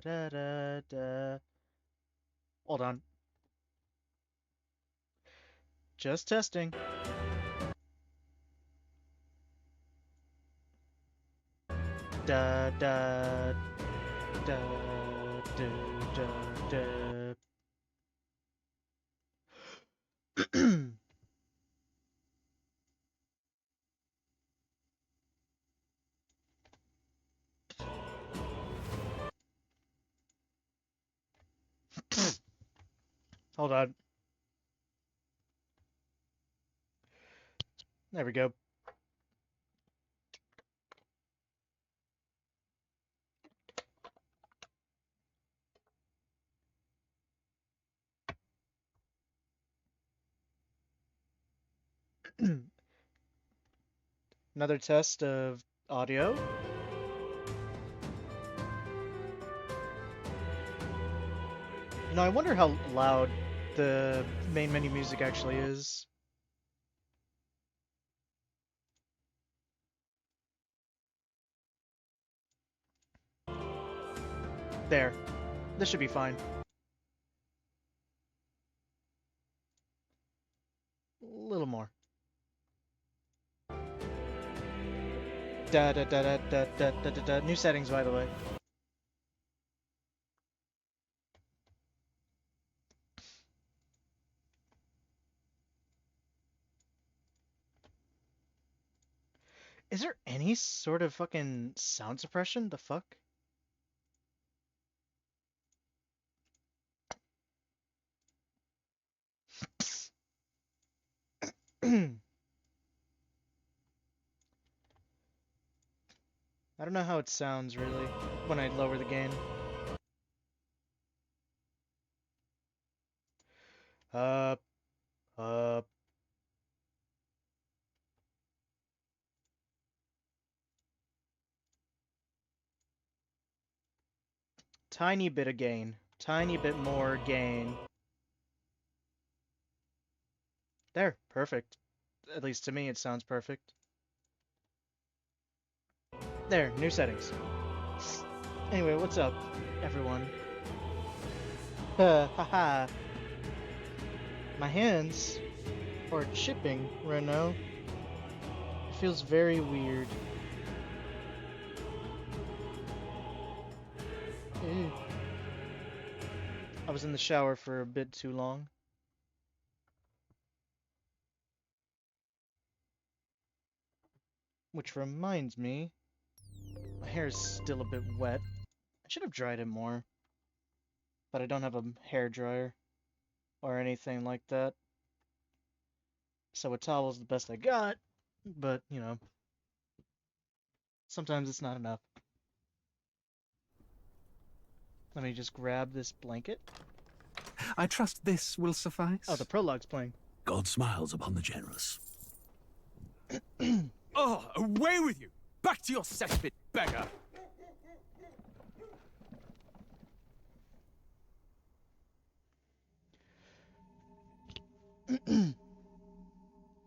da da da. Hold on. Just testing. Da da da da da da. Hold on. There we go. Another test of audio. You know, I wonder how loud the main menu music actually is. There. This should be fine. A little more. Da da da da da da da da da. New settings, by the way. Is there any sort of fucking sound suppression? The fuck? I don't know how it sounds really when I lower the gain. Up, up. Tiny bit of gain. Tiny bit more gain. There, perfect. At least to me it sounds perfect. There, new settings. Anyway, what's up, everyone? Haha. My hands are chipping right now. It feels very weird. Ew. I was in the shower for a bit too long. Which reminds me, my hair is still a bit wet. I should have dried it more. But I don't have a hair dryer or anything like that. So a towel is the best I got, but, you know, sometimes it's not enough. Let me just grab this blanket. I trust this will suffice. Oh, the prologue's playing. God smiles upon the generous. Oh, away with you! Back to your cesspit, beggar!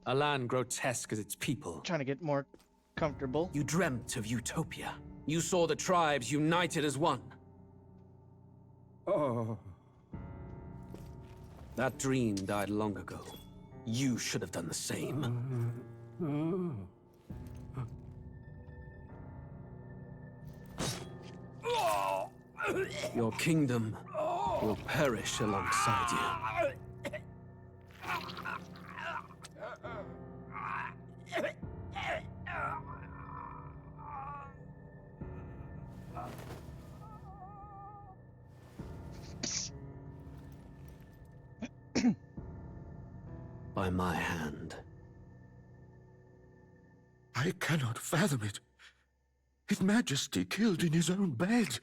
A land grotesque as its people. Trying to get more comfortable. You dreamt of utopia. You saw the tribes united as one. Oh. That dream died long ago. You should have done the same. Your kingdom will perish alongside you. By my hand. I cannot fathom it. His Majesty killed in his own bed.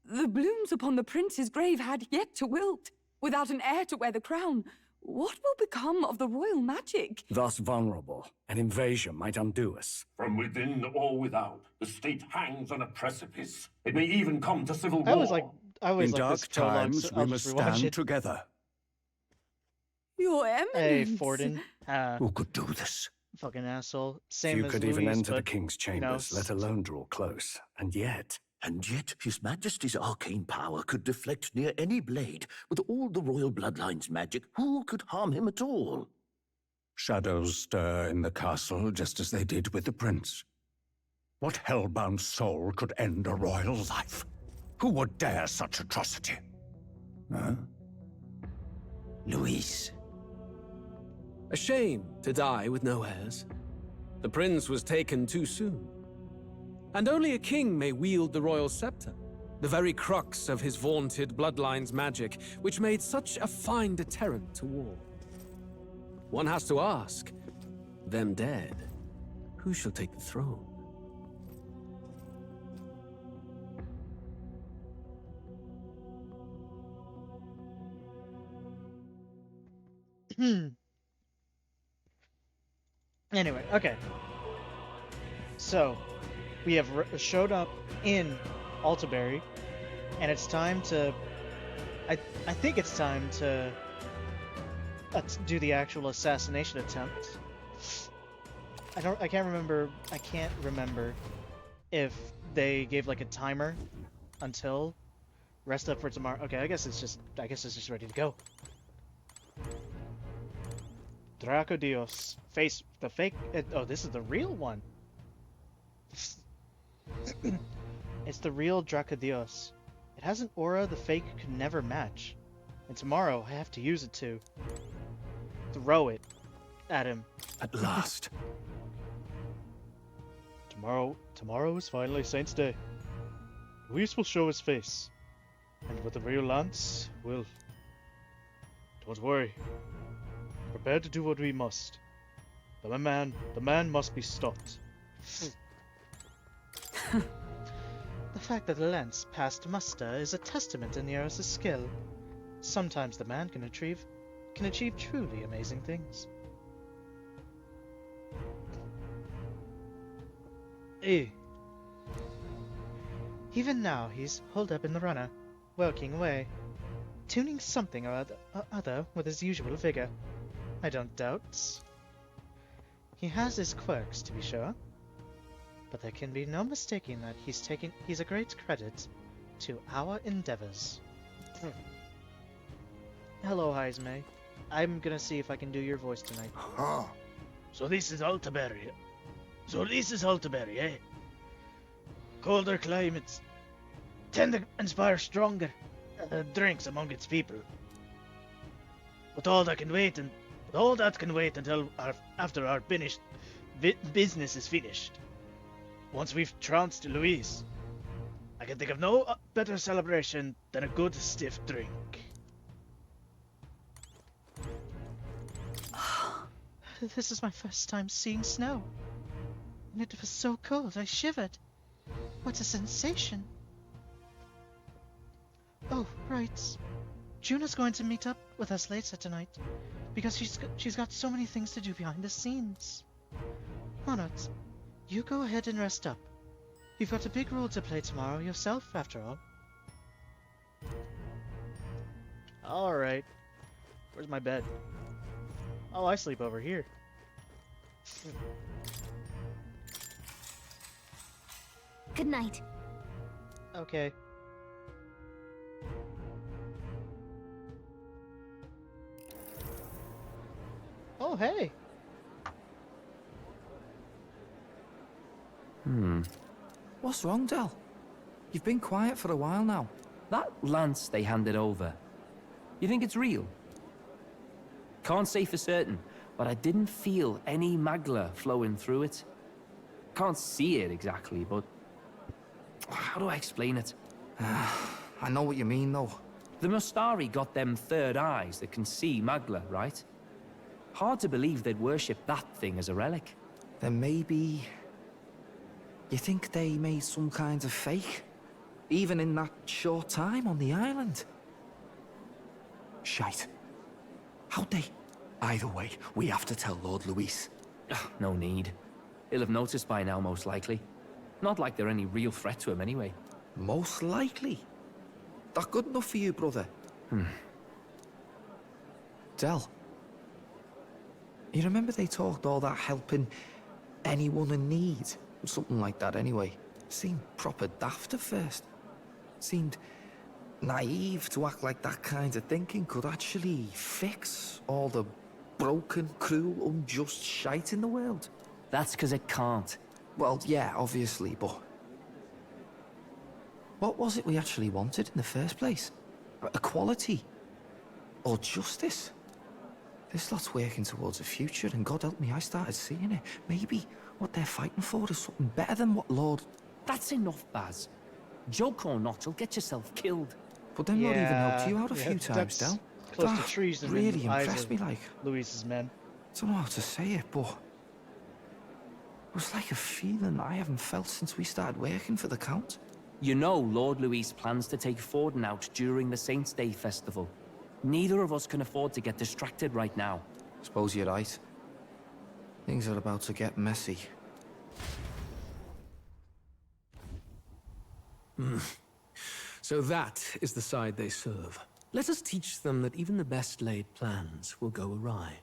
The blooms upon the prince's grave had yet to wilt. Without an heir to wear the crown, what will become of the royal magic? Thus vulnerable, an invasion might undo us. From within or without, the state hangs on a precipice. It may even come to civil war. I always In like dark this prologue, times, so we I'll must just rewatch stand it. together. Your Eminence. Hey, Forden. Who could do this? Fucking asshole. Same Few as could Luis, even enter the but, king's you know, chambers, let alone draw close. And yet, And yet His Majesty's arcane power could deflect near any blade. With all the royal bloodline's magic, who could harm him at all? Shadows stir in the castle just as they did with the prince. What hellbound soul could end a royal life? Who would dare such atrocity? Huh? Luis. A shame to die with no heirs. The prince was taken too soon. And only a king may wield the royal scepter, the very crux of his vaunted bloodline's magic, which made such a fine deterrent to war. One has to ask, them dead, who shall take the throne? Anyway, okay. So, we have showed up in Altaberry, and it's time to... I think it's time to do the actual assassination attempt. I can't remember if they gave like a timer until rest up for tomorrow. Okay, I guess it's just ready to go. Draco Dios. Face the fake. Oh, this is the real one. It's the real Draco Dios. It has an aura the fake could never match. And tomorrow I have to use it to throw it at him. At last. Tomorrow is finally Saint's Day. Luis will show his face. And with the real lance, don't worry. Prepare to do what we must. The man must be stopped. The fact that the lance passed muster is a testament to Neros' skill. Sometimes the man can achieve truly amazing things. Even now he's holed up in the runner, working away, tuning something or other with his usual vigor. I don't doubt. He has his quirks, to be sure, but there can be no mistaking that he's a great credit to our endeavors. Hello, Heismay. I'm gonna see if I can do your voice tonight. Ah. So this is Altaberry, eh? Colder climates tend to inspire stronger drinks among its people. But all that can wait until after our business is finished. Once we've trounced Luis, I can think of no better celebration than a good stiff drink. This is my first time seeing snow. And it was so cold, I shivered. What a sensation. Oh, right. Juna's going to meet up with us later tonight, because she's got so many things to do behind the scenes. Monot, you go ahead and rest up. You've got a big role to play tomorrow yourself, after all. Alright. Where's my bed? Oh, I sleep over here. Good night. Okay. Oh, hey! What's wrong, Del? You've been quiet for a while now. That lance they handed over, you think it's real? Can't say for certain, but I didn't feel any magla flowing through it. Can't see it exactly, but... how do I explain it? I know what you mean, though. The Mustari got them third eyes that can see magla, right? Hard to believe they'd worship that thing as a relic. Then maybe... you think they made some kind of fake? Even in that short time on the island? Shite. How'd they? Either way, we have to tell Lord Luis. No need. He'll have noticed by now, most likely. Not like they're any real threat to him anyway. Most likely? That good enough for you, brother? Del. You remember they talked all that helping anyone in need? Something like that anyway. Seemed proper daft at first. Seemed naive to act like that kind of thinking could actually fix all the broken, cruel, unjust shite in the world. That's because it can't. Well, yeah, obviously, but... what was it we actually wanted in the first place? Equality? Or justice? This lot's working towards a future, and God help me, I started seeing it. Maybe what they're fighting for is something better than what Lord... That's enough, Baz. Joke or not, you'll get yourself killed. But then not even helped you out a few times, that's Del. close to That treason in really the eyes impressed of me, like. Luis's men. Don't know how to say it, but... it was like a feeling I haven't felt since we started working for the Count. You know Lord Luis plans to take Forden out during the Saints' Day festival. Neither of us can afford to get distracted right now. Suppose you're right. Things are about to get messy. So that is the side they serve. Let us teach them that even the best laid plans will go awry.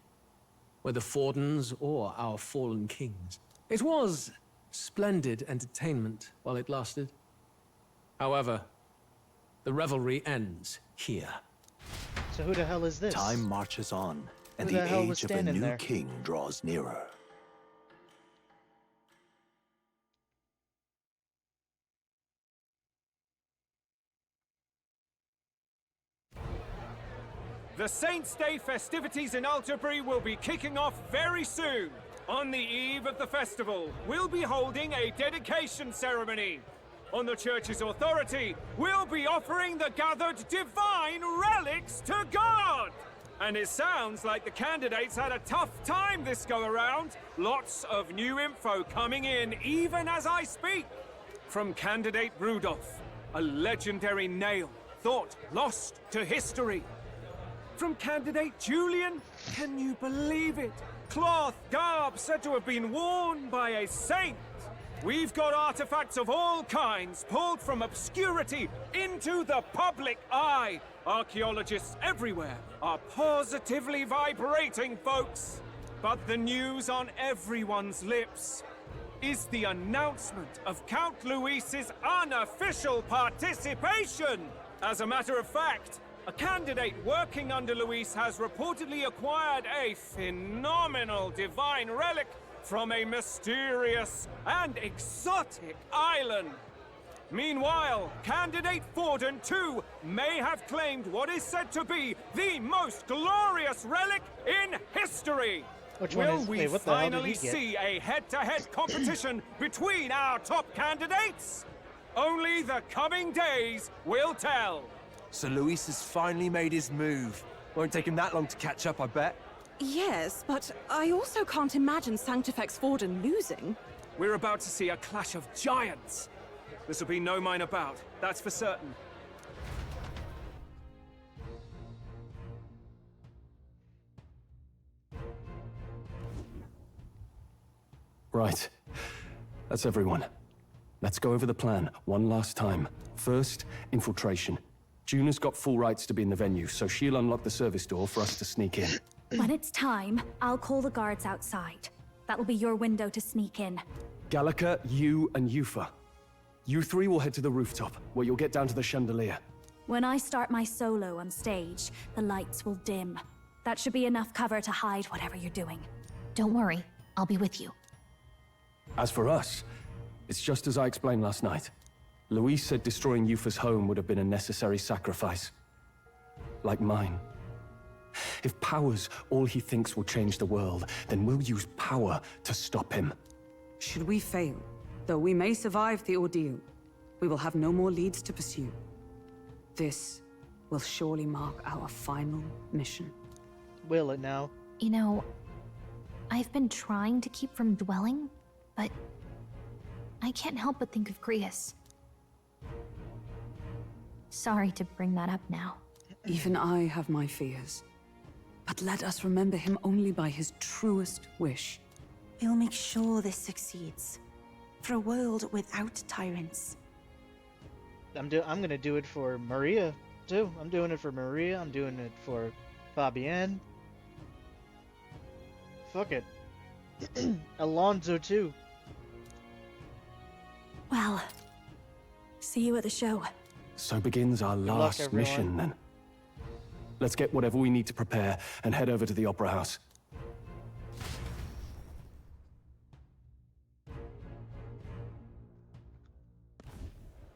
Whether Fordens or our fallen kings. It was splendid entertainment while it lasted. However, the revelry ends here. So who the hell is this? Time marches on, and Who the the hell was age of a standing new there? king draws nearer. The Saints' Day festivities in Alterbury will be kicking off very soon. On the eve of the festival, we'll be holding a dedication ceremony. On the church's authority, we'll be offering the gathered divine relics to God! And it sounds like the candidates had a tough time this go-around. Lots of new info coming in even as I speak. From candidate Rudolph, a legendary nail, thought lost to history. From candidate Julian, can you believe it? Cloth garb said to have been worn by a saint. We've got artifacts of all kinds pulled from obscurity into the public eye. Archaeologists everywhere are positively vibrating, folks. But the news on everyone's lips is the announcement of Count Luis's unofficial participation. As a matter of fact, a candidate working under Luis has reportedly acquired a phenomenal divine relic from a mysterious and exotic island. Meanwhile, candidate Forden, too, may have claimed what is said to be the most glorious relic in history. Which one Will is... we wait, what the hell did finally he get? see a head-to-head competition between our top candidates? Only the coming days will tell. So Luis has finally made his move. Won't take him that long to catch up, I bet. Yes, but I also can't imagine Sanctifex Forden losing. We're about to see a clash of giants. This will be no minor bout, that's for certain. Right. That's everyone. Let's go over the plan one last time. First, infiltration. Juna's got full rights to be in the venue, so she'll unlock the service door for us to sneak in. When it's time, I'll call the guards outside. That'll be your window to sneak in. Gallica, you, and Yufa. You three will head to the rooftop, where you'll get down to the chandelier. When I start my solo on stage, the lights will dim. That should be enough cover to hide whatever you're doing. Don't worry, I'll be with you. As for us, it's just as I explained last night. Luis said destroying Yufa's home would have been a necessary sacrifice. Like mine. If power's all he thinks will change the world, then we'll use power to stop him. Should we fail, though we may survive the ordeal, we will have no more leads to pursue. This will surely mark our final mission. Will it now? You know, I've been trying to keep from dwelling, but I can't help but think of Grius. Sorry to bring that up now. Even I have my fears. But let us remember him only by his truest wish. We'll make sure this succeeds. For a world without tyrants. I'm gonna do it for Maria, too. I'm doing it for Maria. I'm doing it for Fabienne. Fuck it. Alonzo, too. Well, See you at the show. So begins our luck, last everyone. mission, then. Let's get whatever we need to prepare and head over to the Opera House.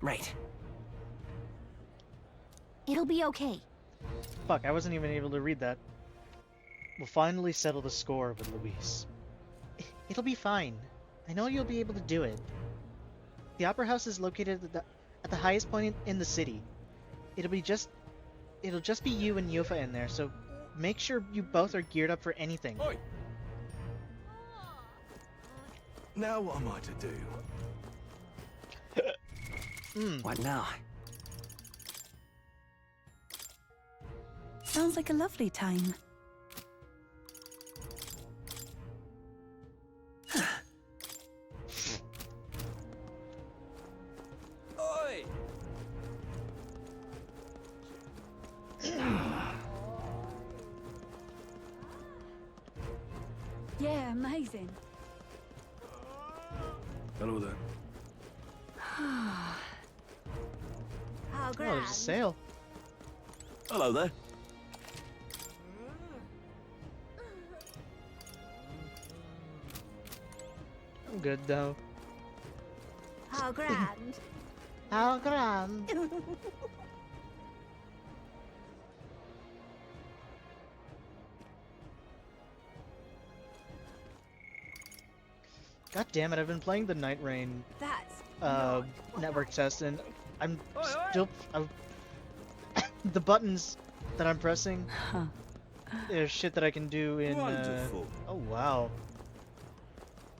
Right. It'll be okay. Fuck, I wasn't even able to read that. We'll finally settle the score with Luis. It'll be fine. I know you'll be able to do it. The Opera House is located at the highest point in the city. It'll just be you and Yufa in there, so make sure you both are geared up for anything. Oi! Now what am I to do? What now? Sounds like a lovely time. Oi! Yeah, amazing. Hello there. How Oh, there's a sail. Hello there. I'm good though. How grand. How grand. God damn it, I've been playing the Night Rain That's network test and I'm still the buttons that I'm pressing. There's shit that I can do in Wonderful. oh wow.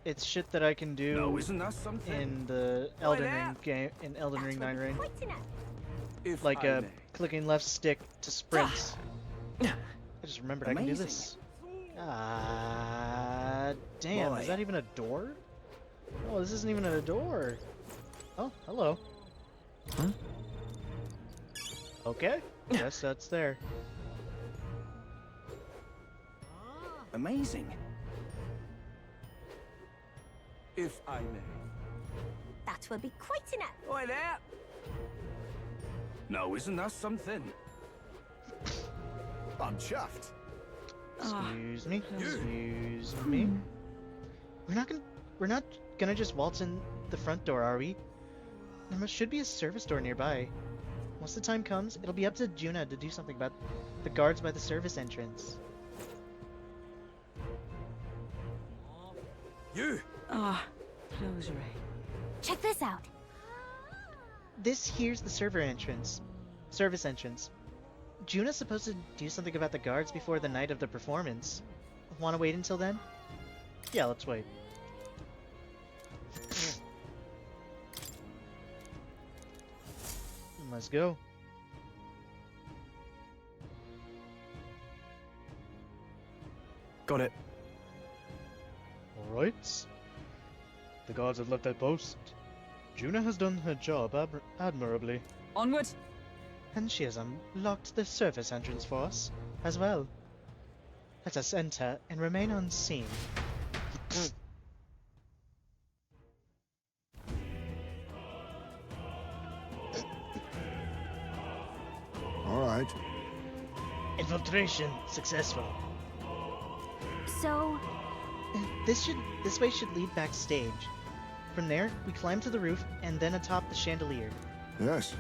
It's shit that I can do No, isn't that something? in the Elden Ring game in Elden Ring Night Rain. If Like I may. clicking left stick to sprint. I just remembered I can do this. Ah, damn, is Boy. that even a door? Oh, this isn't even a door. Oh, hello. Huh? Okay, guess that's there. Amazing. If I may. that will be quite enough. Oi there! No, isn't that something? I'm chuffed. Excuse me. Excuse me. We're not gonna just waltz in the front door, are we? There should be a service door nearby. Once the time comes, it'll be up to Juna to do something about the guards by the service entrance. You! Ah, closure. Check this out. This here's the service entrance. Juna's supposed to do something about the guards before the night of the performance. Wanna wait until then? Yeah, let's wait. Let's go. Got it. Alright. The guards have left their post. Juna has done her job admirably. Onward! And she has unlocked the service entrance for us, as well. Let us enter and remain unseen. All right. Infiltration successful. So, This way should lead backstage. From there, we climb to the roof and then atop the chandelier. Yes.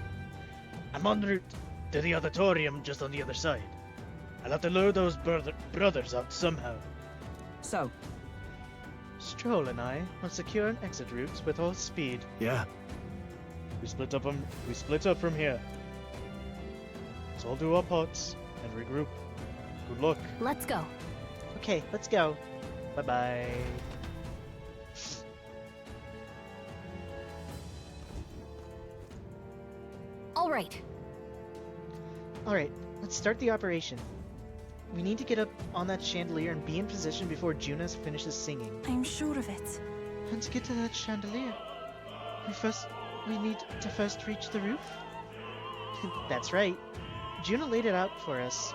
I'm en route to the auditorium just on the other side. I'll have to lure those brothers out somehow. So, Stroll and I will secure an exit route with all speed. Yeah. We split up from here. Let's all do our parts and regroup. Good luck. let's go. Okay, let's go. Bye-bye. All right. Alright, let's start the operation. We need to get up on that chandelier and be in position before Juna finishes singing. I'm sure of it. And to get to that chandelier, we need to first reach the roof? That's right. Juna laid it out for us.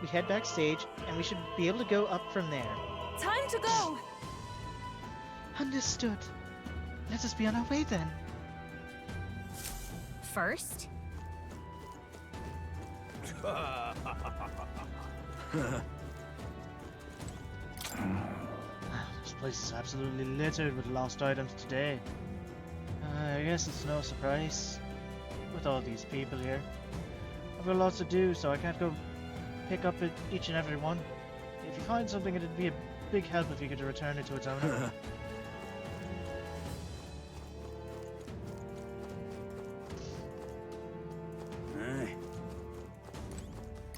We head backstage, and we should be able to go up from there. Time to go! Understood. Let us be on our way then. first? This place is absolutely littered with lost items today. I guess it's no surprise with all these people here. I've got lots to do, so I can't go pick up each and every one. If you find something, it'd be a big help if you could return it to its owner.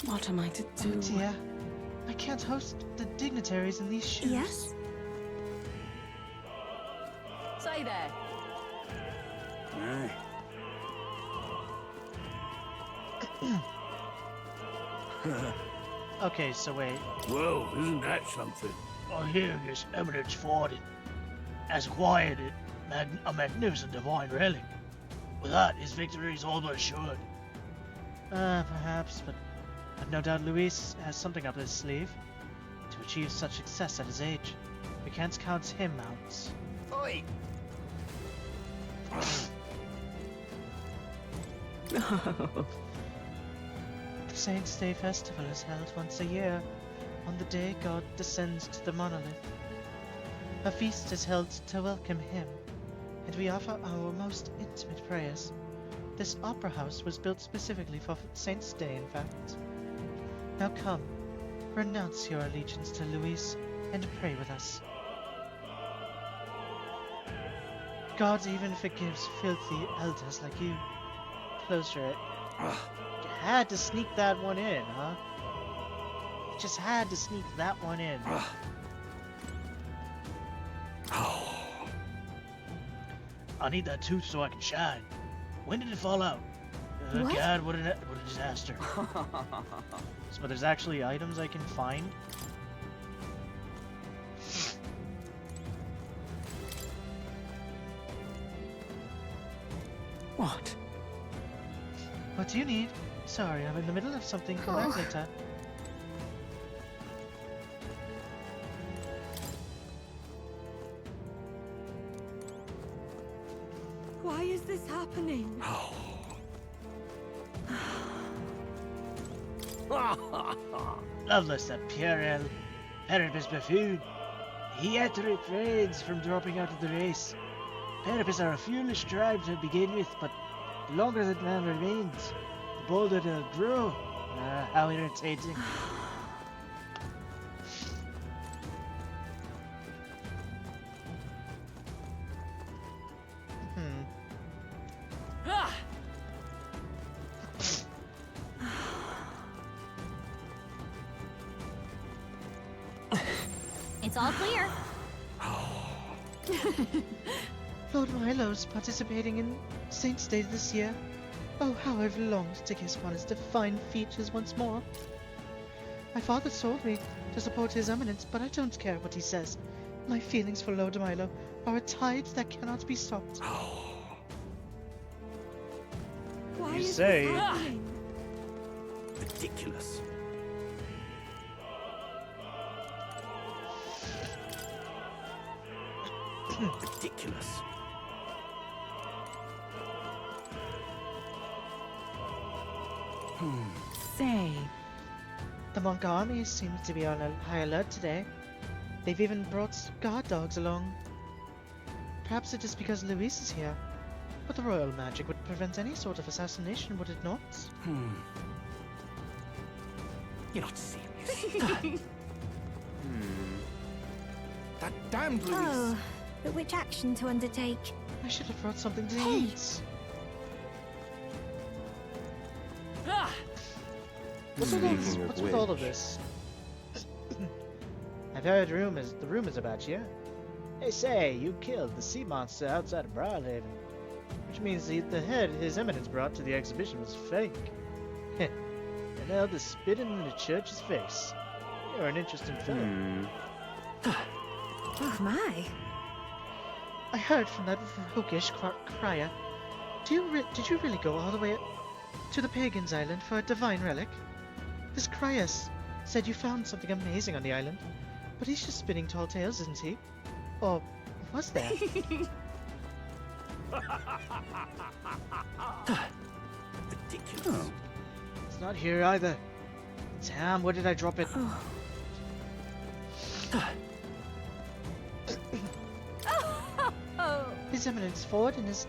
What am I to do? Oh dear, I can't host the dignitaries in these shoes. Yes? Say there. Okay, so wait. Well, isn't that something? I hear His Eminence Fordin has acquired a magnificent divine relic. With that, his victory is all but assured. Perhaps, but I've no doubt Luis has something up his sleeve. To achieve such success at his age, we can't count him out. Oi! The Saints' Day festival is held once a year, on the day God descends to the monolith. A feast is held to welcome him, and we offer our most intimate prayers. This opera house was built specifically for Saints' Day, in fact. Now come, renounce your allegiance to Luis, and pray with us. God even forgives filthy elders like you. Close your eyes. You had to sneak that one in, huh? You just had to sneak that one in. I need that tooth so I can shine. When did it fall out? What? God, what a disaster. But there's actually items I can find. What? What do you need? Sorry, I'm in the middle of something. Come back later. Why is this happening? Loveless, that puerile, Peribus buffoon. He had to refrains from dropping out of the race. Peribus are a foolish tribe to begin with, but the longer that man remains, the bolder they'll grow. How irritating. It's all clear. Lord Milo's participating in Saints' Day this year. Oh, how I've longed to kiss upon his divine features once more. My father told me to support his eminence, but I don't care what he says. My feelings for Lord Milo are a tide that cannot be stopped. Why You is say. this happening? Ridiculous. Ridiculous. Say, The monk army seems to be on a high alert today. They've even brought guard dogs along. Perhaps it is because Luis is here. But the royal magic would prevent any sort of assassination, would it not? You're not serious. That damned Luis! Oh, but which action to undertake? I should have brought something to Hey. eat. What's with all of this? I've heard the rumors about you. They say you killed the sea monster outside of Broadhaven, which means the head His Eminence brought to the exhibition was fake. And now they're spitting in the church's face. You're an interesting fellow. Oh my. I heard from that roguish crier. Did you really go all the way to the Pagan's Island for a divine relic? This crier said you found something amazing on the island, but he's just spinning tall tales, isn't he? Or was there? Ridiculous. It's not here either. Damn, where did I drop it? His Eminence Forden is,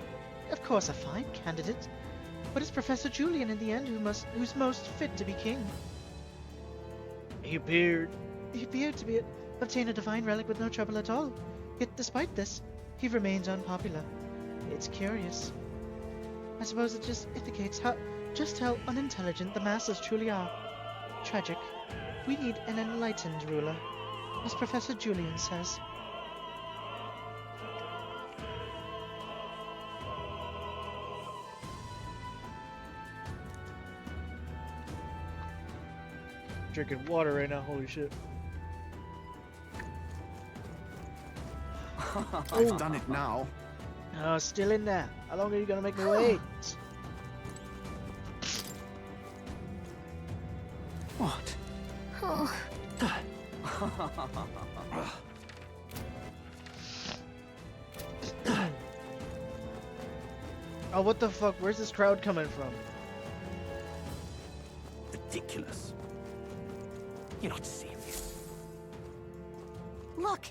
of course, a fine candidate, but it's Professor Julian in the end who's most fit to be king. He appeared to obtain a divine relic with no trouble at all. Yet despite this, he remains unpopular. It's curious. I suppose it just indicates just how unintelligent the masses truly are. Tragic. We need an enlightened ruler, as Professor Julian says. Drinking water right now, holy shit. I've done it now. Oh, still in there. How long are you gonna make me wait? What? Oh, what the fuck? Where's this crowd coming from? Ridiculous. You're not serious. Look!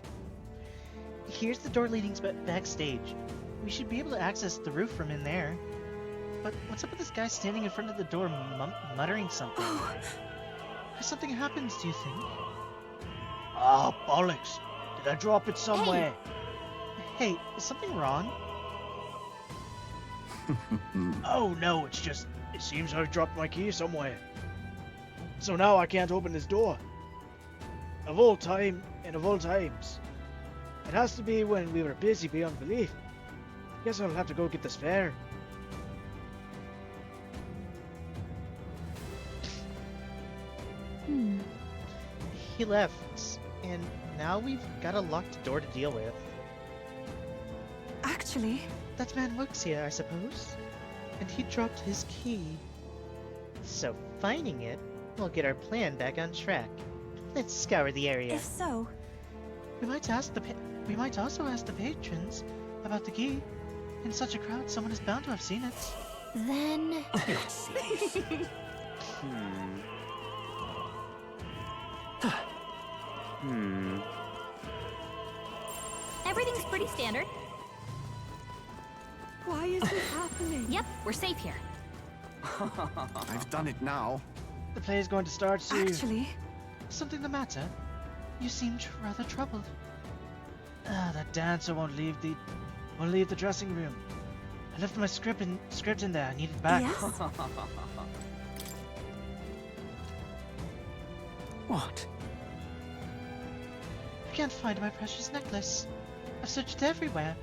Here's the door leading backstage. We should be able to access the roof from in there. But what's up with this guy standing in front of the door muttering something? Has something happened, do you think? Oh, bollocks! Did I drop it somewhere? Hey, is something wrong? Oh no, it seems I've dropped my key somewhere. So now I can't open this door. Of all times. It has to be when we were busy beyond belief. Guess I'll have to go get the spare. He left, and now we've got a locked door to deal with. Actually, that man works here, I suppose. And he dropped his key. So finding it will get our plan back on track. Let's scour the area. If so, we might also ask the patrons about the key. In such a crowd, someone is bound to have seen it. Then... Everything's pretty standard. Why is this happening? Yep, we're safe here. I've done it now. The play is going to start soon. Actually... Something the matter? You seemed rather troubled. That dancer won't leave the dressing room. I left my script in there. I need it back. Yes? What? I can't find my precious necklace. I've searched everywhere,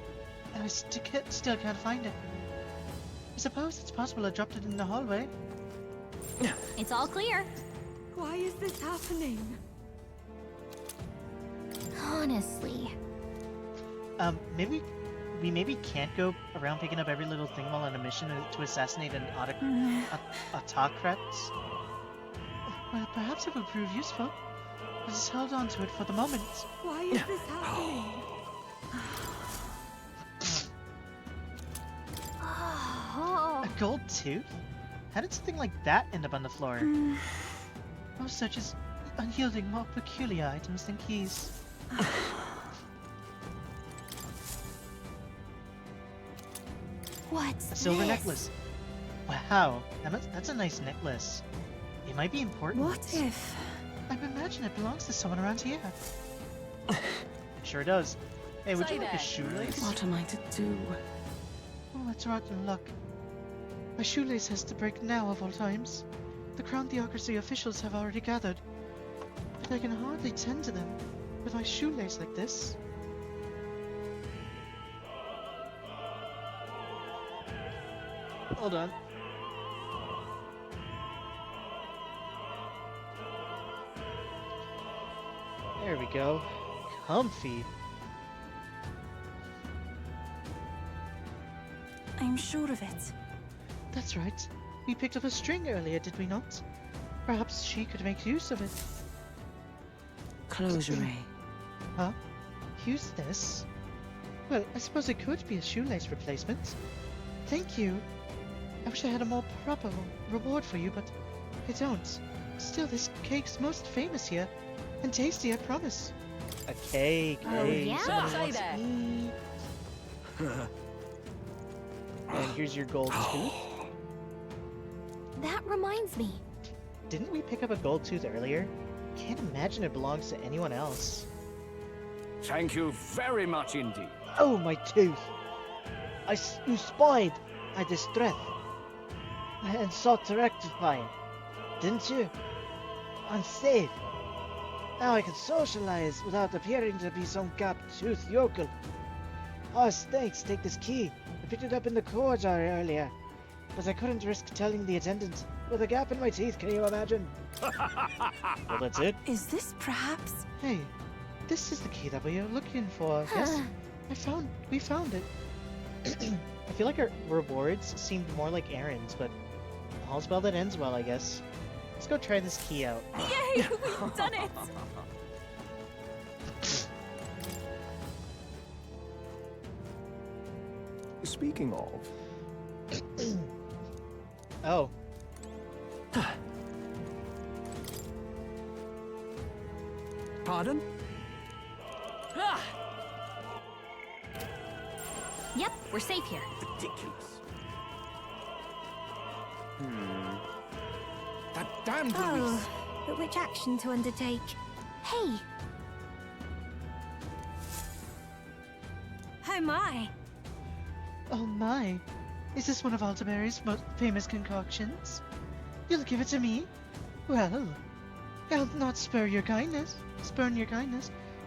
and I still can't find it. I suppose it's possible I dropped it in the hallway. It's all clear. Why is this happening? Honestly. Maybe can't go around picking up every little thing while on a mission to assassinate an autocrat. Well, perhaps it will prove useful. Let us hold on to it for the moment. Why is this happening? A gold tooth? How did something like that end up on the floor? Most searches unyielding more peculiar items than keys. What's a silver this? necklace. Wow, that's a nice necklace. It might be important. What if... I imagine it belongs to someone around here. It sure does. Hey, would you like a shoelace? What am I to do? Oh, that's rotten luck. My shoelace has to break now of all times. The Crown Theocracy officials have already gathered, but I can hardly tend to them with my shoelace like this. Hold on. There we go. Comfy. I'm sure of it. That's right. We picked up a string earlier, did we not? Perhaps she could make use of it. Closure. Huh? Use this? Well, I suppose it could be a shoelace replacement. Thank you. I wish I had a more proper reward for you, but I don't. Still, this cake's most famous here. And tasty, I promise. A cake. Oh, Hey, yeah? someone Say wants to that. eat. And here's your gold tooth. That reminds me. Didn't we pick up a gold tooth earlier? Can't imagine it belongs to anyone else. Thank you very much indeed. Oh, my tooth. You spied my distress and sought to rectify it, didn't you? Unsafe. Now I can socialize without appearing to be some gap-toothed yokel. Oh, thanks. Take this key. I picked it up in the corridor earlier, but I couldn't risk telling the attendant. With a gap in my teeth, can you imagine? Well, that's it. Is this perhaps? Hey, this is the key that we are looking for. Yes, we found it. I feel like our rewards seemed more like errands, but all's well that ends well, I guess. Let's go try this key out. Yay! We've done it! Speaking of... Oh. Pardon? Yep, we're safe here. Ridiculous. That damned Luis. Oh, but which action to undertake? Hey, Oh my! Oh my. Is this one of Altaberry's most famous concoctions? You'll give it to me? Well, I'll not spurn your kindness,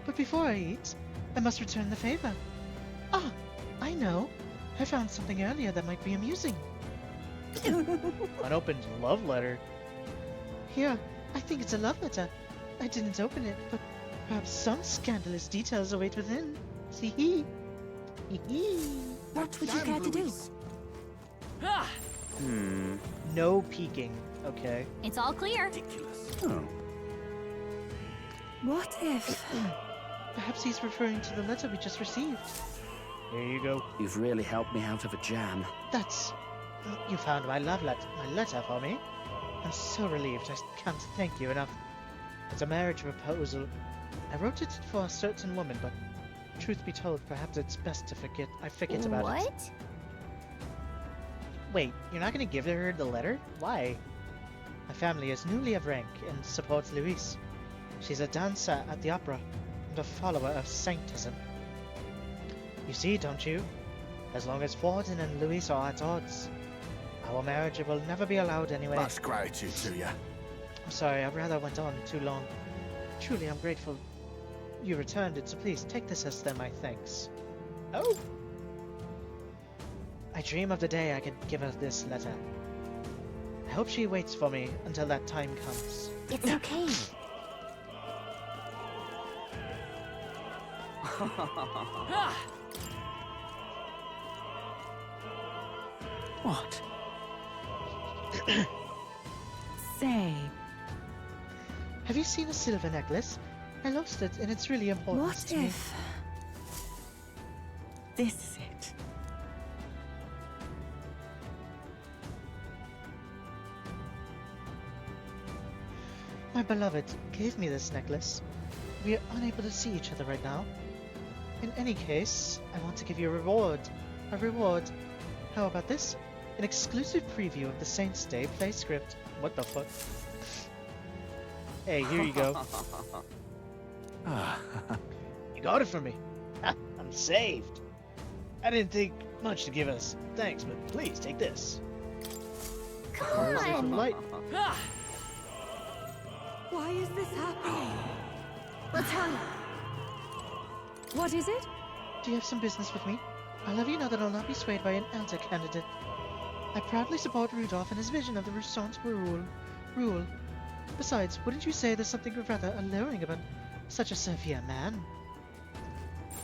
but before I eat, I must return the favor. Ah, I know. I found something earlier that might be amusing. Unopened love letter. Here, I think it's a love letter. I didn't open it, but perhaps some scandalous details await within. See? What would you care to do? No peeking. Okay. it's all clear. Oh. What if? Perhaps he's referring to the letter we just received. Here you go. You've really helped me out of a jam. That's... You found my letter for me. I'm so relieved. I can't thank you enough. It's a marriage proposal. I wrote it for a certain woman, but truth be told, perhaps it's best to forget about it. What? Wait, you're not gonna give her the letter? Why? My family is newly of rank and supports Louise. She's a dancer at the opera and a follower of Saintism. You see, don't you? As long as Forden and Louise are at odds, our marriage will never be allowed anyway. Much gratitude to you. I'm sorry, I rather went on too long. Truly, I'm grateful you returned it, so please take this as my thanks. Oh! I dream of the day I could give her this letter. I hope she waits for me until that time comes. It's okay. What? Say, Have you seen a silver necklace? I lost it, and it's really important what to me. if this is it? My beloved gave me this necklace. We are unable to see each other right now. In any case, I want to give you a reward. A reward. How about this? An exclusive preview of the Saints Day play script. What the fuck? Hey, here you go. You got it from me. I'm saved. I didn't think much to give us. Thanks, but please take this. Come on. Light. Why is this happening? Let's hurry. What is it? Do you have some business with me? I'll have you know that I'll not be swayed by an elder candidate. I proudly support Rudolph and his vision of the Ressent rule. Besides, wouldn't you say there's something rather alluring about such a severe man?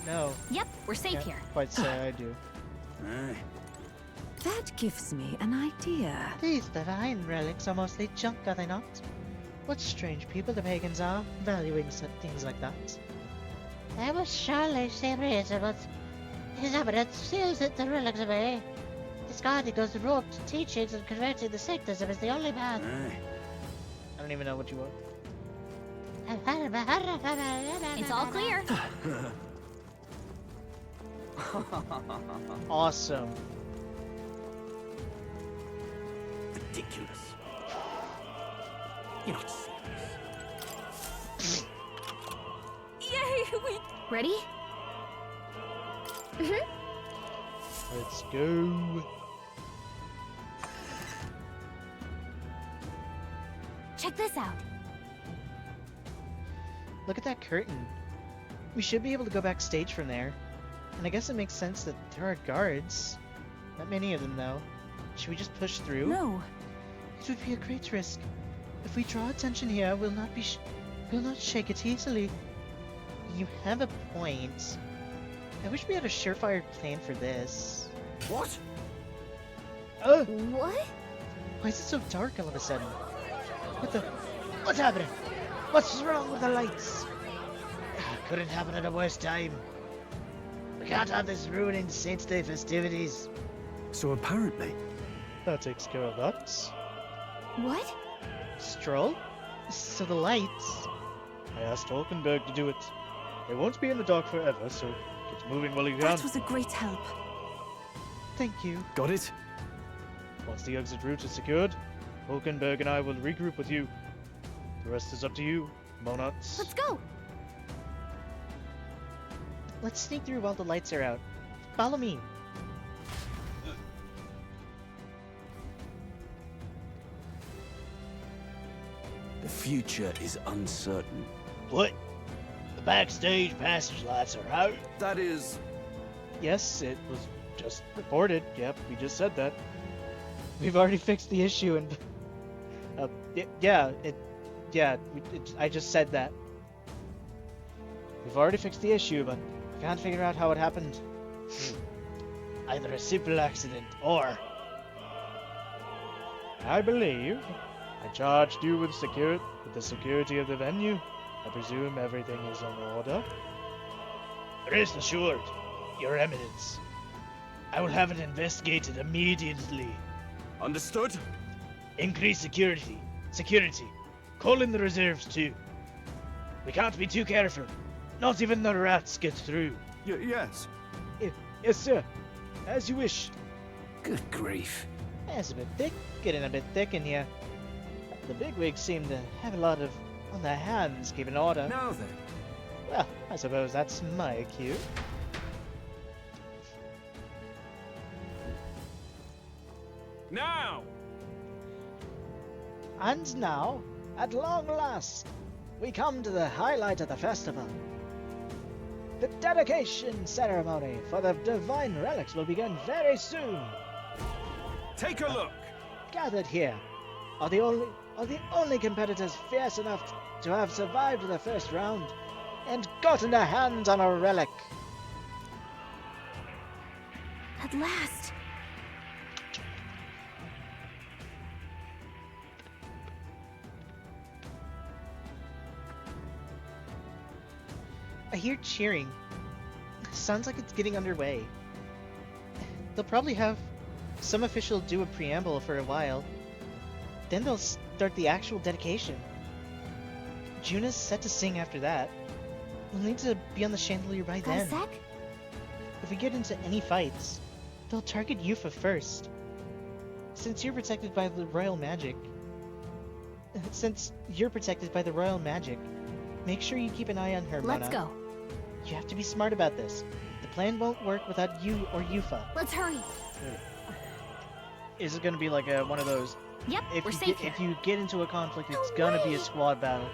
No. Yep, we're safe Can't here. quite say I do. That gives me an idea. These divine relics are mostly junk, are they not? What strange people the pagans are, valuing such things like that. I was surely serious about His evidence seals it the relics away. Discarding those warped teachings and converting the sectarism is the only path. I don't even know what you want. It's all clear. Awesome. Ridiculous. You're not serious. Yay! We ready? Let's go. Check this out. Look at that curtain. We should be able to go backstage from there. And I guess it makes sense that there are guards. Not many of them, though. Should we just push through? No. It would be a great risk. If we draw attention here, we'll not shake it easily. You have a point. I wish we had a surefire plan for this. What? What? Why is it so dark all of a sudden? What's happening? What's wrong with the lights? Couldn't happen at a worse time. We can't have this ruining Saint's Day festivities. So apparently... That takes care of that. What? Stroll? So the lights... I asked Hulkenberg to do it. They won't be in the dark forever, so get moving while you can. That was a great help. Thank you. Got it? Once the exit route is secured, Hulkenberg and I will regroup with you. The rest is up to you, Monauts. Let's go! Let's sneak through while the lights are out. Follow me. The future is uncertain. What? The backstage passage lights are out? That is... Yes, it was just reported. Yep, we just said that. We've already fixed the issue and... I just said that. We've already fixed the issue, but I can't figure out how it happened. Either a simple accident or... I believe I charged you with the security of the venue. I presume everything is in order. Rest assured, Your Eminence. I will have it investigated immediately. Understood? Increase security. Security. Call in the reserves too. We can't be too careful. Not even the rats get through. Yes. Yes, sir. As you wish. Good grief. It's a bit thick. Getting a bit thick in here. The bigwigs seem to have a lot on their hands keeping order. Now then. Well, I suppose that's my cue. Now! And now, at long last, we come to the highlight of the festival. The dedication ceremony for the divine relics will begin very soon. Take a look. Gathered here are the only competitors fierce enough to have survived the first round and gotten their hands on a relic. At last. I hear cheering. Sounds like it's getting underway. They'll probably have some official do a preamble for a while. Then they'll start the actual dedication. Juna's set to sing after that. We'll need to be on the chandelier by then. Got a sec? If we get into any fights, they'll target Yufa first. Since you're protected by the royal magic, make sure you keep an eye on her, Let's Mona. go. You have to be smart about this. The plan won't work without you or Yufa. Let's hurry. Is it going to be like one of those? Yep, If we're you safe get, if you get into a conflict, it's gonna be a squad battle.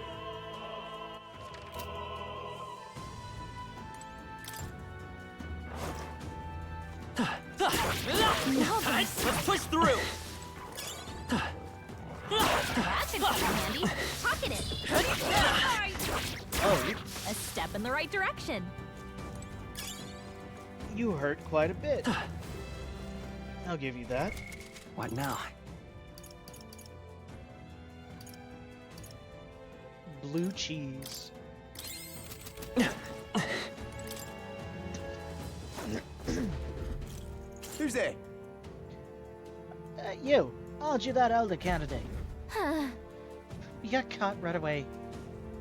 Let's push through! That should come in handy. Pocket it. Oh, A step in the right direction. you hurt quite a bit. I'll give you that. What now? Blue cheese. Who's there? You. Aren't you that elder candidate? We got caught right away.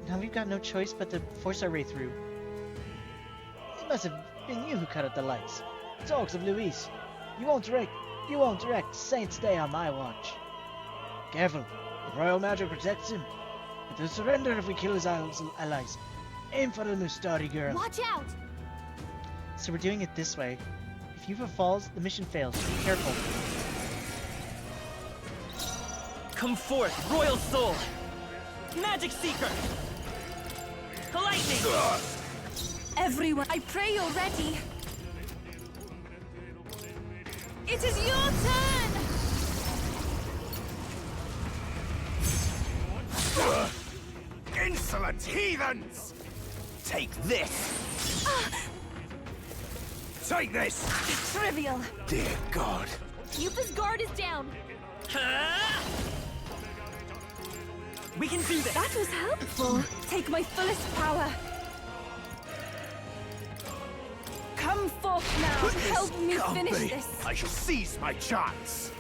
Now we've got no choice but to force our way through. It must have been you who cut out the lights. Dogs of Luis. You won't direct Saint's Day on my watch. Careful. The royal magic protects him. But they'll surrender if we kill his allies. Aim for the Mustari girl. Watch out! So we're doing it this way. If Yufa falls, the mission fails. Be careful. Come forth, Royal Soul! Magic Seeker! Lightning! Everyone, I pray you're ready. It is your turn! Insolent heathens! Take this! Take this! Trivial. Dear God. Yufa's guard is down. We can do this! That was helpful. Take my fullest power. Come forth now. Help me finish this. I shall seize my chance.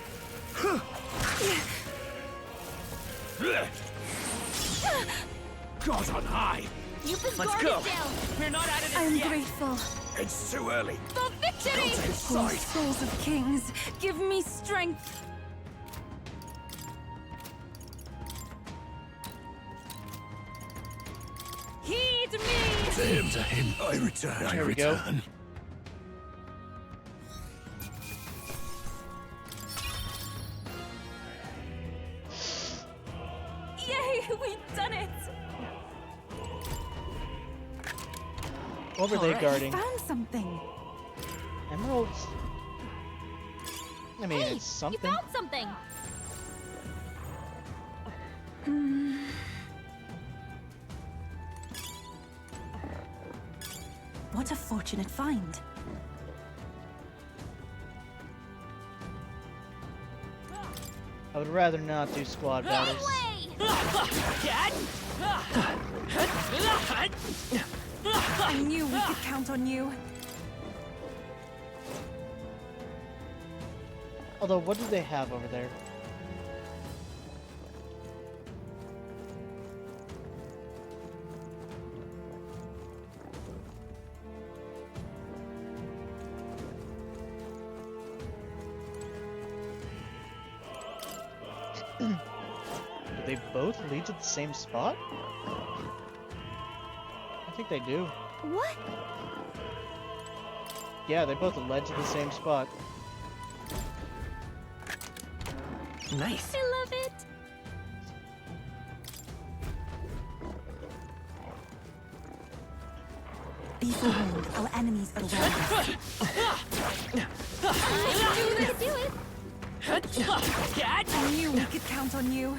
God on high! Yufa's Let's guard go. is down. We're not out of this I'm yet! grateful. It's too early. For victory! Go to his Oh, side. souls of kings, give me strength. Heed me! To him, I return. There we go. Yay, we've done it! What were they guarding? Found something. Emeralds? I mean, Hey, it's something. you found something. What a fortunate find. I would rather not do squad battles. I knew we could count on you. Although, what do they have over there? Do they both lead to the same spot? I think they do. What? Yeah, they both led to the same spot. Nice. I love it. Be forewarned, our enemies are aware. Do it. I knew we could count on you.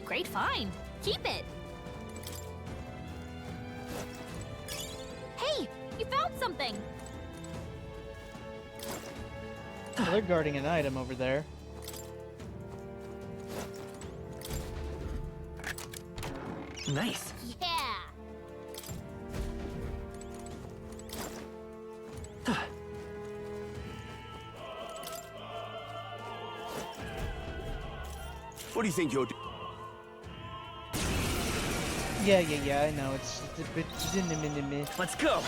Great find. Keep it. Hey, you found something. Well, they're guarding an item over there. Nice. Yeah. What do you think you're doing? Yeah, I know. It's a bit... Let's go.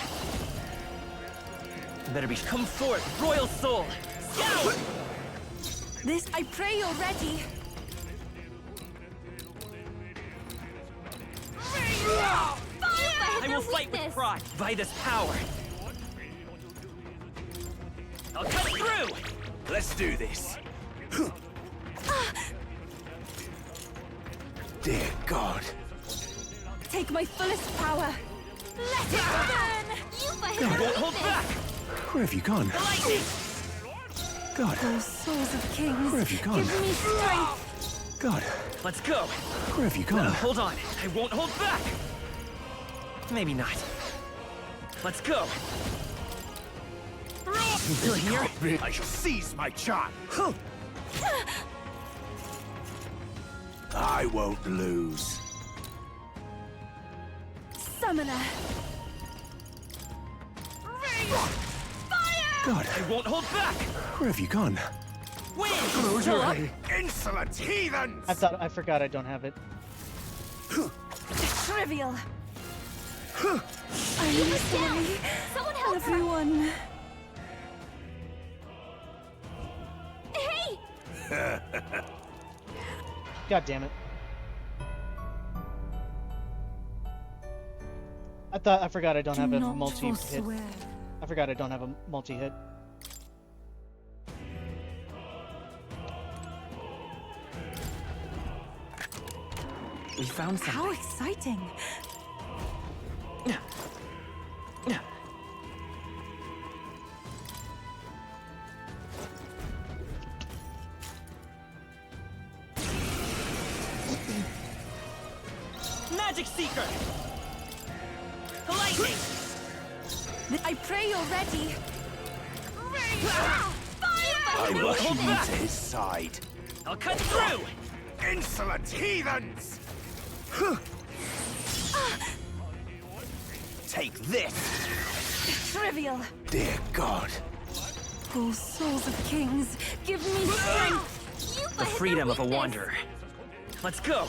Better be. Come forth, Royal Soul. Scout! This, I pray you're ready. I will fight with pride by this power. I'll cut through. Let's do this. Dear God. Take my fullest power. Let it burn! You I won't hold back. Where have you gone? Lightning. God. Oh, souls of kings, Where have you gone? give me strength. God. Let's go. Where have you gone? Hold on. I won't hold back. Maybe not. Let's go. Still here? I shall seize my chance. I won't lose. Summoner. God. I won't hold back! Where have you gone? Win! Close your eye. Insolent heathens! I forgot I don't have it. Trivial. Are you silly? Someone help her! Everyone. Hey! God damn it. I forgot I don't have a multi-hit. I forgot I don't have a multi-hit. We found something. How exciting! Magic Seeker! Lightning! I pray you're ready. I rush you to his side. I'll cut through! Insolent heathens! Take this! Trivial. Dear God. Oh, souls of kings, give me strength. The freedom of a wanderer. Let's go!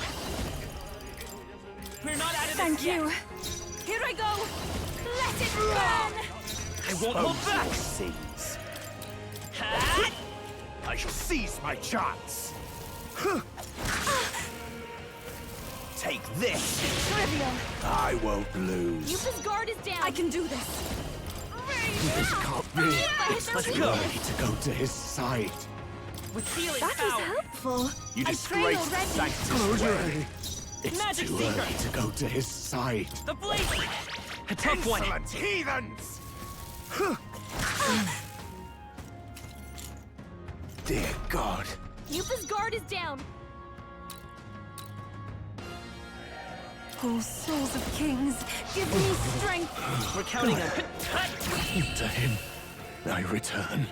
We're not out of Thank this you. yet. Here I go. Let it burn. I won't hold back! Seize. Ha! I shall seize my chance. Take this. Trivial. I won't lose. Yupa's guard is down. I can do this. This can't be. Let's Too go! early to go to his side. With healing That was power! helpful. You I pray disgrace you're the ready. sanctuary. It's Magic too Seeker. early to go to his side. The blade! A tough one! Insolent heathens! Dear God. Yupa's guard is down. Oh, souls of kings, give me strength. We're counting on... To him I return.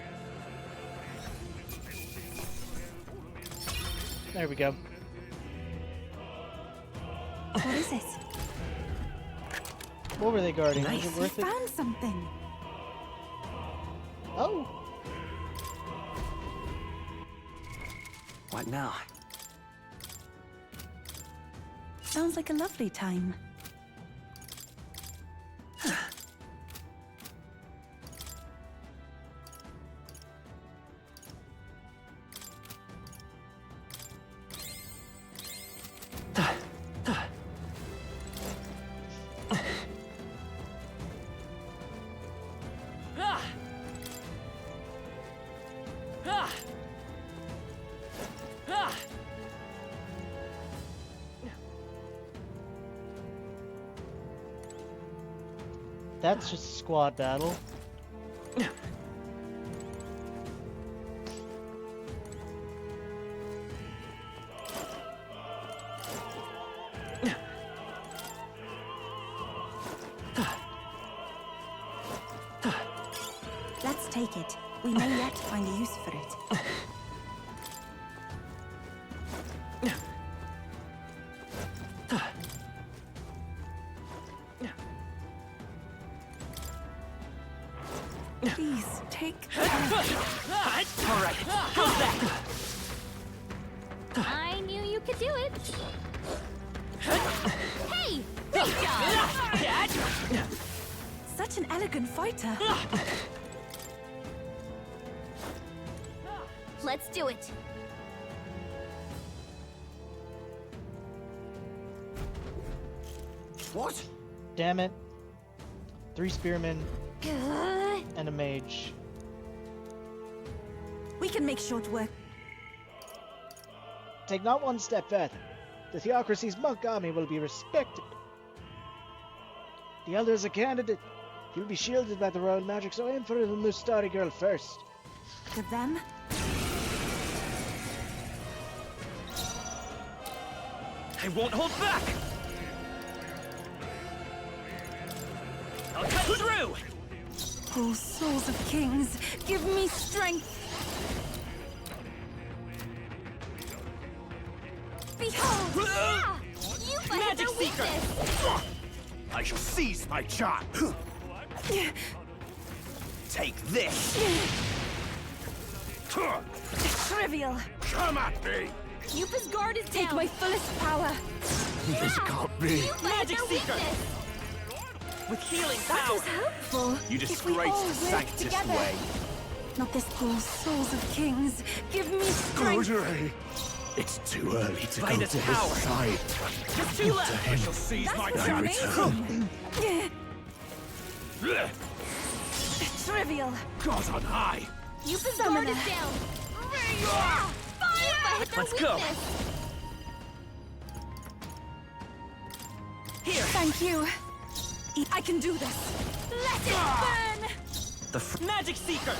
There we go. What is it? What were they guarding? Was Nice. it We worth it? found something. Oh. What now? Sounds like a lovely time. Ah! Ah! Ah! That's just a squad battle. Let's take it. We may yet find a use for it. Please, take... All right, how's that? I knew you could do it. Hey! Great job! Such an elegant fighter. Let's do it. What? Damn it. 3 spearmen and a mage. We can make short work. Take not one step further. The Theocracy's monk army will be respected. The Elder is a candidate. He'll be shielded by the royal magic, so aim for the Mustari girl first. To them? I won't hold back! I'll cut through! Oh, souls of kings, give me strength. Behold! Yeah! Yupa Magic hit their Seeker! weakness. I shall seize my chance. Take this! Trivial. Come at me! Yupa's guard is down. Take my fullest power. This can't be. Magic Seeker! With healing That power! was helpful. You If we disgrace all the work Sanctus together. way. Not this poor souls of kings. Give me strength. Rosary! It's too early to Find go its to power. his side. Just two left! I shall seize That's my what's chance. amazing. Trivial. God on high! Yupa's guard is down. Fire! Let's go. Here! Thank you. I can do this. Let it burn! The Magic Seeker!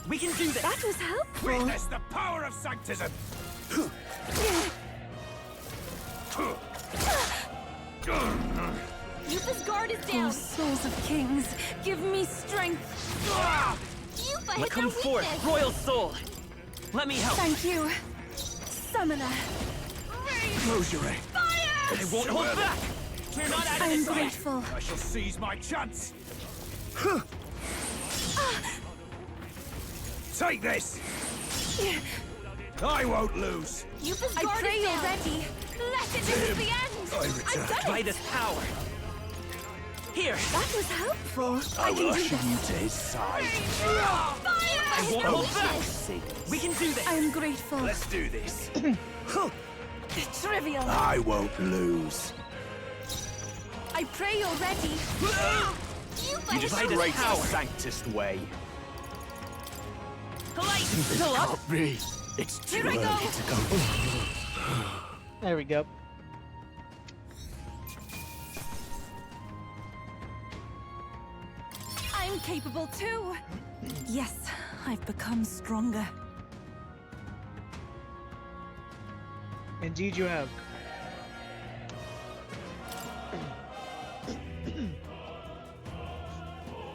We can do this! That was helpful. Witness the power of Sanctism! Yupa's guard is down. Souls of kings, give me strength. Yupa hit Come their forth, weakness. Royal Soul! Let me help! Thank you. Summoner. Rosary! I won't hold back! We're not out of I'm this yet! grateful. I shall seize my chance! Take this! I won't lose! Yupa's guard is down. Ready. Let it. This is the end. I I've done By it. this power! Here! That was helpful. I can will do usher this. you to his side. Fire! I won't hold back! We can do this! I'm grateful. Let's do this. Trivial. I won't lose. I pray you're ready. You Disgrace the power! Sanctist way. Light! This Still up! can't be. It's too Here I early go. to go. There we go. I'm capable too. Yes, I've become stronger. Indeed you have.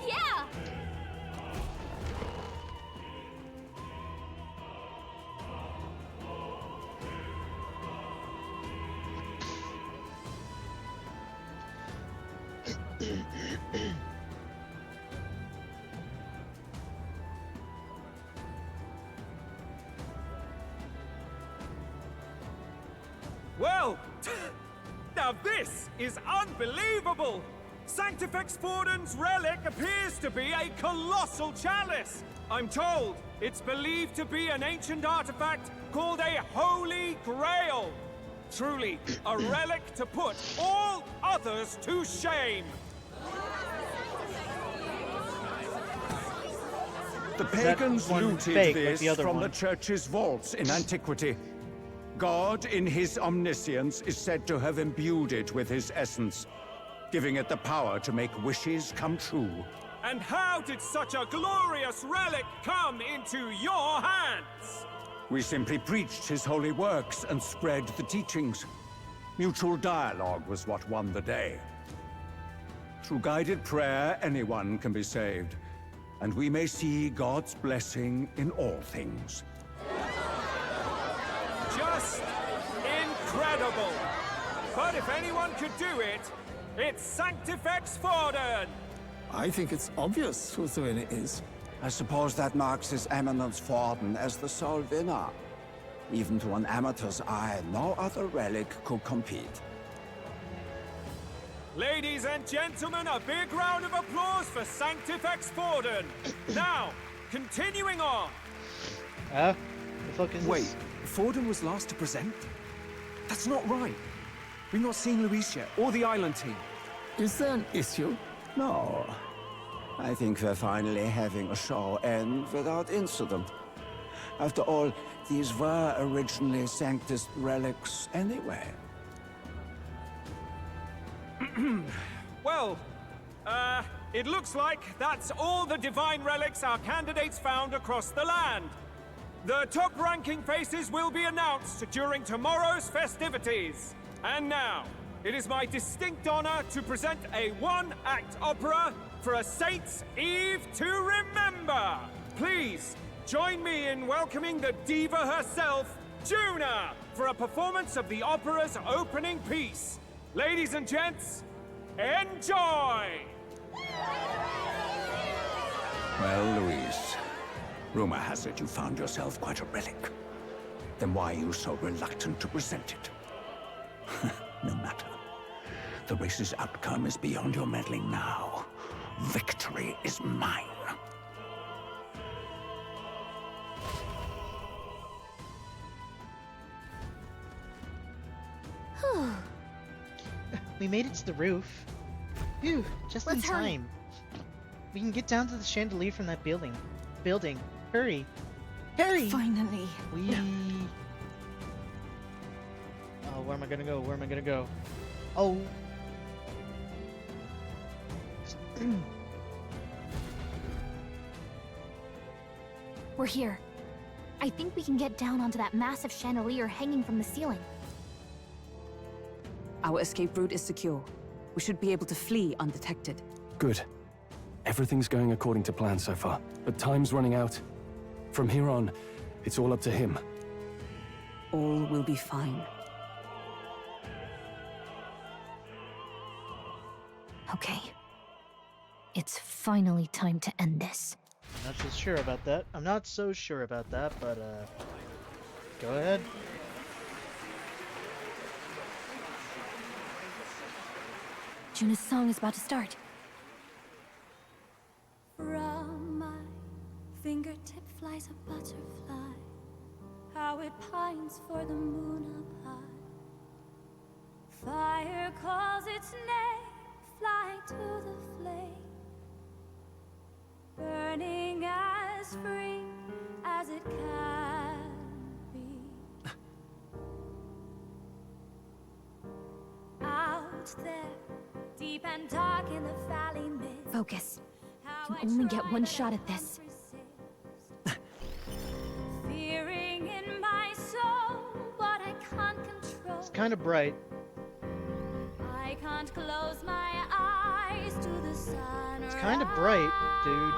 Yeah. Well, now this is unbelievable! Sanctifex Forden's relic appears to be a colossal chalice! I'm told it's believed to be an ancient artifact called a Holy Grail! Truly, a relic to put all others to shame! The pagans one looted fake, like this the other from one. the church's vaults in antiquity. God, in his omniscience, is said to have imbued it with his essence, giving it the power to make wishes come true. And how did such a glorious relic come into your hands? We simply preached his holy works and spread the teachings. Mutual dialogue was what won the day. Through guided prayer, anyone can be saved, and we may see God's blessing in all things. Just incredible! But if anyone could do it, it's Sanctifex Forden! I think it's obvious whose win it is. I suppose that marks His Eminence Forden as the sole winner. Even to an amateur's eye, no other relic could compete. Ladies and gentlemen, a big round of applause for Sanctifex Forden! Now, continuing on! The fuck is Wait, this? Forden was last to present? That's not right. We've not seen Luis yet, or the island team. Is there an issue? No. I think we're finally having a show end without incident. After all, these were originally Sanctus relics anyway. Well, it looks like that's all the divine relics our candidates found across the land. The top-ranking faces will be announced during tomorrow's festivities. And now, it is my distinct honor to present a one-act opera for a Saint's Eve to remember. Please, join me in welcoming the diva herself, Juna, for a performance of the opera's opening piece. Ladies and gents, enjoy! Well, Louise, rumor has it you found yourself quite a relic. Then why are you so reluctant to present it? No matter. The race's outcome is beyond your meddling now. Victory is mine. We made it to the roof. Phew, just in Let's hurry. time. We can get down to the chandelier from that building. Hurry. Hurry! Finally. We... Oh, where am I gonna go? Where am I gonna go? Oh. We're here. I think we can get down onto that massive chandelier hanging from the ceiling. Our escape route is secure. We should be able to flee undetected. Good. Everything's going according to plan so far, but time's running out. From here on, it's all up to him. All will be fine. Okay. It's finally time to end this. I'm not so sure about that. I'm not so sure about that, but, go ahead. Juna's song is about to start. From my fingertip flies a butterfly, how it pines for the moon up high. Fire calls its name, flying to the flame, burning as free as it can be. Out there, deep and dark in the valley mist. Focus. You can only get one shot at this. Fearing in my soul what I can't control. It's kind of bright. I can't close my eyes to the sun. It's kind of bright, dude.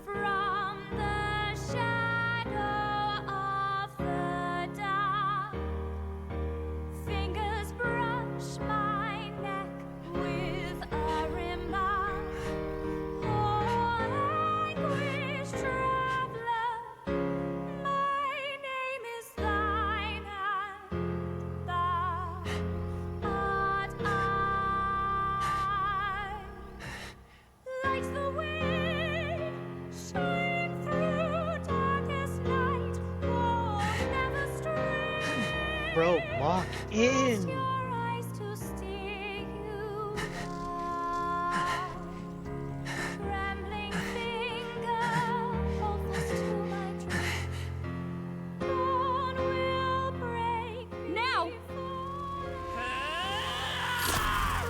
From the shadow of the dark, fingers brush my neck with a remark. Oh, anguish traveler, my name is thine, and thou art I. Like the wind, shine through darkest night. Oh, never stray. Bro, lock in. Your eyes to steer you by. Trembling finger hold fast to my dream. Dawn will break now.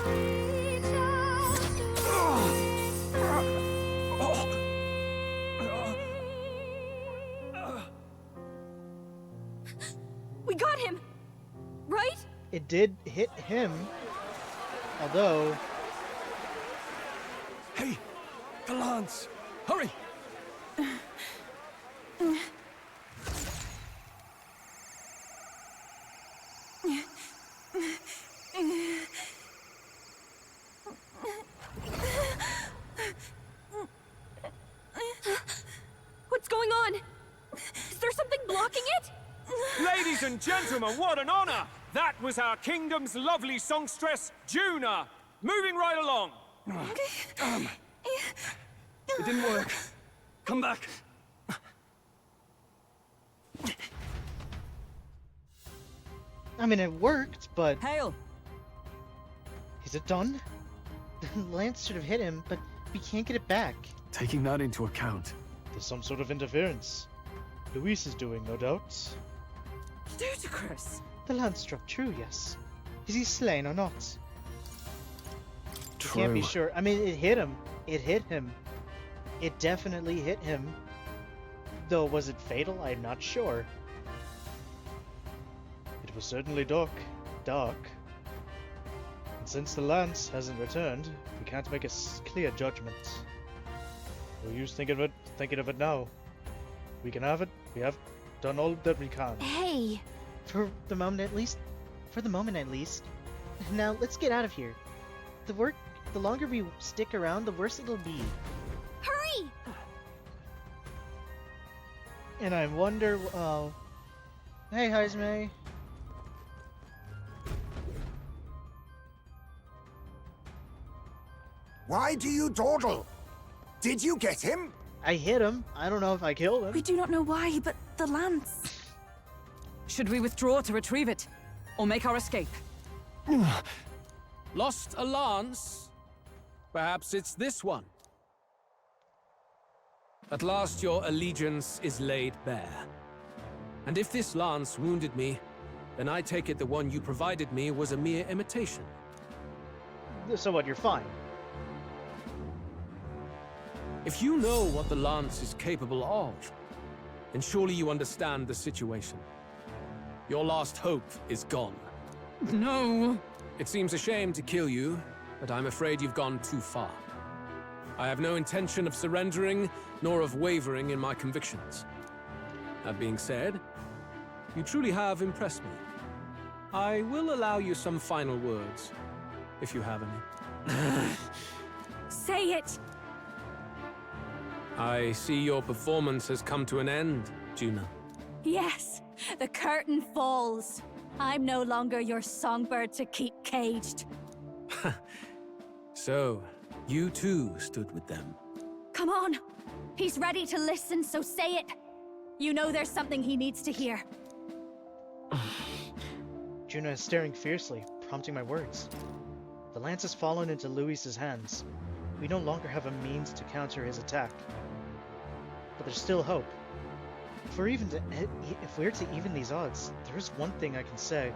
Reach out We got him, right? It did hit him. Although... Hey! The lance! Hurry! What's going on? Is there something blocking it? Ladies and gentlemen, what an honor! That was our kingdom's lovely songstress, Juna. Moving right along. It didn't work. Come back. I mean, it worked, but... Hail! Is it done? The lance should have hit him, but we can't get it back. Taking that into account. There's some sort of interference. Luis is doing, no doubt. Ludicrous! The lance struck true, yes. Is he slain or not? We True. can't be sure. I mean, it hit him. It hit him. It definitely hit him. Though, was it fatal? I'm not sure. It was certainly dark. And since the lance hasn't returned, we can't make a clear judgment. No use thinking of it now. We can have it. We have done all that we can. Hey! For the moment at least. Now, let's get out of here. The work The longer we stick around, the worse it'll be. Hurry! And I wonder... Oh. Hey, Heismay. Why do you dawdle? Did you get him? I hit him. I don't know if I killed him. We do not know why, but the lance. Should we withdraw to retrieve it? Or make our escape? Lost a lance? Perhaps it's this one. At last your allegiance is laid bare. And if this lance wounded me, then I take it the one you provided me was a mere imitation. So what, you're fine? If you know what the lance is capable of, then surely you understand the situation. Your last hope is gone. No! It seems a shame to kill you, but I'm afraid you've gone too far. I have no intention of surrendering, nor of wavering in my convictions. That being said, you truly have impressed me. I will allow you some final words, if you have any. Say it! I see your performance has come to an end, Juna. Yes, the curtain falls. I'm no longer your songbird to keep caged. So, you too stood with them. Come on! He's ready to listen, so say it! You know there's something he needs to hear. Juna is staring fiercely, prompting my words. The lance has fallen into Luis's hands. We no longer have a means to counter his attack. But there's still hope. If we're to even these odds, there is one thing I can say.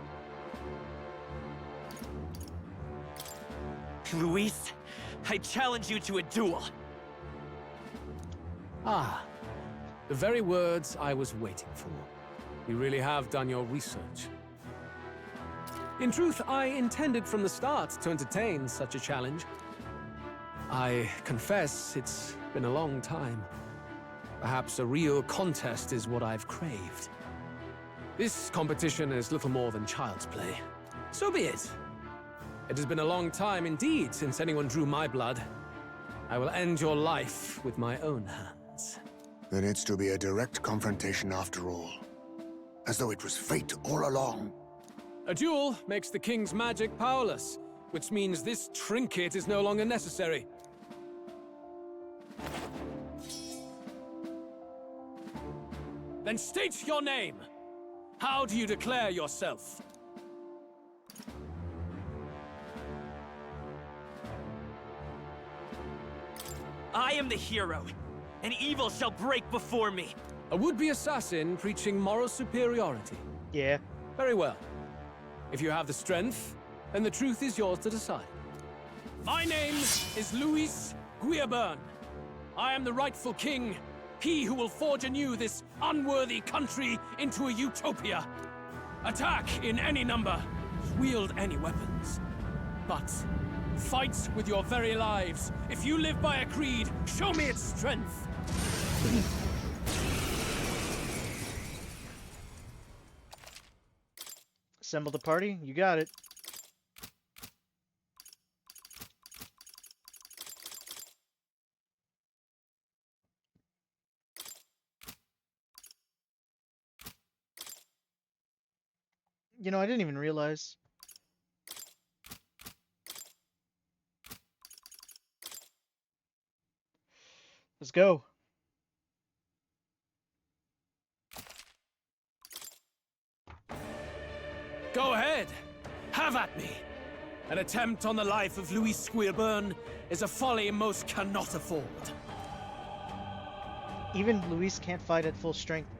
Luis, I challenge you to a duel. Ah, the very words I was waiting for. You really have done your research. In truth, I intended from the start to entertain such a challenge. I confess it's been a long time. Perhaps a real contest is what I've craved. This competition is little more than child's play. So be it. It has been a long time indeed since anyone drew my blood. I will end your life with my own hands. Then it's to be a direct confrontation after all. As though it was fate all along. A duel makes the king's magic powerless, which means this trinket is no longer necessary. Then state your name. How do you declare yourself? I am the hero, and evil shall break before me. A would-be assassin preaching moral superiority. Yeah. Very well. If you have the strength, then the truth is yours to decide. My name is Luis Guiaburn. I am the rightful king, he who will forge anew this unworthy country into a utopia. Attack in any number, wield any weapons. But fight with your very lives. If you live by a creed, show me its strength. Assemble the party? You got it. You know, I didn't even realize. Let's go. Go ahead. Have at me. An attempt on the life of Louis Squeerburn is a folly most cannot afford. Even Luis can't fight at full strength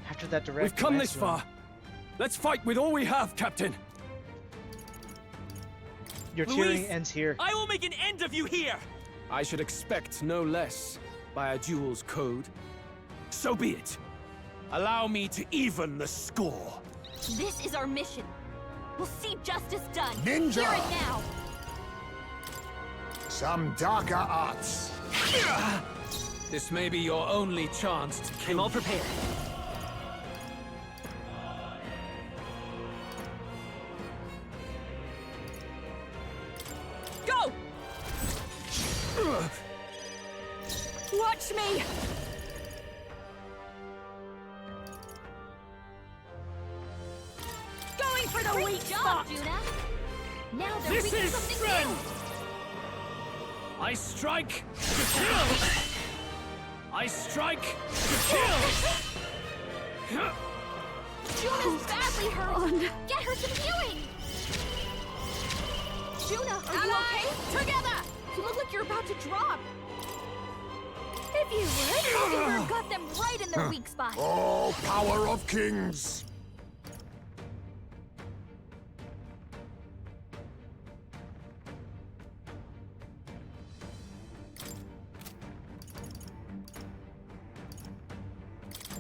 after that direct. We've come lance this run. far. Let's fight with all we have, Captain. Your tyranny ends here. I will make an end of you here! I should expect no less by a duel's code. So be it. Allow me to even the score. This is our mission. We'll see justice done. Ninja! Here and now. Some darker arts. This may be your only chance to kill. I'm all prepared. Go! Watch me! Going for the Great weak job, spot! Juna. Now they're This reaching is something strength! I strike to kill! I strike to kill! Juna's badly hurt. Get her some healing. Juna, are you okay? Together! You look like you're about to drop. If you would, Mockingbird got them right in their weak spot. Oh, power of kings!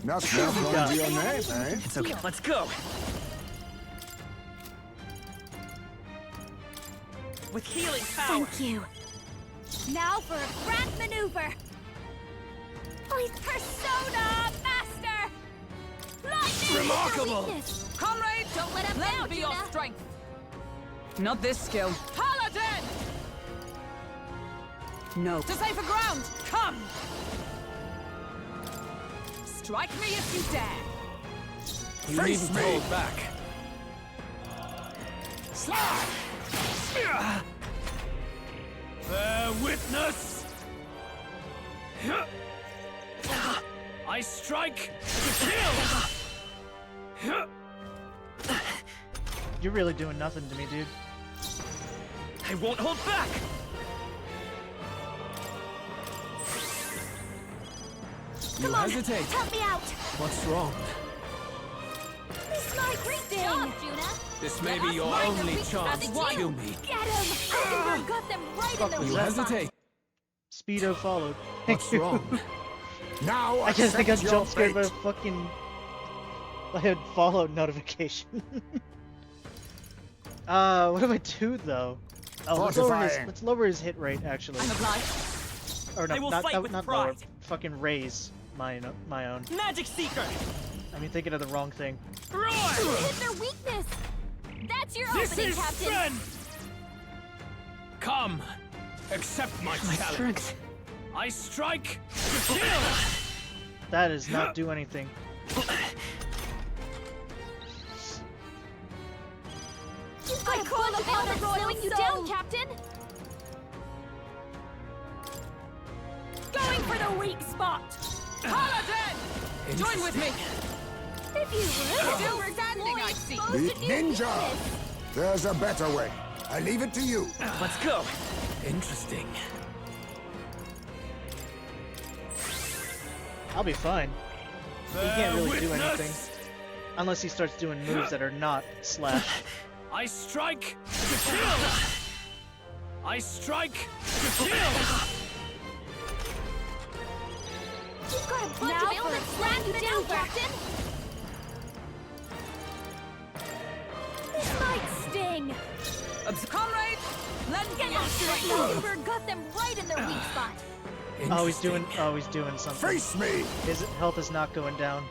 That's not going to be your name, eh? It's okay. Let's go. With healing power. Thank you. Now for a grand maneuver. My persona master! Lightning Remarkable. is your weakness. Comrade, Don't let him lend down, me your Juna. strength. Not this skill. Paladin! No. To safer ground! Come! Strike me if you dare! You needn't hold back. Slide! Bear witness! I strike to kill! You're really doing nothing to me, dude. I won't hold back! You hesitate. Help me out. What's wrong? This is my great job, Juna. This may be your only chance to kill me. Get him! Mockingbird got them right in their You weak spot. hesitate. Speedo followed. What's wrong? Now I just think I accept your jump scared by a fate. fucking Fallout notification. What do I do though? Oh, Fortifying. let's lower his hit rate actually. I'm obliged. Or no, I will not, fight not, with not pride. lower. Fucking raise my own. Magic Seeker! I mean, thinking of the wrong thing. You hit their weakness. That's your This opening, is Captain. strength! Come, accept my challenge. Strength. I strike to kill! That does not do anything. I call upon the slowing you down, Captain. Going for the weak spot! Paladin! Join with me! If you would, Still standing, I see. The ninja! There's a better way. I leave it to you. Let's go. Interesting. I'll be fine. He can't really do witness. anything. Unless he starts doing moves that are not slash. I strike to kill! I strike to kill! You've got a bunch of ailments slowing you down, Captain. This might sting. Comrade, lend me your strength. Mockingbird got them right in their weak spot. Oh, he's doing something. Face me! His health is not going down.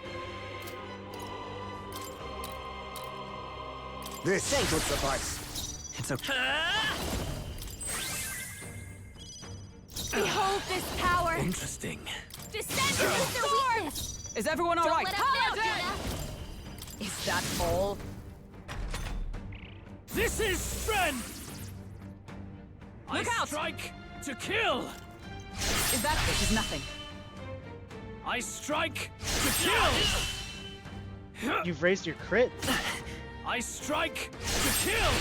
This should suffice. It's okay. Behold this power. Interesting. Descend into their weakness. Is everyone all Don't right? let 'em down, Paladin! Juna. Is that all? This is strength! Look I out! strike to kill! This is nothing. I strike to kill! You've raised your crit. I strike to kill!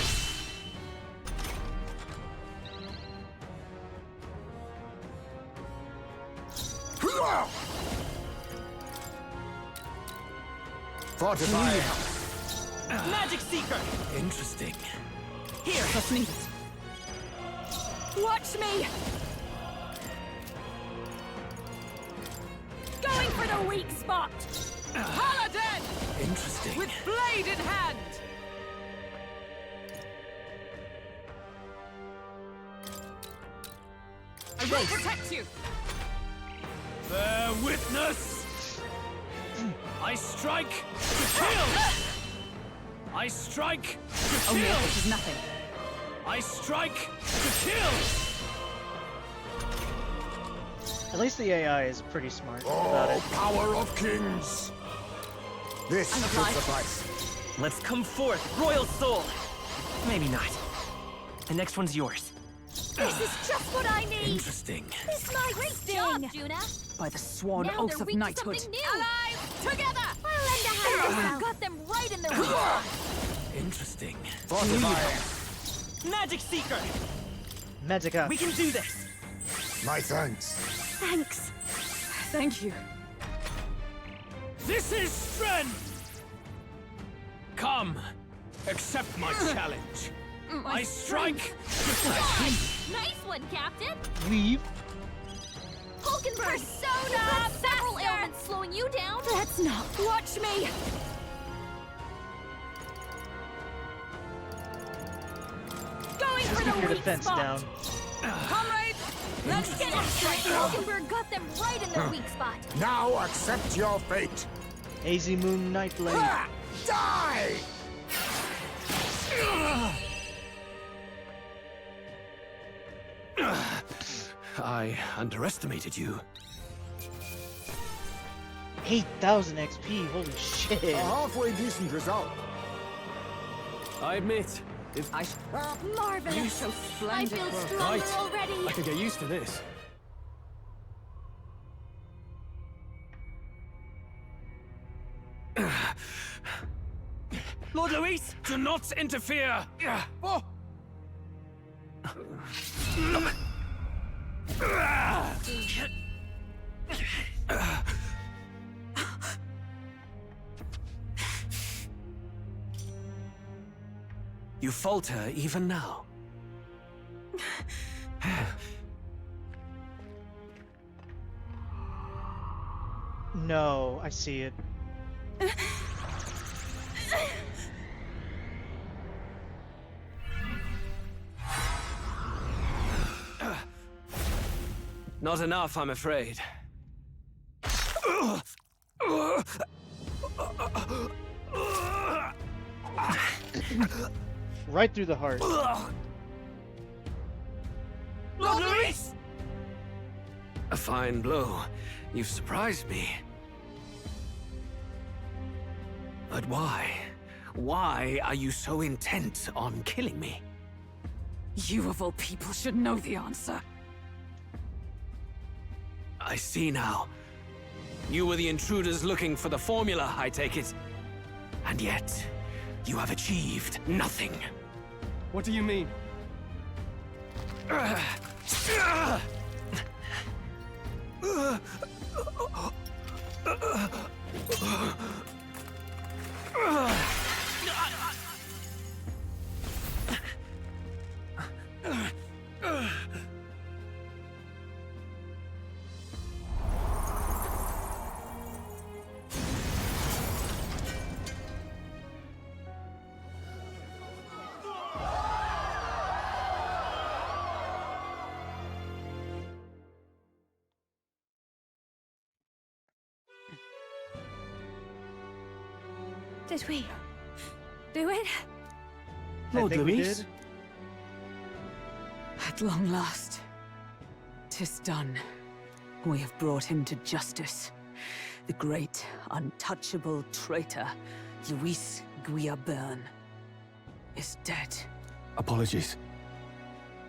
Fortify. Magic Seeker! Interesting. Here, let's meet. Watch me. Going for the weak spot! Paladin! Interesting. With blade in hand! I will protect you! Bear witness! I strike to kill! I strike to Oh, kill! no, this is nothing. I strike to kill! At least the AI is pretty smart about it. Power of kings! This should suffice. Let's come forth, royal soul! Maybe not. The next one's yours. This is just what I need! Interesting. This my great job, Juna! By the sworn Now oath they're of weak to knighthood. something new! Allies, together! I'll lend a hand. Got them right in their weak spot. Interesting. Magic Seeker! Magica. We can do this! My thanks. Thanks. Thank you. This is strength! Come, accept my challenge. I strike! Nice one, Captain! Leave. Hulk and Persona! Several ailments slowing you down! Let's not. Watch me! Going Just for keep the your weak defense spot! down. Comrades, let's get it! Hulkenberg got them right in their weak spot! Now accept your fate. AZ Moon Knight Blade. Die! I underestimated you. 8,000 XP, holy shit. A halfway decent result. I admit, if Marvelous! You're so I splendid. feel bro. stronger Right. already! I could get used to this. Lord Luis, do not interfere! Oh. You falter even now. No, I see it. Not enough, I'm afraid. Right through the heart. Lord Luis! A fine blow. You've surprised me. But why? Why are you so intent on killing me? You of all people should know the answer. I see now. You were the intruders looking for the formula, I take it. And yet, you have achieved nothing. What do you mean? Did we do it? I think we did. At long last, 'tis done. We have brought him to justice. The great, untouchable traitor, Luis Guillabern, is dead. Apologies.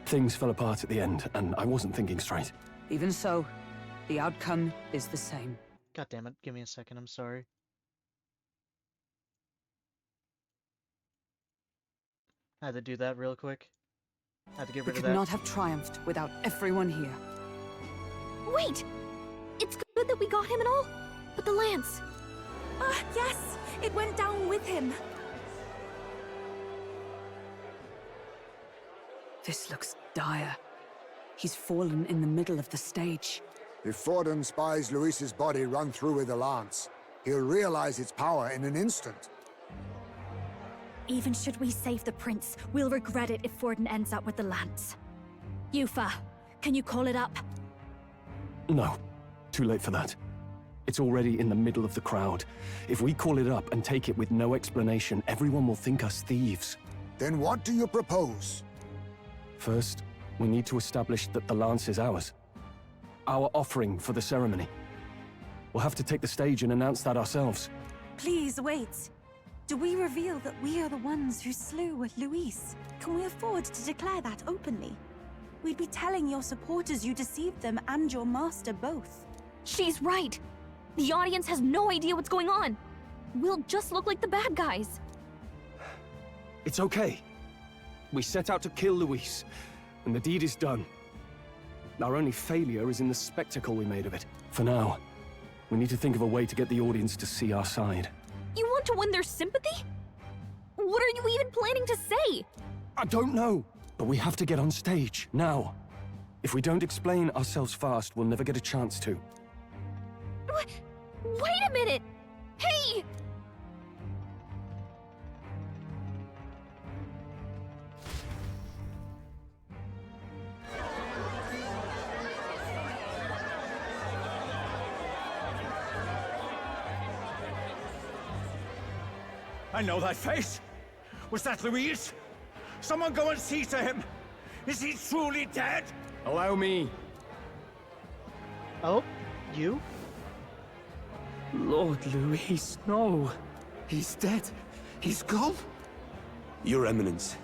Things fell apart at the end, and I wasn't thinking straight. Even so, the outcome is the same. God damn it, give me a second, I'm sorry. I had to do that real quick. I had to get We rid of could that. not have triumphed without everyone here. Wait! It's good that we got him and all, but the lance. Yes, it went down with him. This looks dire. He's fallen in the middle of the stage. If Forden spies Luis's body run through with a lance, he'll realize its power in an instant. Even should we save the prince, we'll regret it if Forden ends up with the lance. Yufa, can you call it up? No. Too late for that. It's already in the middle of the crowd. If we call it up and take it with no explanation, everyone will think us thieves. Then what do you propose? First, we need to establish that the lance is ours. our offering for the ceremony. We'll have to take the stage and announce that ourselves. Please wait. Do we reveal that we are the ones who slew Luis? Can we afford to declare that openly? We'd be telling your supporters you deceived them and your master both. She's right. The audience has no idea what's going on. We'll just look like the bad guys. It's okay. We set out to kill Luis, and the deed is done. Our only failure is in the spectacle we made of it. For now, we need to think of a way to get the audience to see our side. You want to win their sympathy? What are you even planning to say? I don't know, but we have to get on stage, now. If we don't explain ourselves fast, we'll never get a chance to. Wait a minute! Hey! I know that face. Was that Luis? Someone go and see to him. Is he truly dead? Allow me. Oh, you? Lord Luis, no. He's dead. He's gone. Your Eminence,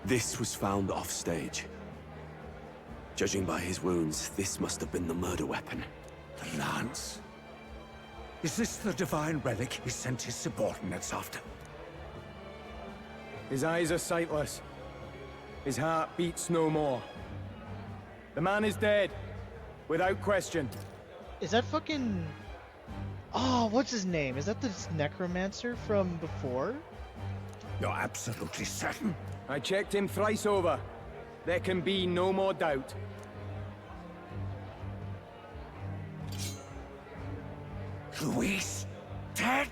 this was found off-stage. Judging by his wounds, this must have been the murder weapon. The lance. Is this the divine relic he sent his subordinates after? His eyes are sightless. His heart beats no more. The man is dead. Without question. Is that fucking... Oh, what's his name? Is that this necromancer from before? You're absolutely certain? I checked him thrice over. There can be no more doubt. Luis, dead?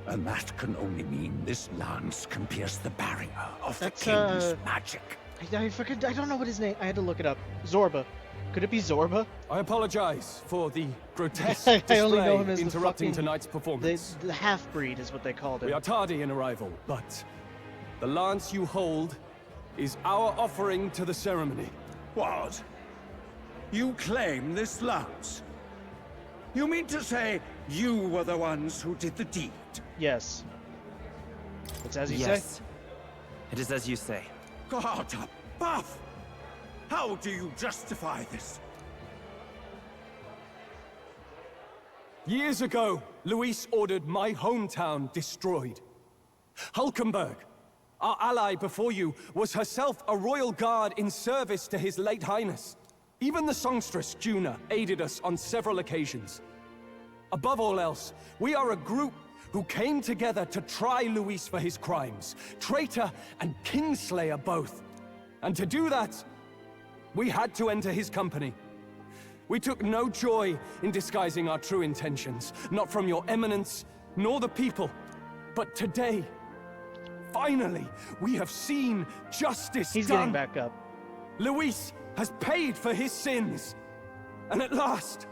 And that can only mean this lance can pierce the barrier of the king's magic. I don't know what his name... I had to look it up. Zorba. Could it be Zorba? I apologize for the grotesque I only know display him as interrupting tonight's performance. The half-breed is what they called him. We are tardy in arrival, but the lance you hold is our offering to the ceremony. What? You claim this lance? You mean to say you were the ones who did the deed? Yes. It's as you yes. say? It is as you say. God above! How do you justify this? Years ago, Luis ordered my hometown destroyed. Hulkenberg, our ally before you, was herself a royal guard in service to his late highness. Even the songstress, Juna, aided us on several occasions. Above all else, we are a group who came together to try Luis for his crimes. Traitor and Kingslayer both. And to do that, we had to enter his company. We took no joy in disguising our true intentions, not from your eminence, nor the people. But today, finally, we have seen justice He's done. getting back up. Luis has paid for his sins. And at last,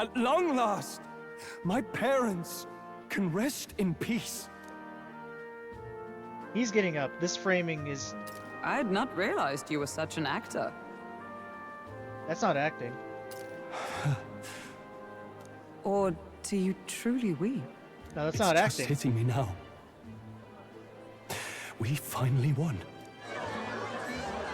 at long last, my parents can rest in peace. He's getting up. This framing is... I had not realized you were such an actor. That's not acting. Or do you truly weep? No, that's It's not just acting. hitting me now. We finally won.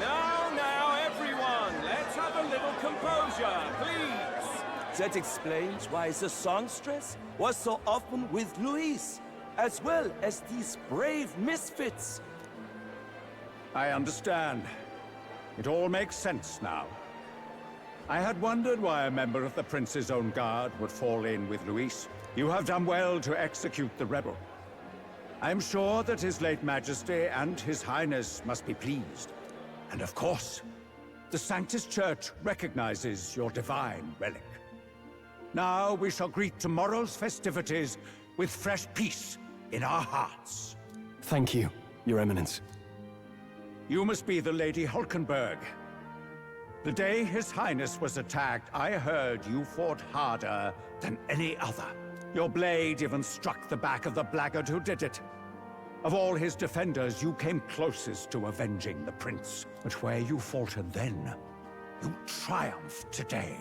Now, everyone, let's have a little composure, please. That explains why the songstress was so often with Luis, as well as these brave misfits. I understand. It all makes sense now. I had wondered why a member of the Prince's own guard would fall in with Luis. You have done well to execute the rebel. I am sure that His late Majesty and His Highness must be pleased. And of course, the Sanctus Church recognizes your divine relic. Now we shall greet tomorrow's festivities with fresh peace in our hearts. Thank you, Your Eminence. You must be the Lady Hulkenberg. The day His Highness was attacked, I heard you fought harder than any other. Your blade even struck the back of the blackguard who did it. Of all his defenders, you came closest to avenging the prince. But where you faltered then You triumph today.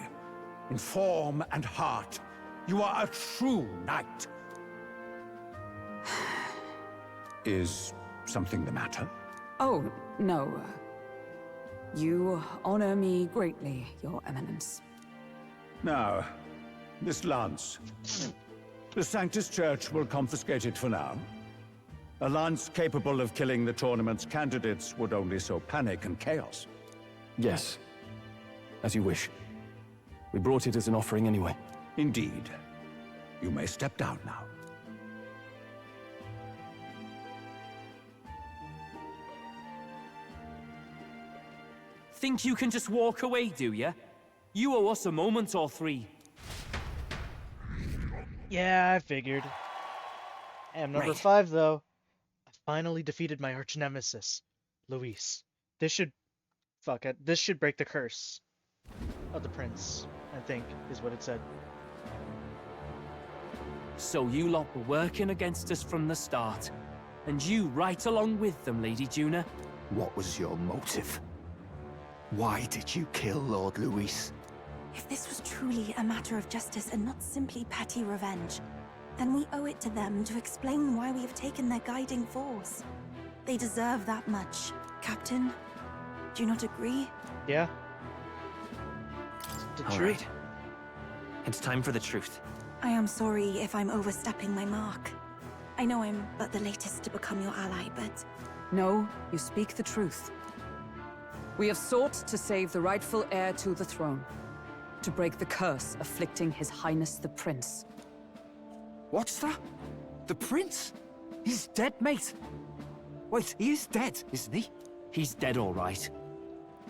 In form and heart, you are a true knight. Is something the matter? Oh, no. You honor me greatly, Your Eminence. Now, this lance. The Sanctus Church will confiscate it for now. A lance capable of killing the tournament's candidates would only sow panic and chaos. Yes. As you wish. We brought it as an offering anyway. Indeed. You may step down now. Think you can just walk away, do ya? You owe us a moment or three. Yeah, I figured. I'm number 5, though. I finally defeated my arch nemesis, Luis. This should... Fuck it. This should break the curse of the prince, I think, is what it said. So you lot were working against us from the start. And you right along with them, Lady Juna. What was your motive? Why did you kill Lord Luis? If this was truly a matter of justice and not simply petty revenge, then we owe it to them to explain why we have taken their guiding force. They deserve that much. Captain, do you not agree? Yeah. The All truth. right. It's time for the truth. I am sorry if I'm overstepping my mark. I know I'm but the latest to become your ally, but... No, you speak the truth. We have sought to save the rightful heir to the throne, to break the curse afflicting His Highness the Prince. What's that? The prince? He's dead, mate. Wait, he is dead, isn't he? He's dead, all right.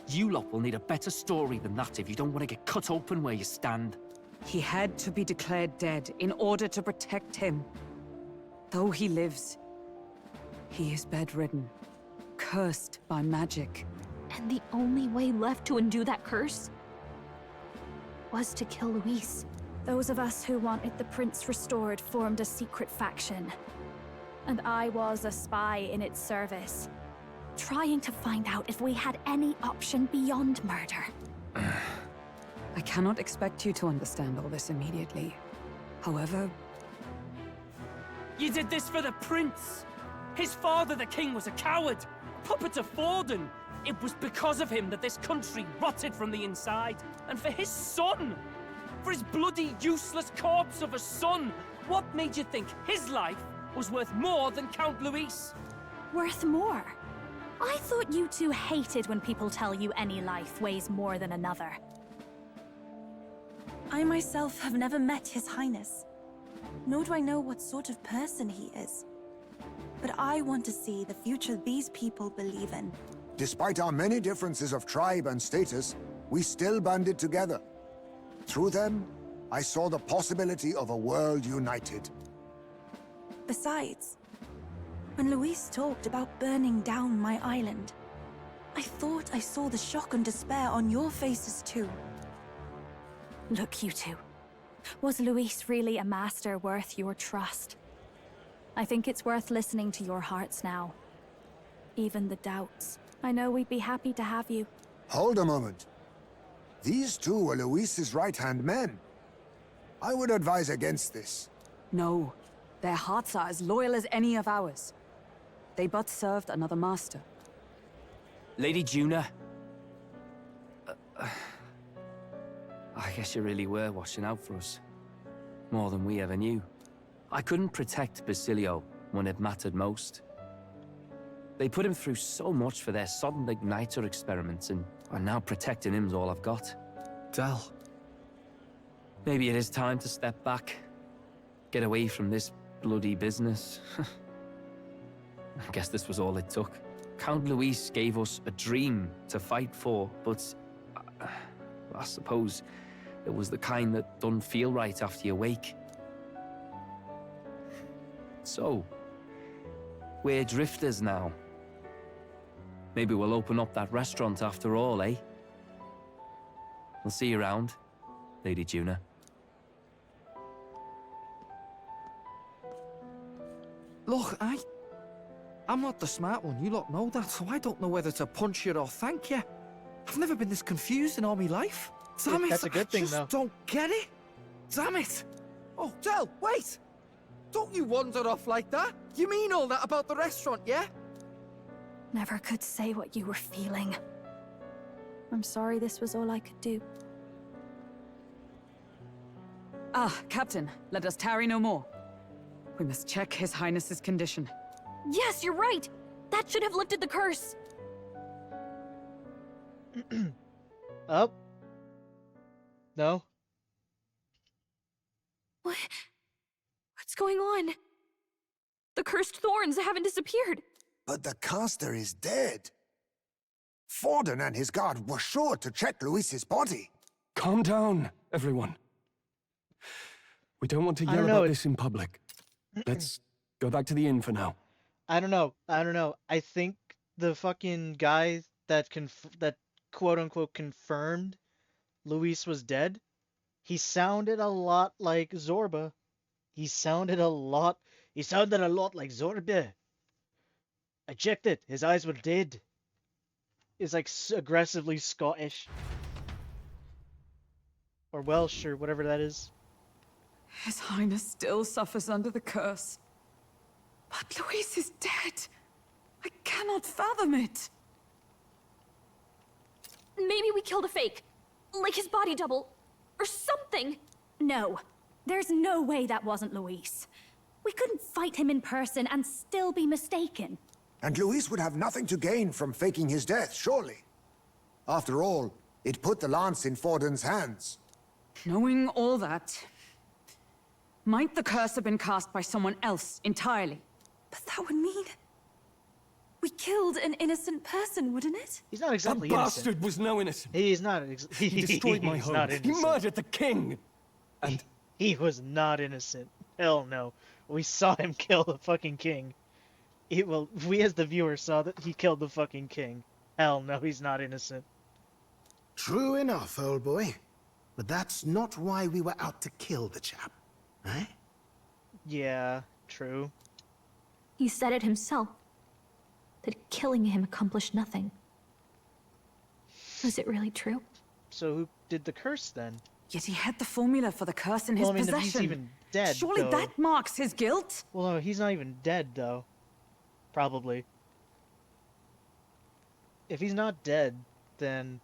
You lot will need a better story than that if you don't want to get cut open where you stand. He had to be declared dead in order to protect him. Though he lives, he is bedridden, cursed by magic. And the only way left to undo that curse was to kill Luis. Those of us who wanted the prince restored formed a secret faction. And I was a spy in its service, trying to find out if we had any option beyond murder. I cannot expect you to understand all this immediately. However... You did this for the prince! His father, the king, was a coward! Puppet of Forden! It was because of him that this country rotted from the inside. And for his son! For his bloody, useless corpse of a son! What made you think his life was worth more than Count Luis? Worth more? I thought you two hated when people tell you any life weighs more than another. I myself have never met His Highness, nor do I know what sort of person he is. But I want to see the future these people believe in. Despite our many differences of tribe and status, we still banded together. Through them, I saw the possibility of a world united. Besides, when Luis talked about burning down my island, I thought I saw the shock and despair on your faces too. Look, you two. Was Luis really a master worth your trust? I think it's worth listening to your hearts now. Even the doubts. I know we'd be happy to have you. Hold a moment. These two were Luis's right-hand men. I would advise against this. No, their hearts are as loyal as any of ours. They but served another master. Lady Juna. I guess you really were watching out for us. More than we ever knew. I couldn't protect Basilio when it mattered most. They put him through so much for their sodden igniter experiments, and now protecting him's all I've got. Del. Maybe it is time to step back. Get away from this bloody business. I guess this was all it took. Count Luis gave us a dream to fight for, but I suppose it was the kind that doesn't feel right after you wake. So, we're drifters now. Maybe we'll open up that restaurant after all, eh? We'll see you around, Lady Juna. Look, I'm not the smart one, you lot know that, so I don't know whether to punch you or thank you. I've never been this confused in all my life. Damn it, That's a good thing, I just though. don't get it. Damn it. Oh, Del, wait. Don't you wander off like that. You mean all that about the restaurant, yeah? Never could say what you were feeling. I'm sorry this was all I could do. Ah, Captain, let us tarry no more. We must check His Highness's condition. Yes, you're right! That should have lifted the curse! Up? No? What's going on? The cursed thorns haven't disappeared. But the caster is dead. Forden and his guard were sure to check Luis's body. Calm down, everyone. We don't want to I yell don't know, about this in public. Let's go back to the inn for now. I don't know. I think the fucking guy that quote-unquote confirmed Luis was dead, he sounded a lot like Zorba. He sounded a lot like Zorba. I checked it. His eyes were dead. He's like aggressively Scottish. Or Welsh, or whatever that is. His Highness still suffers under the curse. But Luis is dead. I cannot fathom it. Maybe we killed a fake. Like his body double. Or something. No. There's no way that wasn't Luis. We couldn't fight him in person and still be mistaken. And Luis would have nothing to gain from faking his death, surely. After all, it put the lance in Forden's hands. Knowing all that, might the curse have been cast by someone else entirely? But that would mean... we killed an innocent person, wouldn't it? He's not exactly That innocent. bastard was no innocent. He's not. He destroyed my he's home. not He innocent. murdered the king. And He was not innocent. Hell no. We saw him kill the fucking king. We as the viewer saw that he killed the fucking king. Hell no, he's not innocent. True enough, old boy. But that's not why we were out to kill the chap, eh? Yeah, true. He said it himself. That killing him accomplished nothing. Was it really true? So who did the curse then? Yet he had the formula for the curse in his Well, I mean, if possession. he's even dead, Surely though. that marks his guilt? Well, no, he's not even dead, though. Probably. If he's not dead, then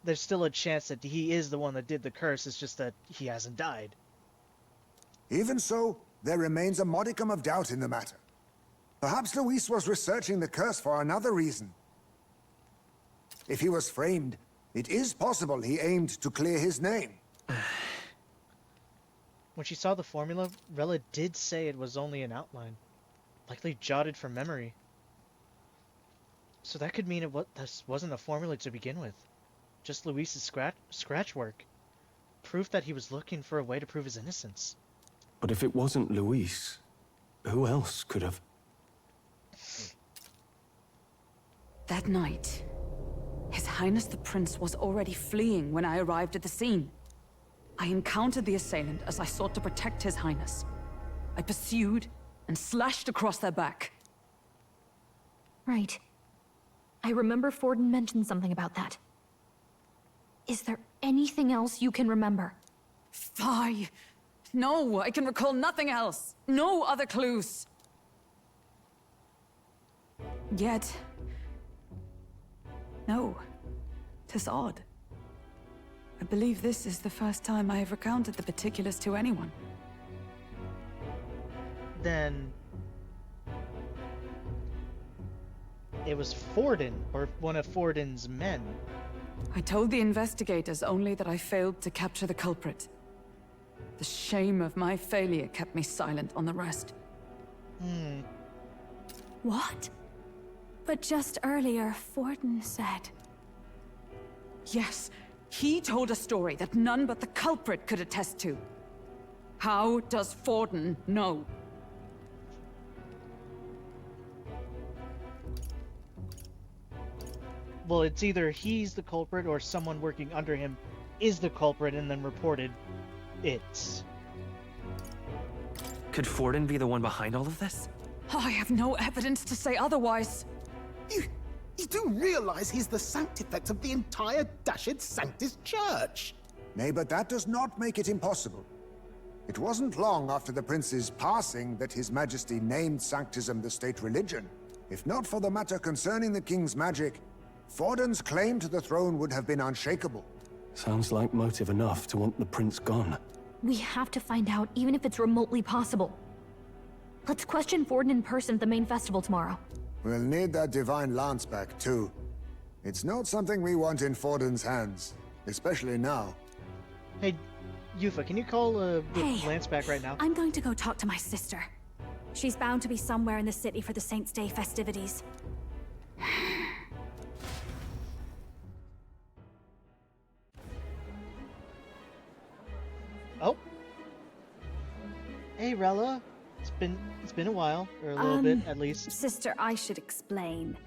there's still a chance that he is the one that did the curse. It's just that he hasn't died. Even so, there remains a modicum of doubt in the matter. Perhaps Luis was researching the curse for another reason. If he was framed, it is possible he aimed to clear his name. When she saw the formula, Rella did say it was only an outline. Likely jotted from memory. So that could mean this wasn't a formula to begin with. Just Luis's scratch work. Proof that he was looking for a way to prove his innocence. but if it wasn't Luis, who else could have? That night, His Highness the Prince was already fleeing when I arrived at the scene. I encountered the assailant as I sought to protect His Highness. I pursued and slashed across their back. Right. I remember Forden mentioned something about that. Is there anything else you can remember? Fie! No, I can recall nothing else. No other clues. Yet... no. 'Tis odd. I believe this is the first time I have recounted the particulars to anyone. Then... it was Forden, or one of Forden's men. I told the investigators only that I failed to capture the culprit. The shame of my failure kept me silent on the rest. What? But just earlier, Forden said... Yes, he told a story that none but the culprit could attest to. How does Forden know? Well, it's either he's the culprit or someone working under him is the culprit and then reported it. Could Forden be the one behind all of this? I have no evidence to say otherwise. You do realize he's the sanctifex of the entire Dashed Sanctus Church? Nay, but that does not make it impossible. It wasn't long after the prince's passing that His Majesty named Sanctism the state religion. If not for the matter concerning the king's magic, Forden's claim to the throne would have been unshakable. Sounds like motive enough to want the prince gone. We have to find out, even if it's remotely possible. Let's question Forden in person at the main festival tomorrow. We'll need that divine lance back, too. It's not something we want in Forden's hands, especially now. Hey, Yufa, can you call the Hey, Lance back right now? I'm going to go talk to my sister. She's bound to be somewhere in the city for the Saints' Day festivities. Oh. Hey, Rella. It's been a while, or a little bit at least. Sister, I should explain.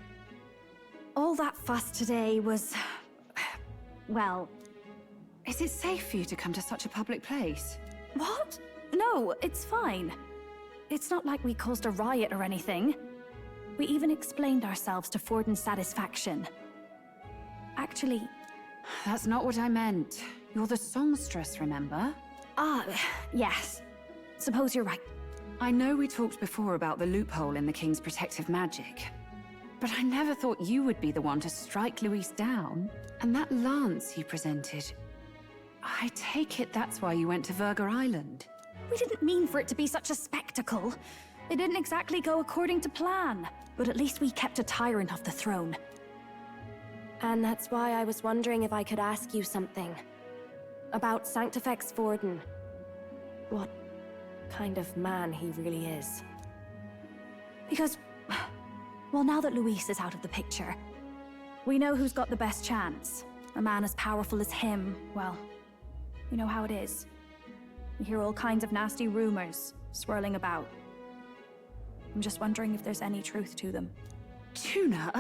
All that fuss today was... well... Is it safe for you to come to such a public place? What? No, it's fine. It's not like we caused a riot or anything. We even explained ourselves to Forden's satisfaction. Actually... That's not what I meant. You're the songstress, remember? Yes. Suppose you're right. I know we talked before about the loophole in the King's protective magic, but I never thought you would be the one to strike Luis down. And that lance you presented... I take it that's why you went to Verga Island. We didn't mean for it to be such a spectacle. It didn't exactly go according to plan, but at least we kept a tyrant off the throne. And that's why I was wondering if I could ask you something. About Sanctifex Forden. What kind of man he really is. Because, well, now that Luis is out of the picture, we know who's got the best chance. A man as powerful as him, well, you know how it is. We hear all kinds of nasty rumors swirling about. I'm just wondering if there's any truth to them. Tuna,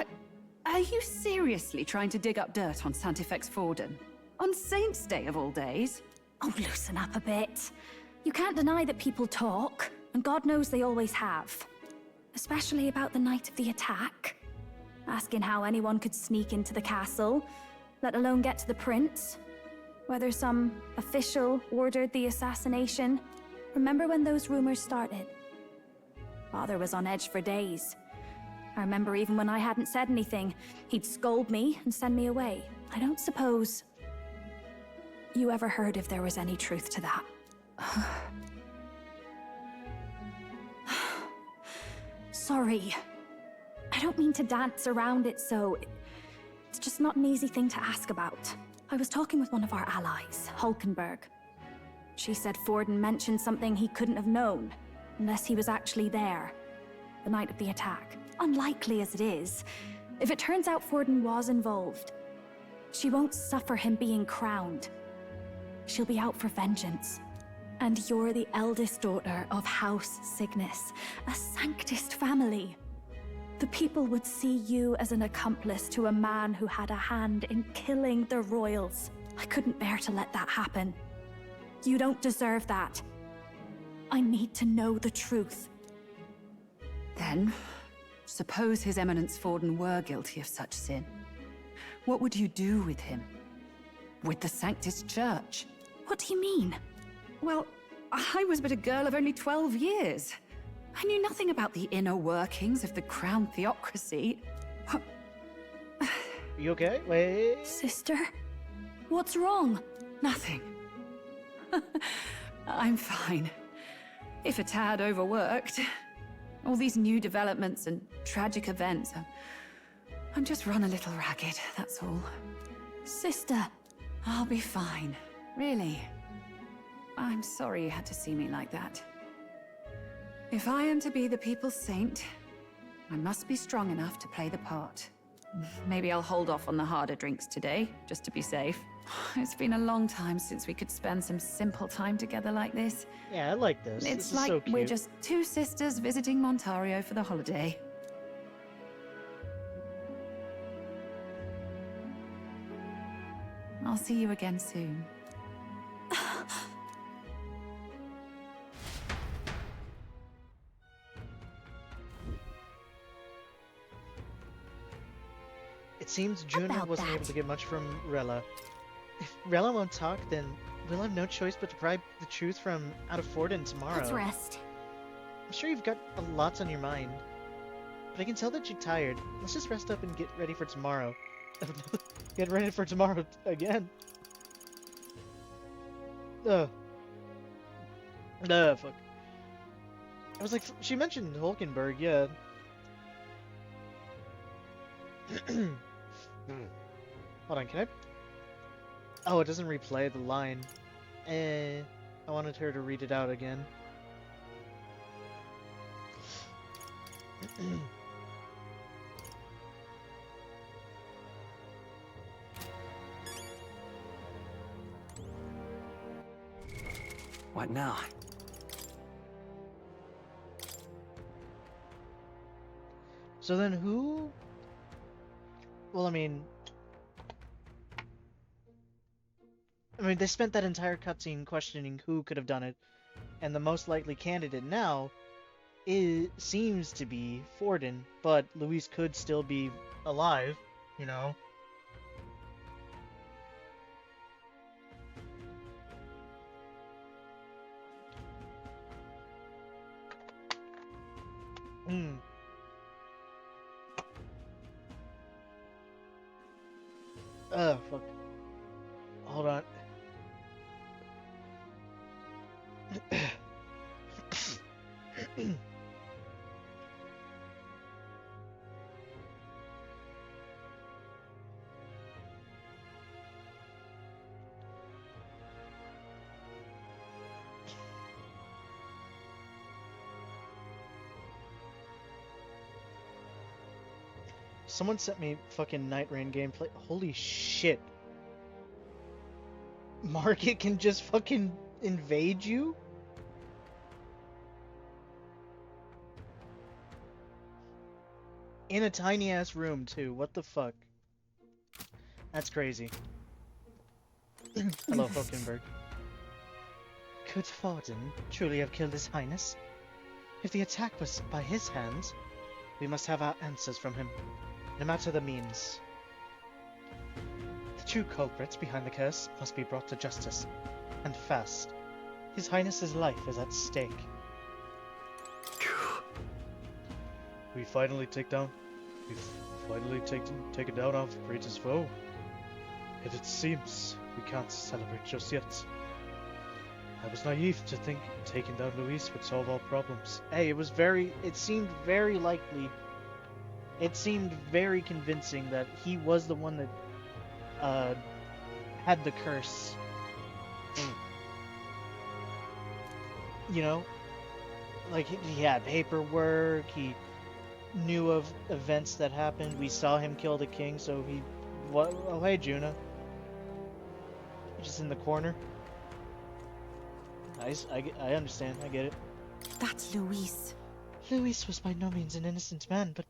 are you seriously trying to dig up dirt on Sanctifex Forden? On Saints' Day of all days? Oh, loosen up a bit. You can't deny that people talk, and God knows they always have. Especially about the night of the attack. Asking how anyone could sneak into the castle, let alone get to the prince. Whether some official ordered the assassination. Remember when those rumors started? Father was on edge for days. I remember even when I hadn't said anything, he'd scold me and send me away. I don't suppose you ever heard if there was any truth to that. Sorry. I don't mean to dance around it, so... It's just not an easy thing to ask about. I was talking with one of our allies, Hulkenberg. She said Forden mentioned something he couldn't have known, unless he was actually there, the night of the attack. Unlikely as it is, if it turns out Forden was involved, she won't suffer him being crowned. She'll be out for vengeance. And you're the eldest daughter of House Cygnus, a Sanctist family. The people would see you as an accomplice to a man who had a hand in killing the royals. I couldn't bear to let that happen. You don't deserve that. I need to know the truth. Then, suppose His Eminence Forden were guilty of such sin. What would you do with him? With the Sanctus Church? What do you mean? Well, I was but a girl of only 12 years. I knew nothing about the inner workings of the crown theocracy. You okay? Wait. Sister? What's wrong? Nothing. I'm fine. If a tad overworked. All these new developments and tragic events. I'm just run a little ragged, that's all. Sister! I'll be fine. Really. I'm sorry you had to see me like that. If I am to be the people's saint, I must be strong enough to play the part. Maybe I'll hold off on the harder drinks today, just to be safe. It's been a long time since we could spend some simple time together like this. Yeah, I like this. It's This is like so cute. we're just two sisters visiting Montario for the holiday. I'll see you again soon. It seems Juna About wasn't able that. to get much from Rella. If Rella won't talk, then we'll have no choice but to pry the truth from out of Forden tomorrow. Let's rest. I'm sure you've got a lot on your mind, but I can tell that you're tired. Let's just rest up and get ready for tomorrow. Get ready for tomorrow again. Fuck. I was like, she mentioned Hulkenberg, yeah. Hold on, can I? Oh, it doesn't replay the line. I wanted her to read it out again. What now? So then who? Well, I mean, they spent that entire cutscene questioning who could have done it, and the most likely candidate now seems to be Forden, but Luis could still be alive, you know. Fuck. Hold on. Someone sent me fucking Night Rain gameplay. Holy shit. Market can just fucking invade you? In a tiny ass room too. What the fuck? That's crazy. Hello, Hulkenberg. Could Forden truly have killed His Highness? If the attack was by his hands, we must have our answers from him, no matter the means. The true culprits behind the curse must be brought to justice, and fast. His Highness's life is at stake. We finally taken down our greatest foe. Yet it seems we can't celebrate just yet. I was naive to think taking down Luis would solve all problems. Hey, it seemed very likely. It seemed very convincing that he was the one that had the curse. You know? Like, he had paperwork, he knew of events that happened, we saw him kill the king, so he... What? Oh, hey, Juna. You're just in the corner. I understand, I get it. That's Luis. Luis was by no means an innocent man, but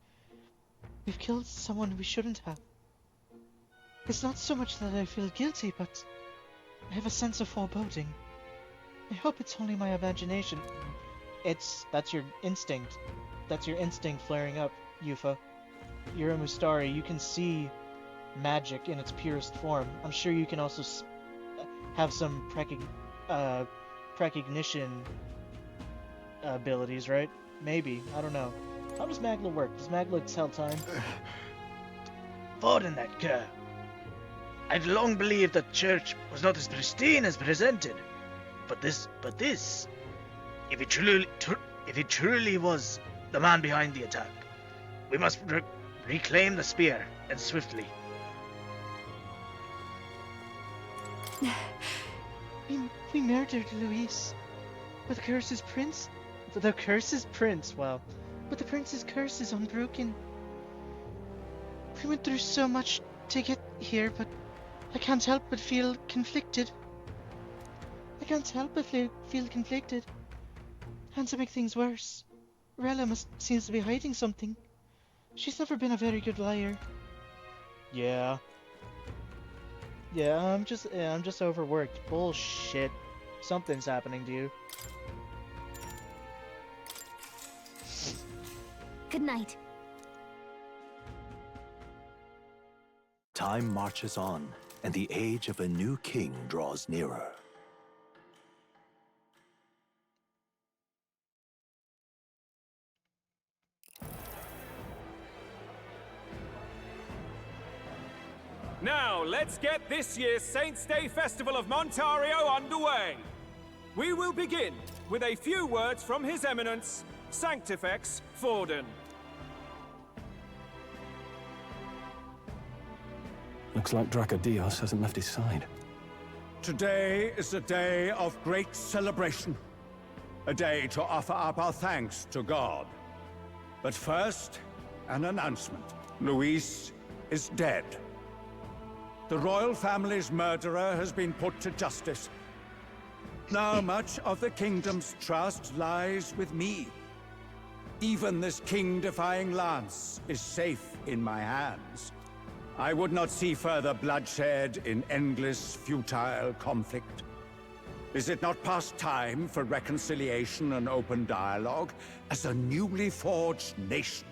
we've killed someone we shouldn't have. It's not so much that I feel guilty, but I have a sense of foreboding. I hope it's only my imagination. That's your instinct. That's your instinct flaring up, Yufa. You're a Mustari. You can see magic in its purest form. I'm sure you can also have some precognition abilities, right? Maybe. I don't know. How does Magla work? Does Magla tell time? Forden that cur. I'd long believed that church was not as pristine as presented. But this, if it truly was the man behind the attack, we must reclaim the spear, and swiftly. We murdered Luis. But the curse's prince? The curse's prince, well. But the prince's curse is unbroken. We went through so much to get here, but I can't help but feel conflicted. And to make things worse, Rella seems to be hiding something. She's never been a very good liar. Yeah. Yeah, I'm just overworked. Bullshit. Something's happening to you. Good night. Time marches on, and the age of a new king draws nearer. Now, let's get this year's Saints' Day Festival of Montario underway. We will begin with a few words from His Eminence, Sanctifex Forden. Looks like Dracodios hasn't left his side. Today is a day of great celebration. A day to offer up our thanks to God. But first, an announcement. Luis is dead. The royal family's murderer has been put to justice. Now much of the kingdom's trust lies with me. Even this king-defying lance is safe in my hands. I would not see further bloodshed in endless, futile conflict. Is it not past time for reconciliation and open dialogue as a newly forged nation?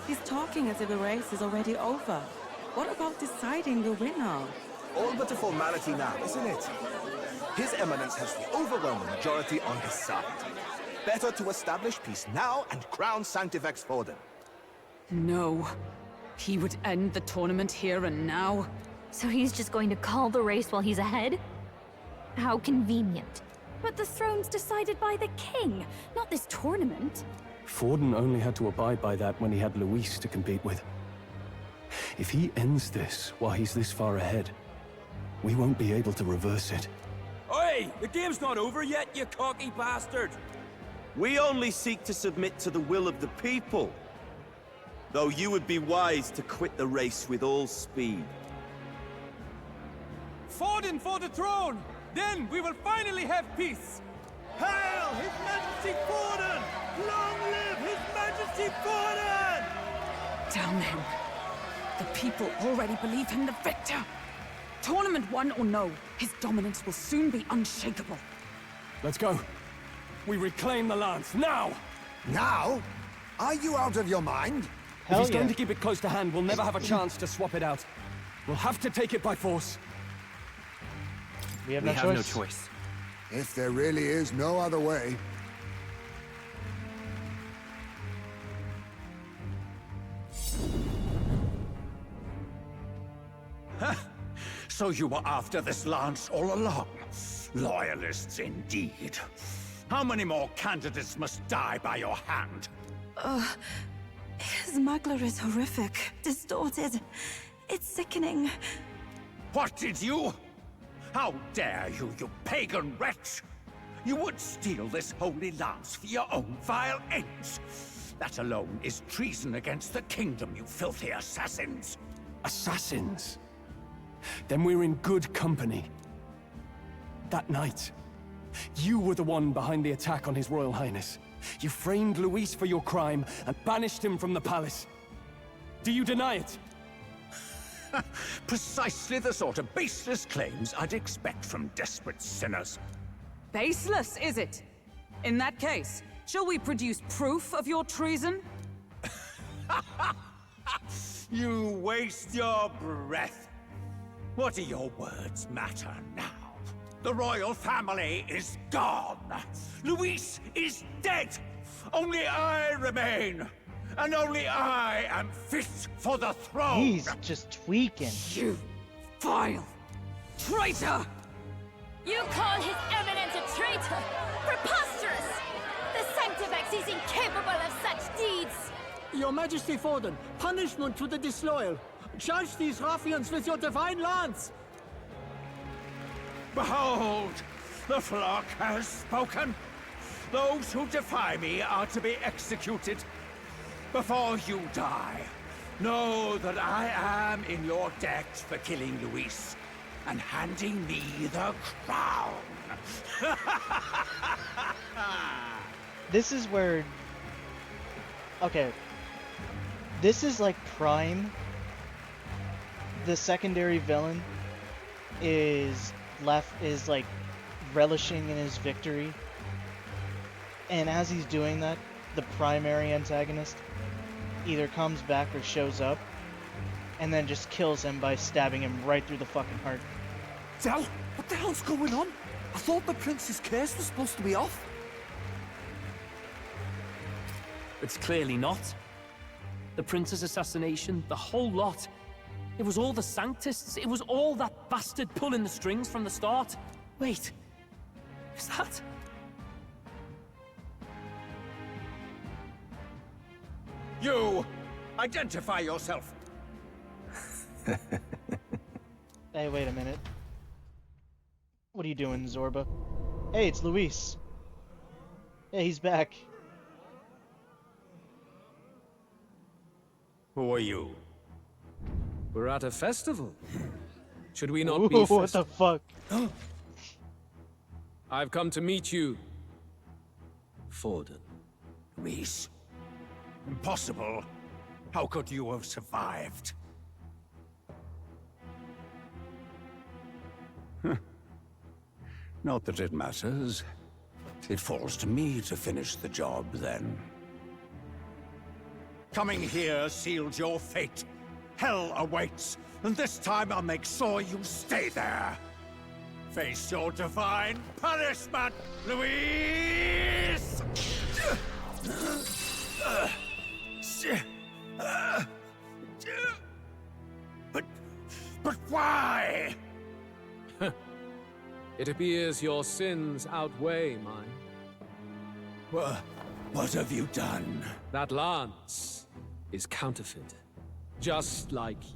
He's talking as if the race is already over. What about deciding the winner? All but a formality now, isn't it? His Eminence has the overwhelming majority on his side. Better to establish peace now and crown Sanctifex Forden. No. He would end the tournament here and now. So he's just going to call the race while he's ahead? How convenient. But the throne's decided by the king, not this tournament. Forden only had to abide by that when he had Luis to compete with. If he ends this while he's this far ahead, we won't be able to reverse it. Oi! The game's not over yet, you cocky bastard! We only seek to submit to the will of the people. Though you would be wise to quit the race with all speed. Forden for the throne! Then we will finally have peace! Hail His Majesty Forden! Long live His Majesty Forden! Damn him. The people already believe him the victor. Tournament won or no, his dominance will soon be unshakable. Let's go. We reclaim the lance, now! Now? Are you out of your mind? If he's going to keep it close to hand, we'll never have a chance to swap it out. We'll have to take it by force. We have no choice. If there really is no other way. So you were after this lance all along? Loyalists indeed. How many more candidates must die by your hand? His Magler is horrific, distorted. It's sickening. What did you? How dare you, you pagan wretch! You would steal this holy lance for your own vile ends. That alone is treason against the kingdom, you filthy assassins. Assassins? Then we're in good company. That night, you were the one behind the attack on His Royal Highness. You framed Luis for your crime and banished him from the palace. Do you deny it? Precisely the sort of baseless claims I'd expect from desperate sinners. Baseless, is it? In that case, shall we produce proof of your treason? You waste your breath. What do your words matter now? The royal family is gone. Luis is dead. Only I remain. And only I am fit for the throne. He's just tweaking. You vile traitor! You call His Eminence a traitor? Preposterous! The Sanctifex is incapable of such deeds! Your Majesty Forden, punishment to the disloyal. Charge these ruffians with your divine lance! Behold, the flock has spoken. Those who defy me are to be executed. Before you die, know that I am in your debt for killing Luis and handing me the crown. This is where... Okay. This is like Prime. The secondary villain is like relishing in his victory. And as he's doing that, the primary antagonist either comes back or shows up. and then just kills him by stabbing him right through the fucking heart. Del, what the hell's going on? I thought the prince's curse was supposed to be off. It's clearly not. The prince's assassination, the whole lot. It was all the Sanctists. It was all that bastard pulling the strings from the start. Wait, is that... You! Identify yourself! Hey, wait a minute. What are you doing, Zorba? Hey, it's Luis. Hey, he's back. Who are you? We're at a festival. Should we not Ooh, be what the fuck? I've come to meet you, Forden. Luis. Impossible. How could you have survived? Not that it matters. It falls to me to finish the job, then. Coming here sealed your fate. Hell awaits, and this time I'll make sure you stay there. Face your divine punishment, Luis! But why? It appears your sins outweigh mine. What have you done? That lance is counterfeit, just like you.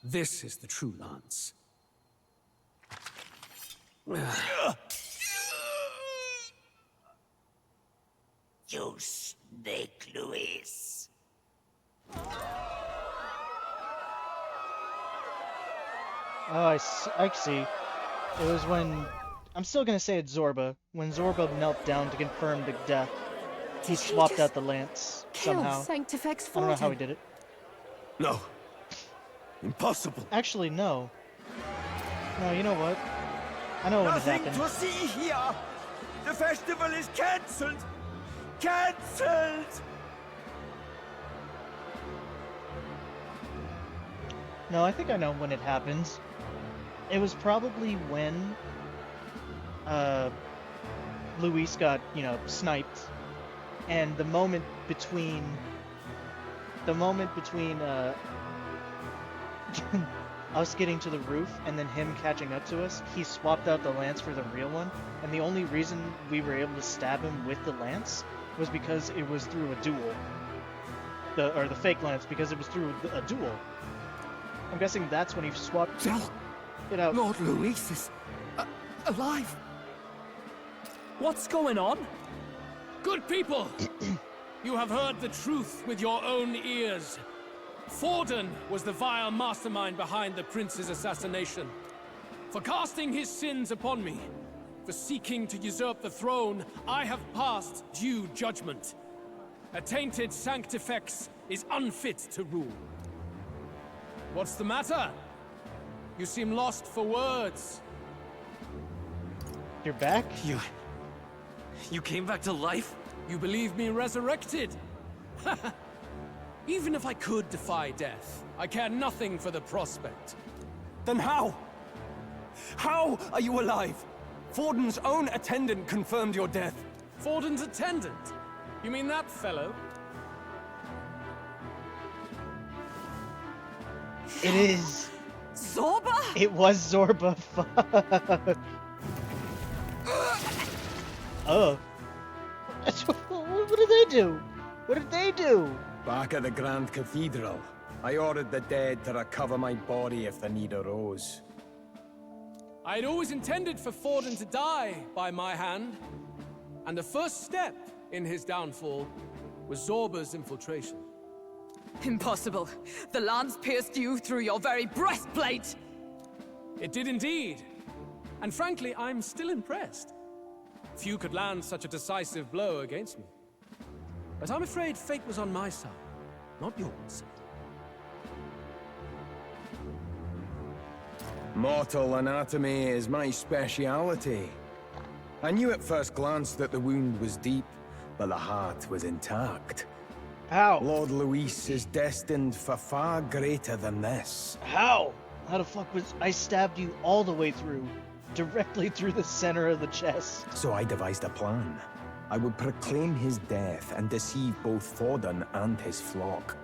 This is the true lance. You snake, Luis. Oh, I see. It was when... I'm still gonna say it's Zorba. When Zorba knelt down to confirm the death, he swapped out the lance somehow. Sanctifex I don't know how he did it. No. Impossible. Actually, no. No, you know what? I know when it happened. Nothing to see here. The festival is cancelled. Cancelled. No, I think I know when it happens. It was probably when Luis got, sniped, and the moment between us getting to the roof and then him catching up to us, he swapped out the lance for the real one, and the only reason we were able to stab him with the lance was because it was through a duel. The fake lance, because it was through a duel. I'm guessing that's when he swapped it out. Lord Luis is alive. What's going on? Good people! You have heard the truth with your own ears. Forden was the vile mastermind behind the prince's assassination. For casting his sins upon me, for seeking to usurp the throne, I have passed due judgment. A tainted Sanctifex is unfit to rule. What's the matter? You seem lost for words. You're back? You came back to life? You believe me resurrected? Even if I could defy death, I care nothing for the prospect. Then how? How are you alive? Forden's own attendant confirmed your death. Forden's attendant? You mean that fellow? It is. Zorba? It was Zorba. Fuck. Oh. What did they do? What did they do? Back at the Grand Cathedral, I ordered the dead to recover my body if the need arose. I'd always intended for Forden to die by my hand. And the first step in his downfall was Zorba's infiltration. Impossible. The lance pierced you through your very breastplate! It did indeed. And frankly, I'm still impressed. Few could land such a decisive blow against me. But I'm afraid fate was on my side, not yours. Mortal anatomy is my speciality. I knew at first glance that the wound was deep, but the heart was intact. How? Lord Luis is destined for far greater than this. How? How the fuck was I stabbed you all the way through? Directly through the center of the chest. So I devised a plan. I would proclaim his death and deceive both Forden and his flock.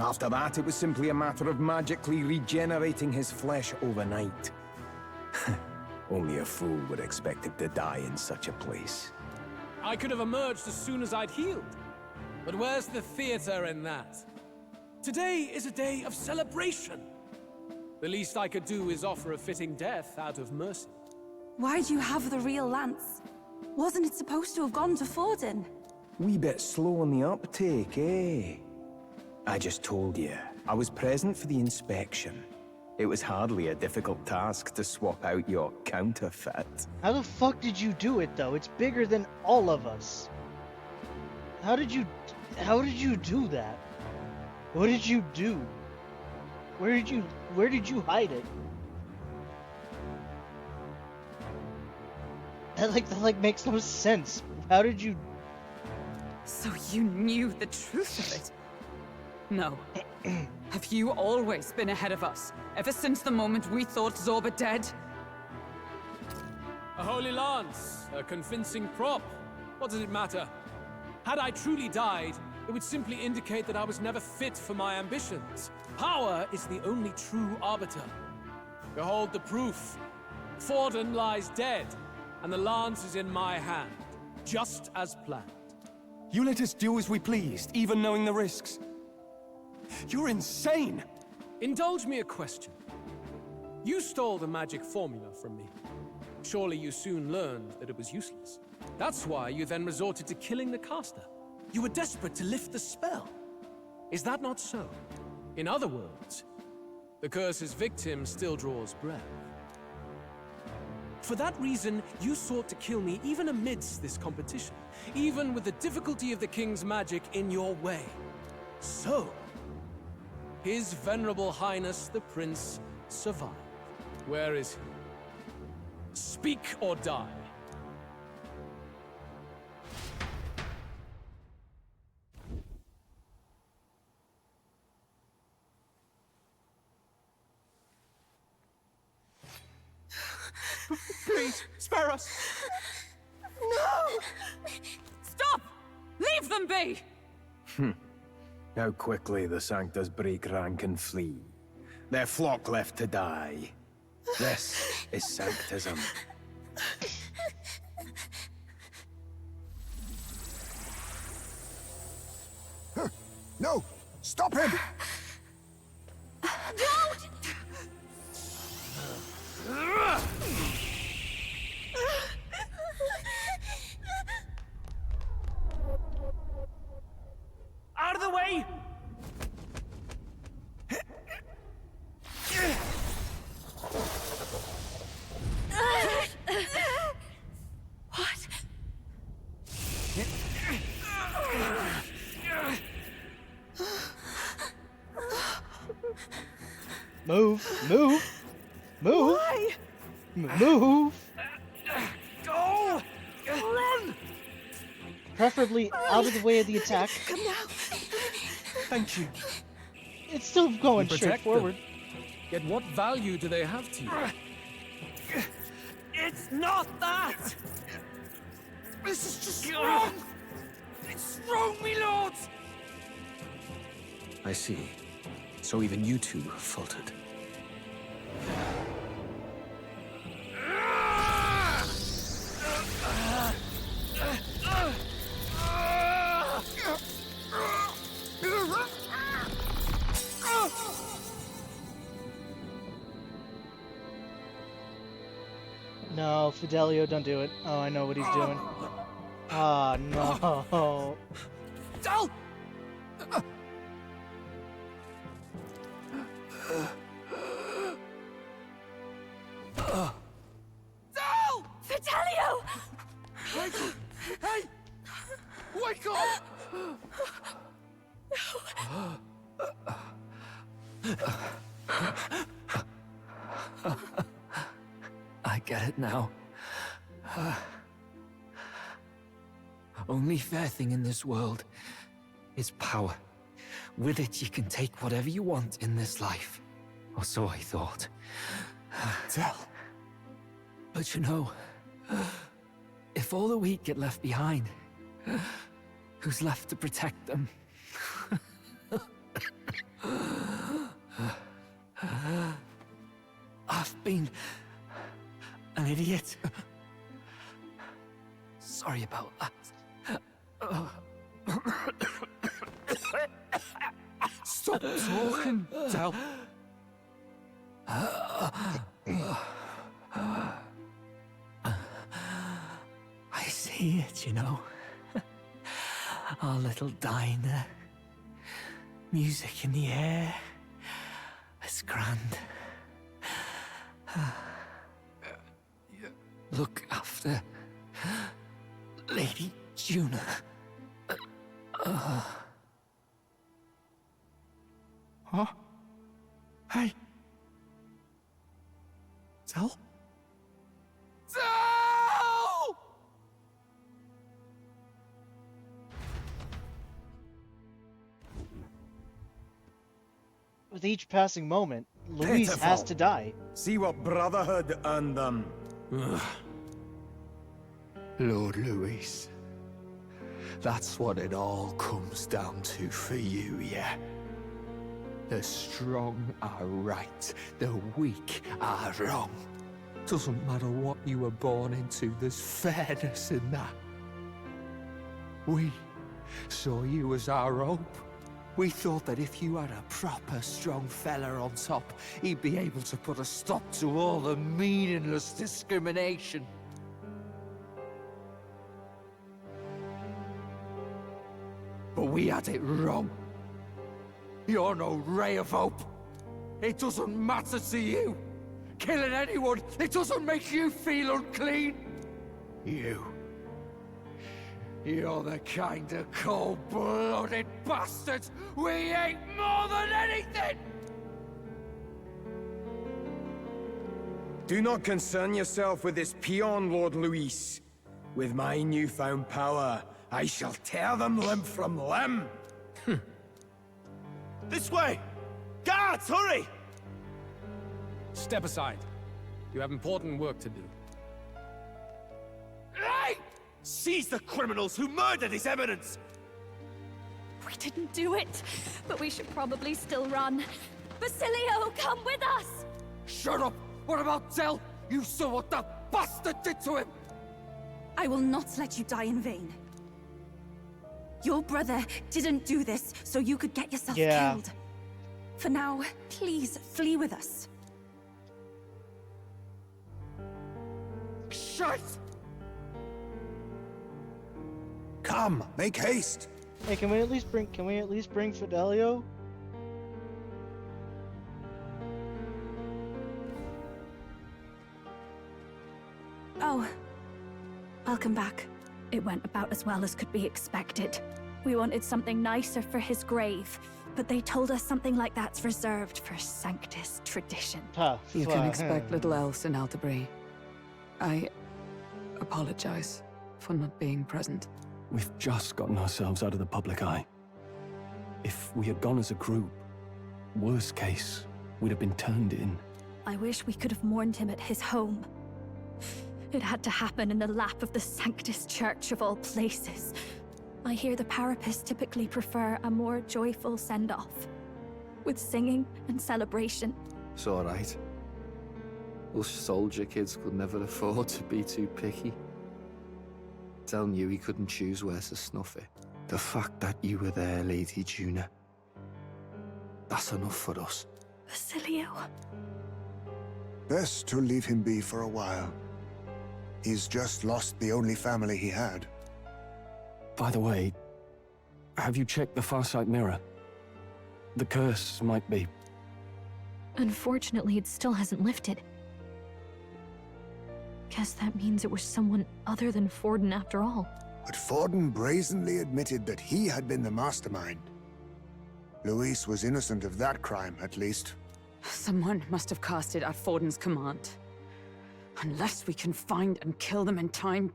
After that, it was simply a matter of magically regenerating his flesh overnight. Only a fool would expect him to die in such a place. I could have emerged as soon as I'd healed. But where's the theater in that? Today is a day of celebration. The least I could do is offer a fitting death out of mercy. Why'd you have the real lance? Wasn't it supposed to have gone to Forden? Wee bit slow on the uptake, eh? I just told you, I was present for the inspection. It was hardly a difficult task to swap out your counterfeit. How the fuck did you do it though? It's bigger than all of us. How did you do that? What did you do? Where did you hide it? That makes no sense. How did you? So you knew the truth of it? No. Have you always been ahead of us? Ever since the moment we thought Zorba dead? A holy lance, a convincing prop. What does it matter? Had I truly died, it would simply indicate that I was never fit for my ambitions. Power is the only true arbiter. Behold the proof. Forden lies dead, and the lance is in my hand, just as planned. You let us do as we pleased, even knowing the risks. You're insane! Indulge me a question. You stole the magic formula from me. Surely you soon learned that it was useless. That's why you then resorted to killing the caster. You were desperate to lift the spell. Is that not so? In other words, the curse's victim still draws breath. For that reason, you sought to kill me even amidst this competition, even with the difficulty of the king's magic in your way. So, His Venerable Highness the Prince survived. Where is he? Speak or die. Please, spare us! No! Stop! Leave them be! How quickly the Sanctus break rank and flee. Their flock left to die. This is Sanctism. No! Stop him! Don't! Out of the way! What? Move! Move! Move! Why? Move! Go! Run! Preferably out of the way of the attack. Come now. Thank you. It's still going You straight protect forward. them. Yet what value do they have to you? It's not that! This is just wrong! It's wrong, me lords! I see. So even you two have faltered. No, Fidelio, don't do it. Oh, I know what he's doing. Ah, no. Don't! No! Fidelio! Hey! Wake up! I get it now. Only fair thing in this world is power. With it, you can take whatever you want in this life. Or so I thought. Tell. But you know, if all the weak get left behind, who's left to protect them? I've been an idiot. Sorry about that. Stop talking, Del. I see it, you know. Our little diner. Music in the air. It's grand. Look after Lady Juna. Huh? Hey. Del? Del! With each passing moment, Luis has to die. See what Brotherhood earned them. Lord Luis. That's what it all comes down to for you, yeah? The strong are right, the weak are wrong. Doesn't matter what you were born into, there's fairness in that. We saw you as our hope. We thought that if you had a proper strong fella on top, he'd be able to put a stop to all the meaningless discrimination. But we had it wrong. You're no ray of hope. It doesn't matter to you. Killing anyone, it doesn't make you feel unclean. You're the kind of cold-blooded bastards we hate more than anything! Do not concern yourself with this peon, Lord Luis. With my newfound power, I shall tear them limb from limb. This way! Guards, hurry! Step aside. You have important work to do. Hey! Seize the criminals who murdered His Eminence! We didn't do it, but we should probably still run. Basilio, come with us! Shut up! What about Del? You saw what that bastard did to him! I will not let you die in vain. Your brother didn't do this so you could get yourself killed. For now, please flee with us. Shut! Come, make haste. Hey, can we at least bring Fidelio? Oh, welcome back. It went about as well as could be expected. We wanted something nicer for his grave, but they told us something like that's reserved for Sanctus tradition. You can expect little else in Altabri. I apologize for not being present. We've just gotten ourselves out of the public eye. If we had gone as a group, worst case, we'd have been turned in. I wish we could have mourned him at his home. It had to happen in the lap of the Sanctus Church of all places. I hear the Parapists typically prefer a more joyful send-off, with singing and celebration. It's alright. Us soldier kids could never afford to be too picky. Del knew he couldn't choose where to snuff it. The fact that you were there, Lady Juna, that's enough for us. Basilio. Best to leave him be for a while. He's just lost the only family he had. By the way, have you checked the Farsight mirror? The curse might be... Unfortunately, it still hasn't lifted. Guess that means it was someone other than Forden after all. But Forden brazenly admitted that he had been the mastermind. Luis was innocent of that crime, at least. Someone must have cast it at Forden's command. Unless we can find and kill them in time.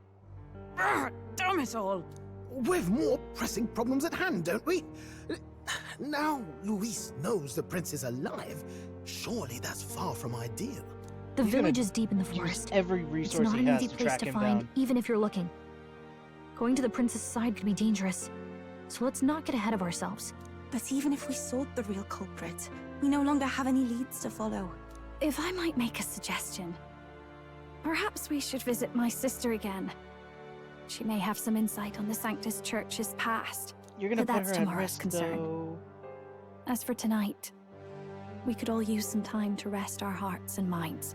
Damn it all! We've more pressing problems at hand, don't we? Now Luis knows the prince is alive. Surely that's far from ideal. The village is deep in the forest. Every It's resource not he an has easy to place track to him find, down. even if you're looking. Going to the prince's side could be dangerous. So let's not get ahead of ourselves. But even if we sought the real culprit, we no longer have any leads to follow. If I might make a suggestion, perhaps we should visit my sister again. She may have some insight on the Sanctus Church's past. You're gonna but put that's her at tomorrow's risk, concern. though. As for tonight, we could all use some time to rest our hearts and minds.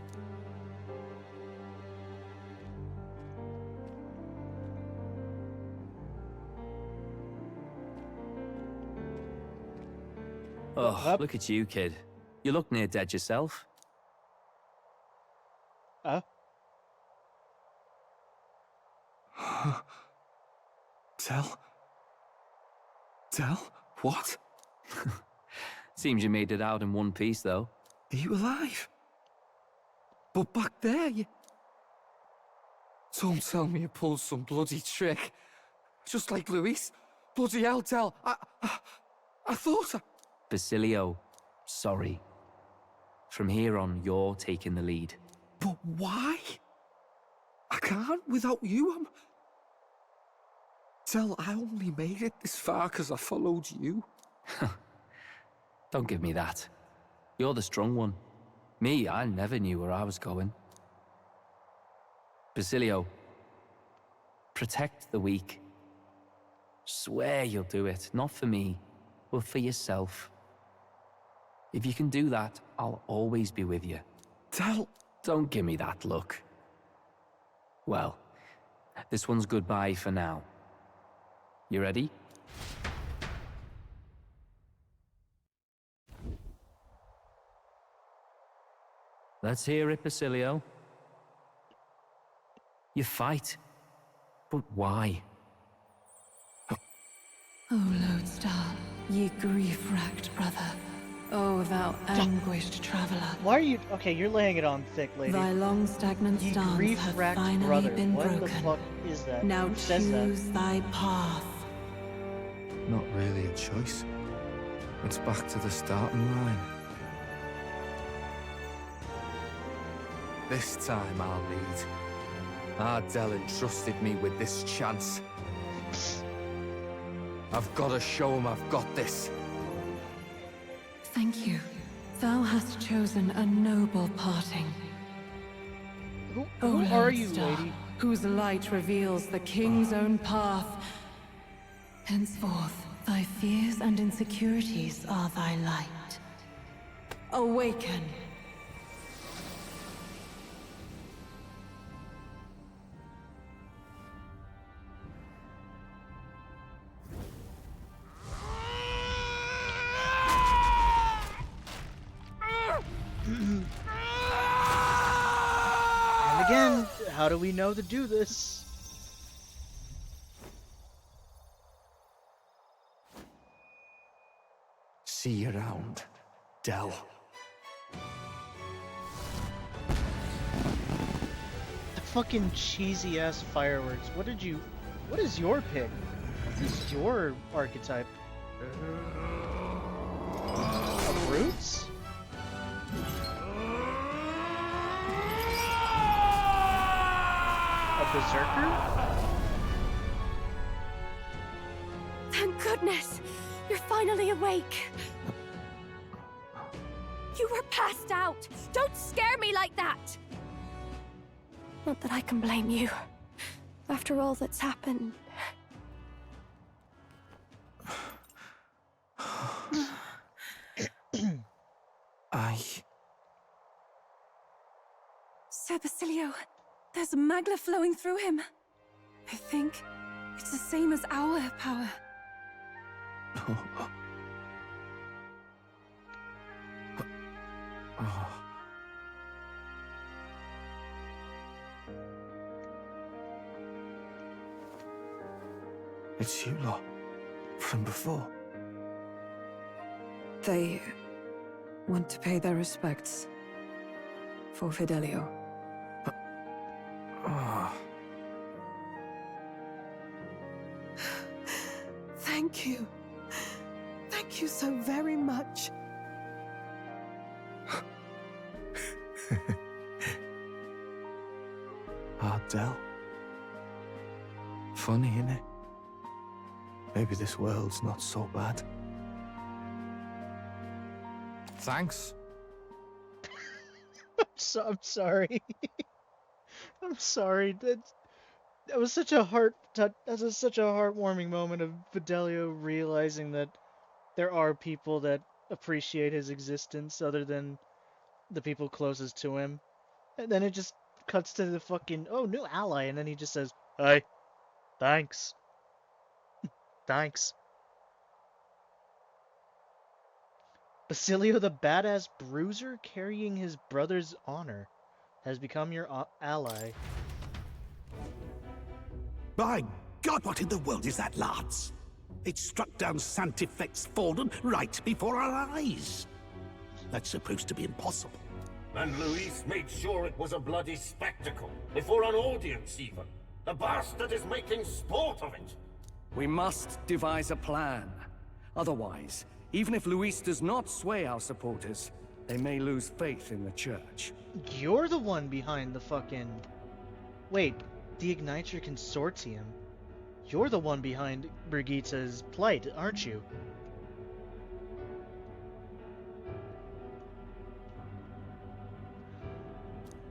Oh, look at you, kid. You look near dead yourself. Tell? Tell? What? Seems you made it out in one piece, though. Are you alive? But back there, you... Don't tell me you pulled some bloody trick. Just like Luis. Bloody hell, Tell. I thought I... Basilio, sorry. From here on, you're taking the lead. But why? I can't without you. Tell, I only made it this far because I followed you. Don't give me that. You're the strong one. Me, I never knew where I was going. Basilio, protect the weak. Swear you'll do it, not for me, but for yourself. If you can do that, I'll always be with you. Tell... Don't give me that look. Well, this one's goodbye for now. You ready? Let's hear it, Basilio. You fight. But why? O Lodestar, ye grief-racked brother. O thou anguished traveler. Why are you... Okay, you're laying it on thick, lady. Thy long stagnant Ye stance hath grief-racked finally brother. been What broken. the fuck is that? Now Who says that? choose thy path. Not really a choice. It's back to the starting line. This time I'll lead. Ardell entrusted me with this chance. I've got to show him I've got this. Thank you. Thou hast chosen a noble parting. Who are you, lady? Whose light reveals the king's own path. Henceforth, thy fears and insecurities are thy light. Awaken. And again, how do we know to do this? See you around, Dell. The fucking cheesy ass fireworks. What is your pick? What is your archetype? Of roots? A berserker? Thank goodness! You're finally awake! You were passed out! Don't scare me like that! Not that I can blame you. After all that's happened. Sir Basilio, there's magla flowing through him. I think it's the same as our power. It's you lot. From before. They want to pay their respects for Fidelio. Thank you. Thank you so very much. Ardell. Funny, innit? Maybe this world's not so bad. Thanks. I'm sorry. I'm sorry. That was such a that was such a heartwarming moment of Fidelio realizing that there are people that appreciate his existence other than the people closest to him. And then it just cuts to the fucking, oh, new ally, and then he just says, "Hey, thanks." Thanks. Basilio the badass bruiser carrying his brother's honor has become your ally. By God, what in the world is that, lads? It struck down Sanctifex Forden right before our eyes. That's supposed to be impossible. And Luis made sure it was a bloody spectacle, before an audience even. The bastard is making sport of it. We must devise a plan. Otherwise, even if Luis does not sway our supporters, they may lose faith in the church. You're the one behind the fucking... Wait, the Igniter Consortium? You're the one behind Brigitta's plight, aren't you?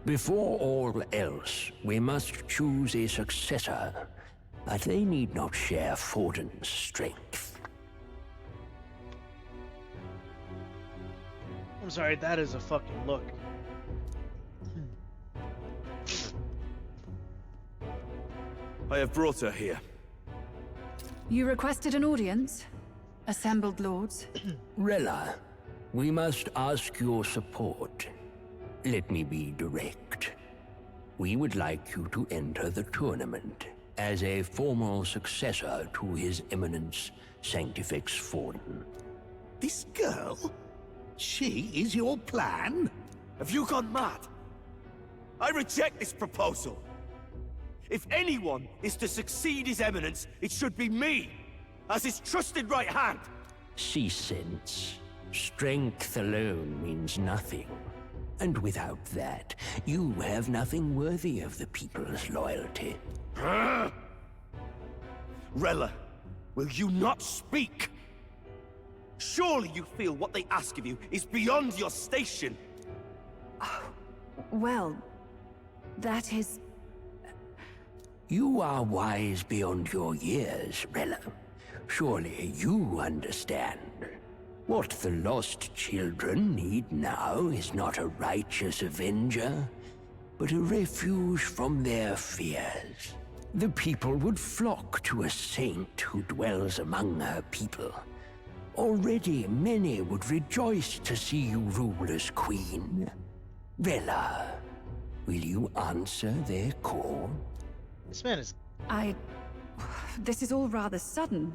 Before all else, we must choose a successor, but they need not share Forden's strength. I'm sorry, that is a fucking look. I have brought her here. You requested an audience? Assembled lords? Rella, we must ask your support. Let me be direct. We would like you to enter the tournament as a formal successor to His Eminence Sanctifex Forden. This girl? She is your plan? Have you gone mad? I reject this proposal. If anyone is to succeed His Eminence, it should be me, as his trusted right hand. See sense. Strength alone means nothing. And without that, you have nothing worthy of the people's loyalty. Rella, will you not speak? Surely you feel what they ask of you is beyond your station. Well, that is... You are wise beyond your years, Rella. Surely you understand. What the lost children need now is not a righteous avenger, but a refuge from their fears. The people would flock to a saint who dwells among her people. Already many would rejoice to see you rule as queen. Rella, will you answer their call? This man is... This is all rather sudden.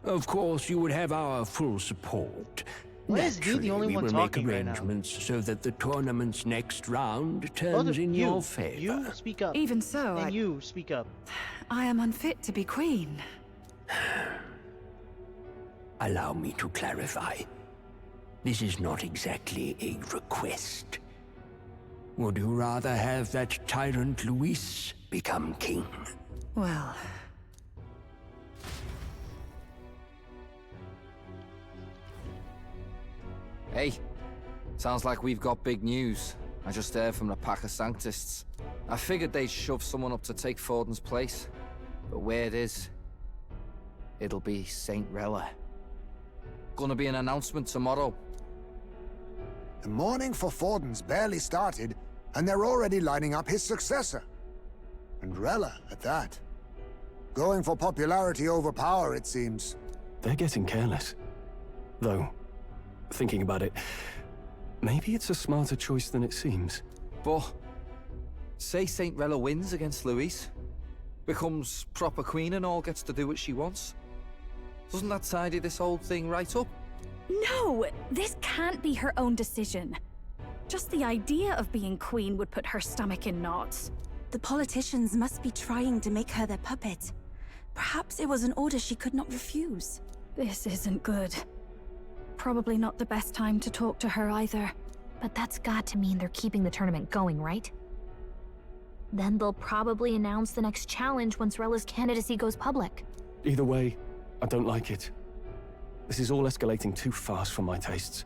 Of course, you would have our full support. Why is he the only one talking right now? We will make arrangements so that the tournament's next round turns in your favor. You speak up. Even so, and you speak up. I am unfit to be queen. Allow me to clarify. This is not exactly a request. Would you rather have that tyrant Luis become king? Well... Hey, sounds like we've got big news. I just heard from the pack of Sanctists. I figured they'd shove someone up to take Forden's place. But where it is, it'll be Saint Rella. Gonna be an announcement tomorrow. The mourning for Forden's barely started, and they're already lining up his successor. And Rella, at that. Going for popularity over power, it seems. They're getting careless. Though, thinking about it, maybe it's a smarter choice than it seems. But, say Saint Rella wins against Luis, becomes proper queen and all gets to do what she wants. Doesn't that tidy this whole thing right up? No! This can't be her own decision. Just the idea of being queen would put her stomach in knots. The politicians must be trying to make her their puppet. Perhaps it was an order she could not refuse. This isn't good. Probably not the best time to talk to her either. But that's got to mean they're keeping the tournament going, right? Then they'll probably announce the next challenge once Rella's candidacy goes public. Either way, I don't like it. This is all escalating too fast for my tastes.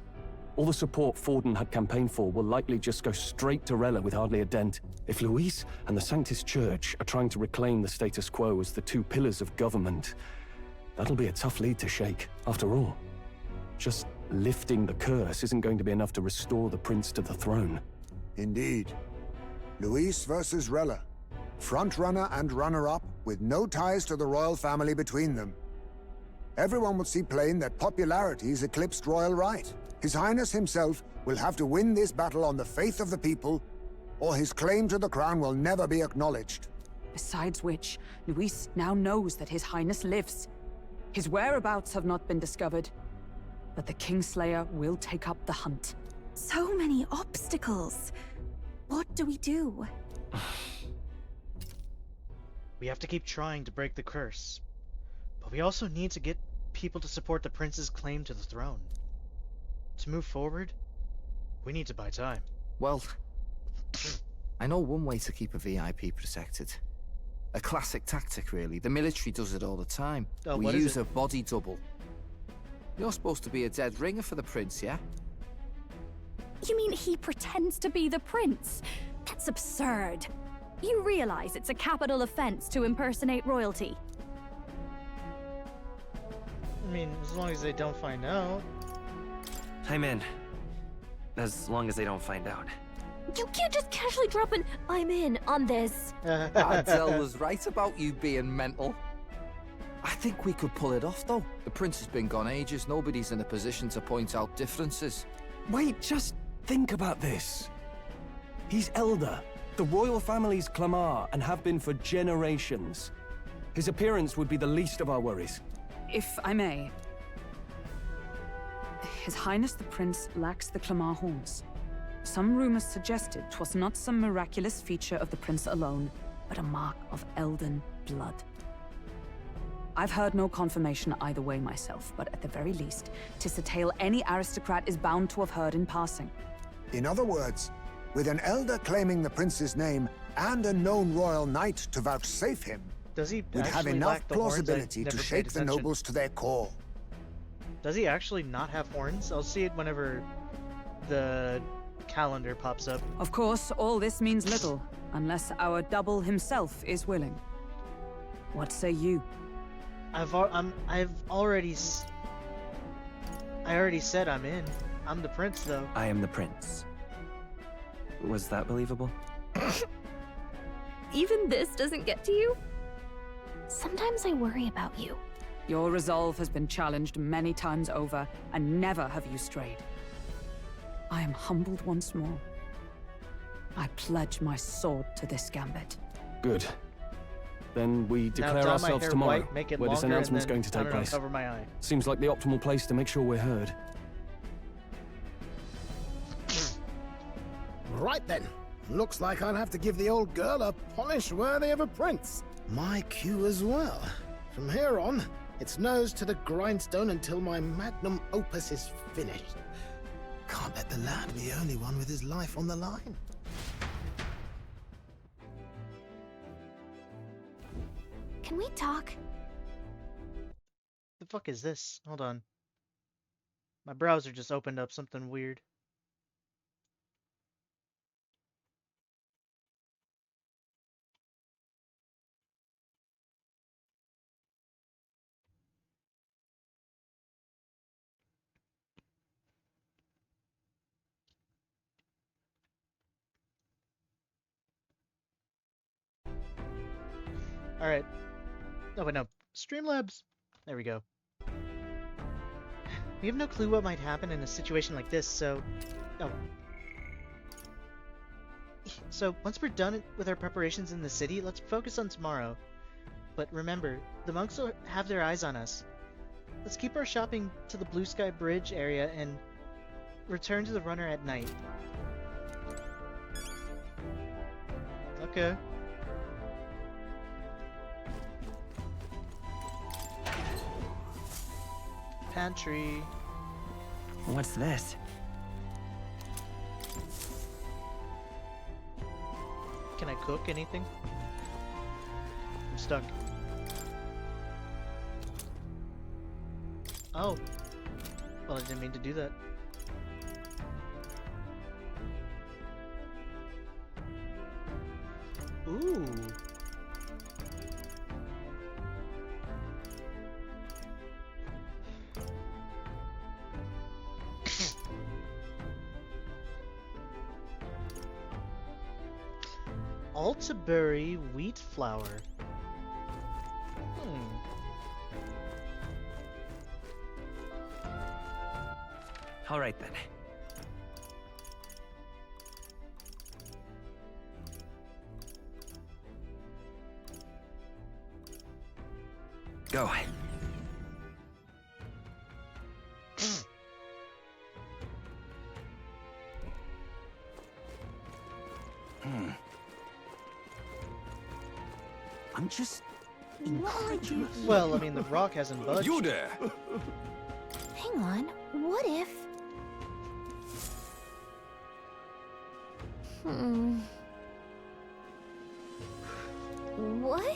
All the support Forden had campaigned for will likely just go straight to Rella with hardly a dent. If Luis and the Sanctus Church are trying to reclaim the status quo as the two pillars of government, that'll be a tough lead to shake, after all. Just lifting the curse isn't going to be enough to restore the prince to the throne. Indeed. Luis versus Rella. Frontrunner and runner-up, with no ties to the royal family between them. Everyone will see plain that popularity's eclipsed royal right. His Highness himself will have to win this battle on the faith of the people, or his claim to the crown will never be acknowledged. Besides which, Luis now knows that His Highness lives. His whereabouts have not been discovered, but the Kingslayer will take up the hunt. So many obstacles. What do we do? We have to keep trying to break the curse. But we also need to get people to support the prince's claim to the throne. To move forward, we need to buy time. Well, I know one way to keep a VIP protected. A classic tactic, really. The military does it all the time. Oh, we use a body double. You're supposed to be a dead ringer for the prince, yeah? You mean he pretends to be the prince? That's absurd. You realize it's a capital offense to impersonate royalty? I mean, as long as they don't find out. I'm in. As long as they don't find out. You can't just casually drop an "I'm in" on this. Adele was right about you being mental. I think we could pull it off, though. The prince has been gone ages. Nobody's in a position to point out differences. Wait, just think about this. He's elder. The royal family's Clamar and have been for generations. His appearance would be the least of our worries. If I may. His Highness the Prince lacks the Clamar horns. Some rumors suggested 'twas not some miraculous feature of the prince alone, but a mark of Elden blood. I've heard no confirmation either way myself, but at the very least, 'tis a tale any aristocrat is bound to have heard in passing. In other words, with an elder claiming the prince's name and a known royal knight to vouchsafe him, Does he we'd have actually enough lack the horns? I plausibility never to paid shake the attention. nobles to their core. Does he actually not have horns? I'll see it whenever the calendar pops up. Of course, all this means little, unless our double himself is willing. What say you? I already said I'm in. I'm the prince, though. I am the prince. Was that believable? Even this doesn't get to you? Sometimes I worry about you. Your resolve has been challenged many times over, and never have you strayed. I am humbled once more. I pledge my sword to this gambit. Good. Then we Now declare dye my ourselves hair tomorrow, white, make it where this longer, and announcement's then, going to I take don't know, place. cover my eye. Seems like the optimal place to make sure we're heard. Right then. Looks like I'll have to give the old girl a polish worthy of a prince. My cue as well. From here on, it's nose to the grindstone until my magnum opus is finished. Can't let the lad be the only one with his life on the line. Can we talk? The fuck is this? Hold on. My browser just opened up something weird. Alright. Oh, wait, no. Streamlabs! There we go. We have no clue what might happen in a situation like this, so... Oh. So, once we're done with our preparations in the city, let's focus on tomorrow. But remember, the monks will have their eyes on us. Let's keep our shopping to the Blue Sky Bridge area and return to the runner at night. Okay. pantry. What's this? Can I cook anything? I'm stuck. Oh. Well, I didn't mean to do that. Ooh. Altaberry wheat flour. All right then. Go. I'm just incredulous. Well, I mean, the rock hasn't budged. You there! Hang on, what if... What?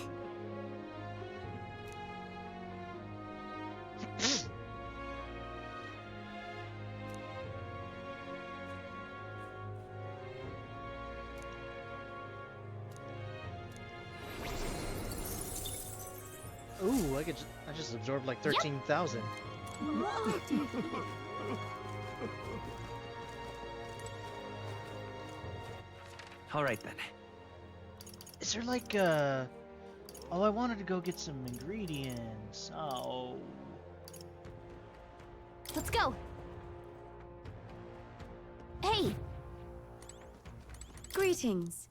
Ooh, I just absorbed like 13,000. All right then. Is there like oh, I wanted to go get some ingredients. Oh. Let's go. Hey! Greetings.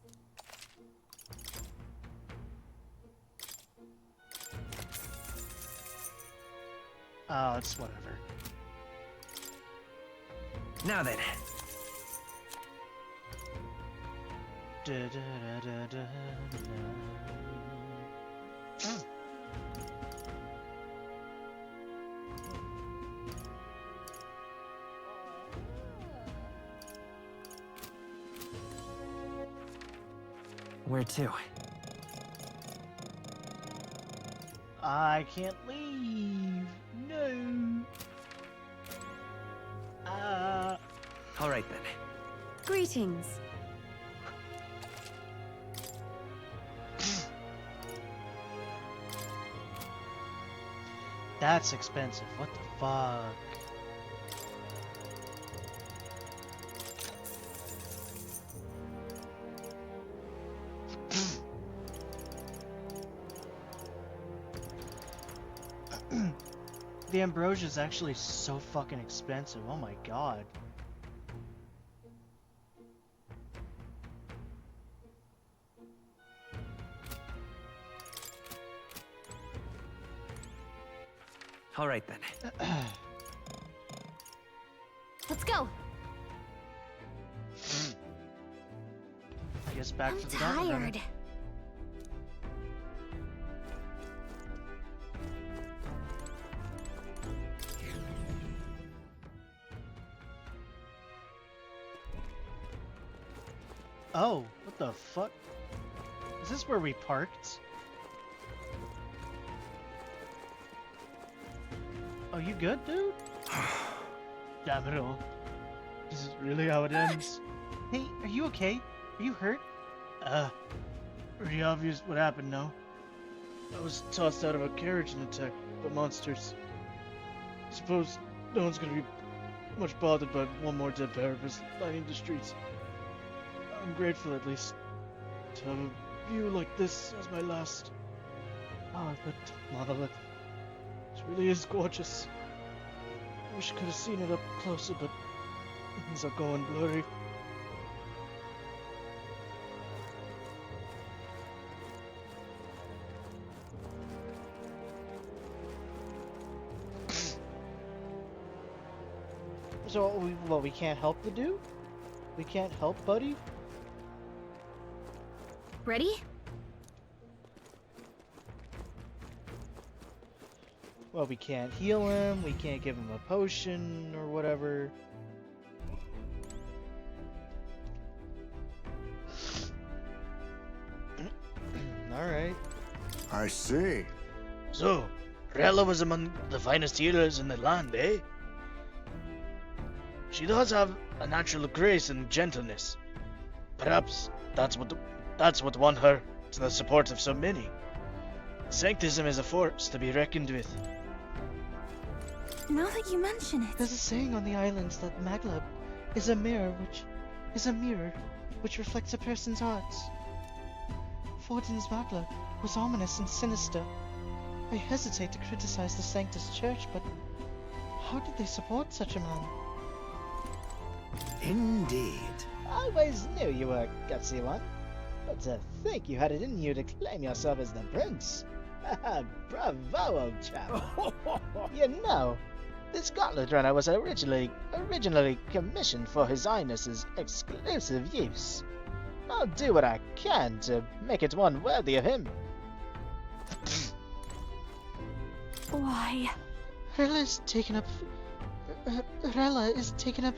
Oh, it's whatever. Now then. Da, da, da, da, da, da. Where to? I can't leave. No. All right then. Greetings. That's expensive. What the fuck? The ambrosia is actually so fucking expensive. Oh my god. All right then. Let's go. I guess back I'm to the gauntlet runner. tired. Oh, what the fuck? Is this where we parked? Oh, you good, dude? Damn it all. This is really how it ends. Hey, are you okay? Are you hurt? Pretty obvious what happened, no? I was tossed out of a carriage and attacked by monsters. Suppose no one's gonna be much bothered by one more dead therapist lining the streets. I'm grateful, at least, to have a view like this as my last. Ah, that monolith. It really is gorgeous. I wish I could have seen it up closer, but things are going blurry. So, we can't help the dude? We can't help, buddy? Ready? Well, we can't heal him, we can't give him a potion or whatever. Alright. I see. So, Rella was among the finest healers in the land, eh? She does have a natural grace and gentleness. Perhaps that's what won her to the support of so many. Sanctism is a force to be reckoned with. Now that you mention it... There's a saying on the islands that Maglab is a mirror which reflects a person's heart. Fortin's Maglab was ominous and sinister. I hesitate to criticize the Sanctus Church, but how did they support such a man? Indeed. I always knew you were a gutsy one. But to think you had it in you to claim yourself as the prince. Bravo, old chap. You know, this gauntlet runner was originally commissioned for His Highness's exclusive use. I'll do what I can to make it one worthy of him. Why? Rella is taking up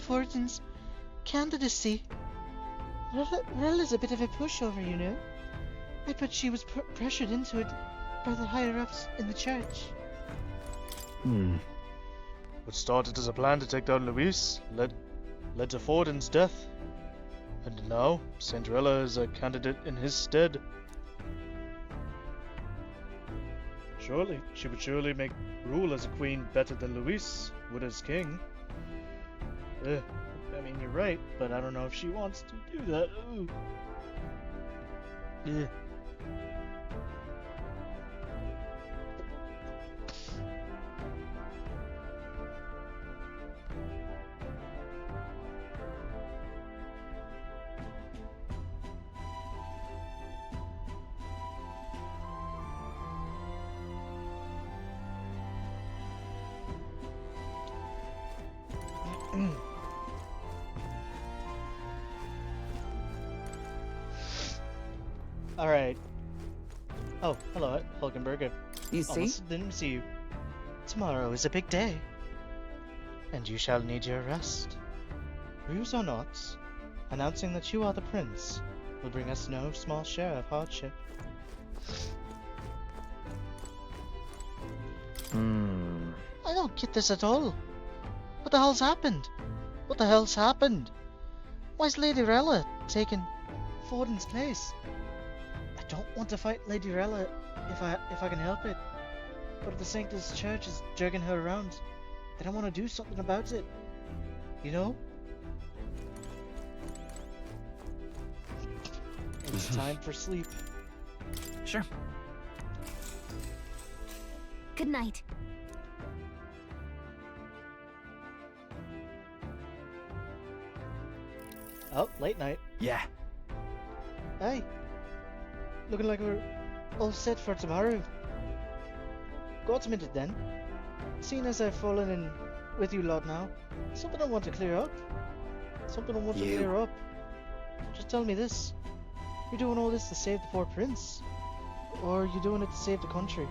Fortin's candidacy. Rella's a bit of a pushover, you know. I bet she was pressured into it by the higher-ups in the church. What started as a plan to take down Luis led to Fortin's death. And now, Cinderella is a candidate in his stead. She would surely make rule as a queen better than Luis would as king. I mean, you're right, but I don't know if she wants to do that. Ooh. Yeah. Alright. Oh, hello, Hulkenberg. You see? Almost didn't see you. Tomorrow is a big day. And you shall need your rest. Ruse or not, announcing that you are the prince will bring us no small share of hardship. I don't get this at all. What the hell's happened? What the hell's happened? Why's Lady Rella taking Fortin's place? I don't want to fight Lady Rella if I can help it. But if the Sanctus Church is jerking her around, then I want to do something about it. You know? It's time for sleep. Sure. Good night. Oh, late night. Yeah. Hey. Looking like we're all set for tomorrow. God's minute then. Seeing as I've fallen in with you lot now, something I want to clear up. Just tell me this. You're doing all this to save the poor prince? Or are you doing it to save the country?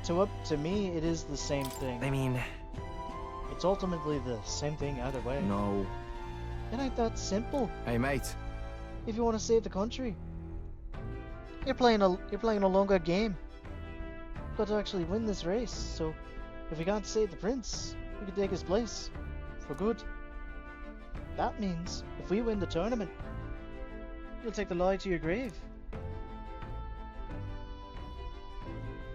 To me, it is the same thing. I mean... It's ultimately the same thing either way. No. It ain't that simple. Hey, mate. If you want to save the country, you're playing a longer game. You've got to actually win this race. So, if we can't save the prince, we can take his place for good. That means if we win the tournament, you'll take the lie to your grave.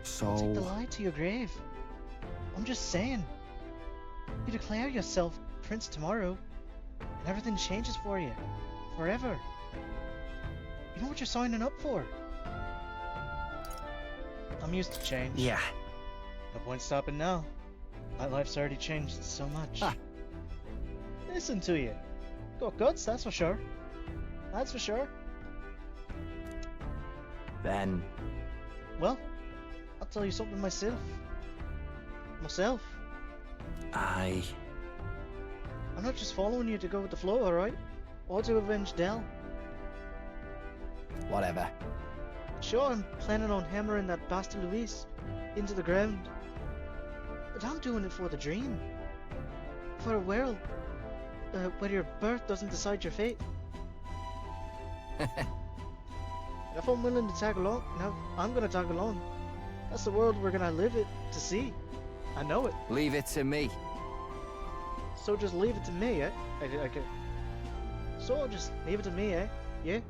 So... Take the lie to your grave. I'm just saying. You declare yourself prince tomorrow, and everything changes for you. Forever. You know what you're signing up for. I'm used to change. Yeah. No point stopping now. My life's already changed so much. Listen to you. Got guts, that's for sure. That's for sure. Then... Well, I'll tell you something myself. I'm not just following you to go with the flow, alright? Or to avenge Dell. Whatever. Sure, I'm planning on hammering that bastard Luis. into the ground. But I'm doing it for the dream. For a world where your birth doesn't decide your fate. And if I'm willing to tag along, now I'm gonna tag along. That's the world we're gonna live it to see. I know it. Leave it to me. So just leave it to me, eh? Okay. So just leave it to me, eh? Yeah?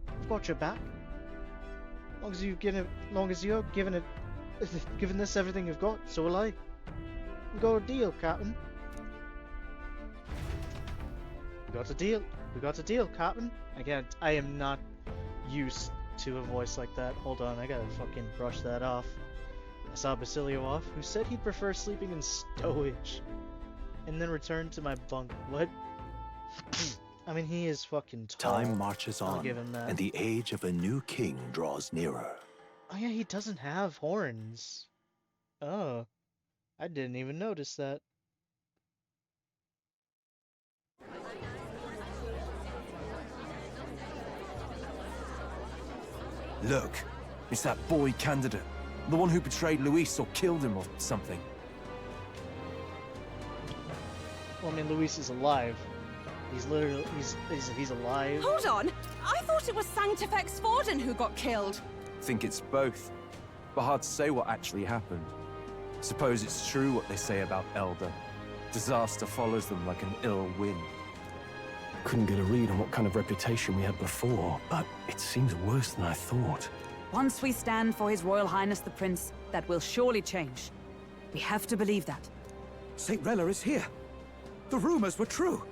I've got your back. Long as you're giving this everything you've got, so will I. We got a deal, Captain. We got a deal. We got a deal, Captain. Again, I am not used to a voice like that. Hold on, I gotta fucking brush that off. I saw Basilio off, who said he'd prefer sleeping in stowage. And then return to my bunk. What? I mean, he is fucking tall. Time marches I'll on, give him that. and the age of a new king draws nearer. Oh yeah, he doesn't have horns. Oh. I didn't even notice that. Look, it's that boy candidate. The one who betrayed Luis or killed him or something. Well, I mean, Luis is alive. He's literally, he's alive. Hold on! I thought it was Sanctifex Forden who got killed. Think it's both. But hard to say what actually happened. Suppose it's true what they say about Elder. Disaster follows them like an ill wind. Couldn't get a read on what kind of reputation we had before, but it seems worse than I thought. Once we stand for His Royal Highness the Prince, that will surely change. We have to believe that. St. Rella is here. The rumors were true.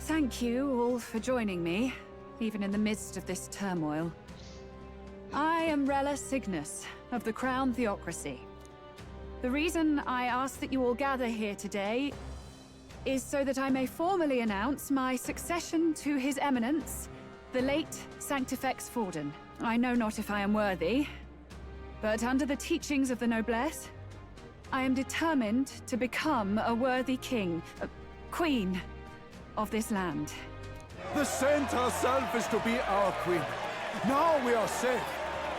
Thank you all for joining me, even in the midst of this turmoil. I am Rella Cygnus, of the Crown Theocracy. The reason I ask that you all gather here today is so that I may formally announce my succession to His Eminence, the late Sanctifex Forden. I know not if I am worthy, but under the teachings of the noblesse, I am determined to become a worthy king, queen of this land. The saint herself is to be our queen. Now we are safe.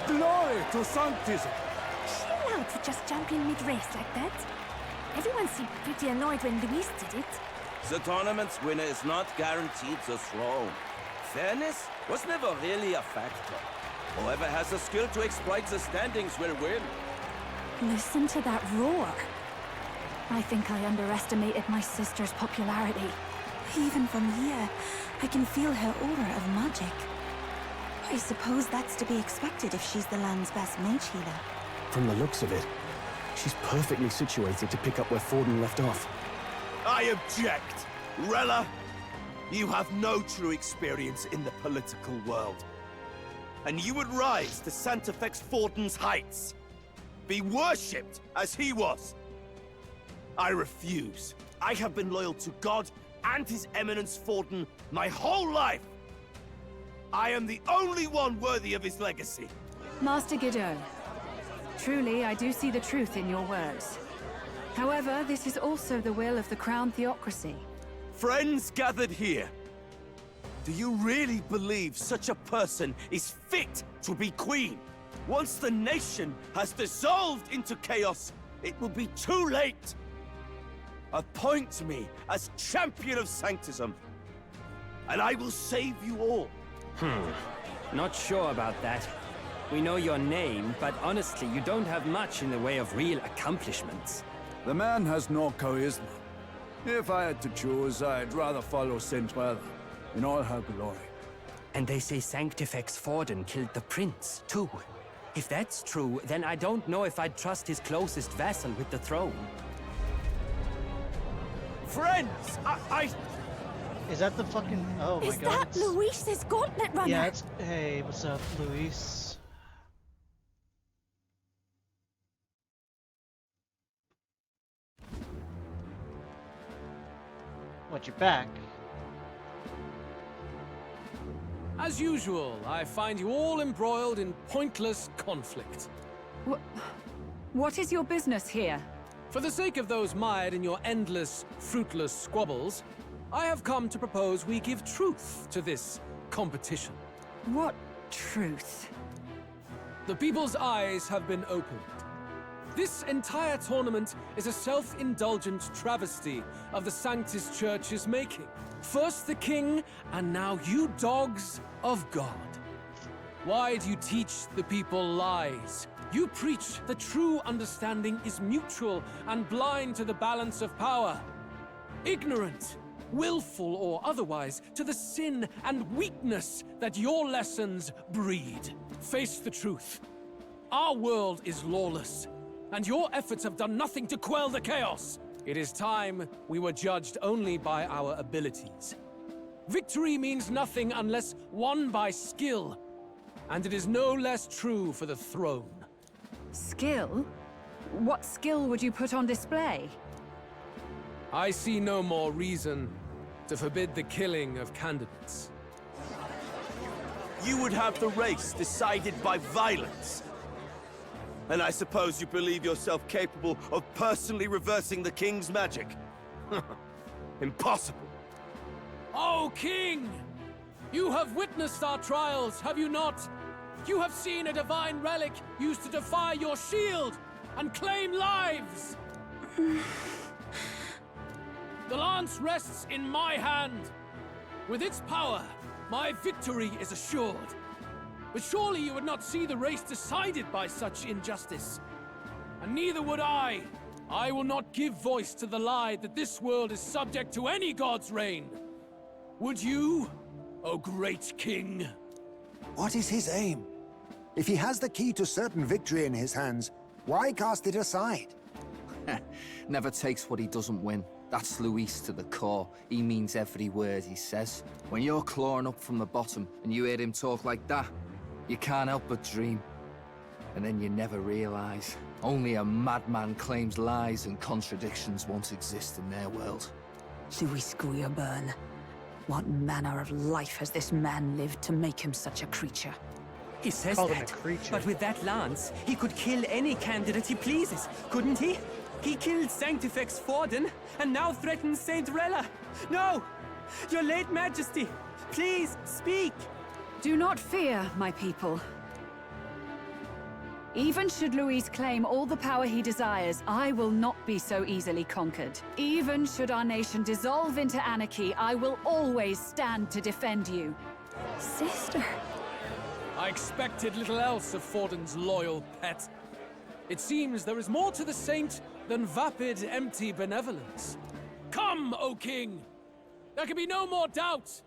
Glory to Sanctism. Is she allowed to just jump in mid-race like that? Everyone seemed pretty annoyed when Luis did it. The tournament's winner is not guaranteed the throne. Fairness was never really a factor. Whoever has the skill to exploit the standings will win. Listen to that roar. I think I underestimated my sister's popularity. Even from here, I can feel her aura of magic. I suppose that's to be expected if she's the land's best mage healer. From the looks of it, she's perfectly situated to pick up where Forden left off. I object! Rella, you have no true experience in the political world. And you would rise to Sanctifex Forden's heights. Be worshipped as he was. I refuse. I have been loyal to God and His Eminence Forden my whole life. I am the only one worthy of his legacy. Master Guido, truly I do see the truth in your words. However, this is also the will of the Crown Theocracy. Friends gathered here, do you really believe such a person is fit to be queen? Once the nation has dissolved into chaos, it will be too late. Appoint me as champion of Sanctism, and I will save you all. Not sure about that. We know your name, but honestly, you don't have much in the way of real accomplishments. The man has no charisma. If I had to choose, I'd rather follow St. Rella in all her glory. And they say Sanctifex Forden killed the prince, too. If that's true, then I don't know if I'd trust his closest vassal with the throne. Friends, I... Is that the fucking... Oh my god. Is that Luis's gauntlet runner? Yeah, it's... Hey, what's up, Luis? What, you're back? As usual, I find you all embroiled in pointless conflict. What is your business here? For the sake of those mired in your endless, fruitless squabbles, I have come to propose we give truth to this competition. What truth? The people's eyes have been opened. This entire tournament is a self-indulgent travesty of the Sanctus Church's making. First the king, and now you dogs of God. Why do you teach the people lies? You preach that true understanding is mutual and blind to the balance of power. Ignorant, willful or otherwise, to the sin and weakness that your lessons breed. Face the truth. Our world is lawless, and your efforts have done nothing to quell the chaos. It is time we were judged only by our abilities. Victory means nothing unless won by skill, and it is no less true for the throne. Skill? What skill would you put on display? I see no more reason to forbid the killing of candidates. You would have the race decided by violence. And I suppose you believe yourself capable of personally reversing the king's magic? Impossible. Oh, King! You have witnessed our trials, have you not? You have seen a divine relic used to defy your shield and claim lives! The lance rests in my hand. With its power, my victory is assured. But surely you would not see the race decided by such injustice. And neither would I. I will not give voice to the lie that this world is subject to any god's reign. Would you, O great king? What is his aim? If he has the key to certain victory in his hands, why cast it aside? Never takes what he doesn't win. That's Luis to the core. He means every word he says. When you're clawing up from the bottom and you hear him talk like that, you can't help but dream. And then you never realize. Only a madman claims lies and contradictions won't exist in their world. Luis Guyaburn. What manner of life has this man lived to make him such a creature? He says Call him a that, creature. but with that lance, he could kill any candidate he pleases, couldn't he? He killed Sanctifex Forden, and now threatens Saint Rella. No! Your late majesty, please, speak! Do not fear, my people. Even should Luis claim all the power he desires, I will not be so easily conquered. Even should our nation dissolve into anarchy, I will always stand to defend you. Sister. I expected little else of Forden's loyal pet. It seems there is more to the saint than vapid, empty benevolence. Come, O king! There can be no more doubt.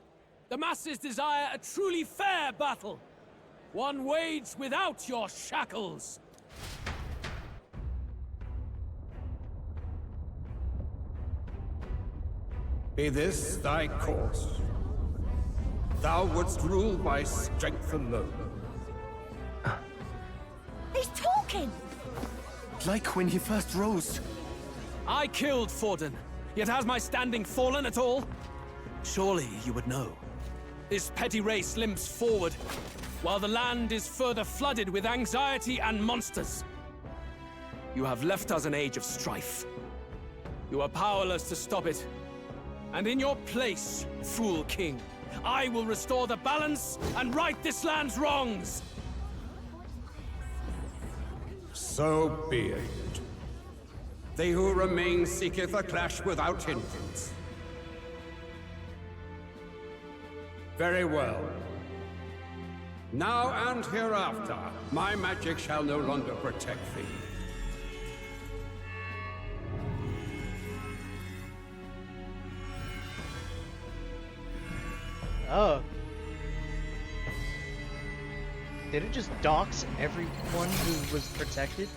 The masses desire a truly fair battle. One waged without your shackles. Be this thy course. Thou wouldst rule by strength alone. He's talking! Like when he first rose. I killed Forden, yet has my standing fallen at all? Surely you would know. This petty race limps forward, while the land is further flooded with anxiety and monsters. You have left us an age of strife. You are powerless to stop it. And in your place, fool king, I will restore the balance and right this land's wrongs! So be it. They who remain seeketh a clash without hindrance. Very well. Now and hereafter, my magic shall no longer protect thee. Oh. Did it just dox everyone who was protected?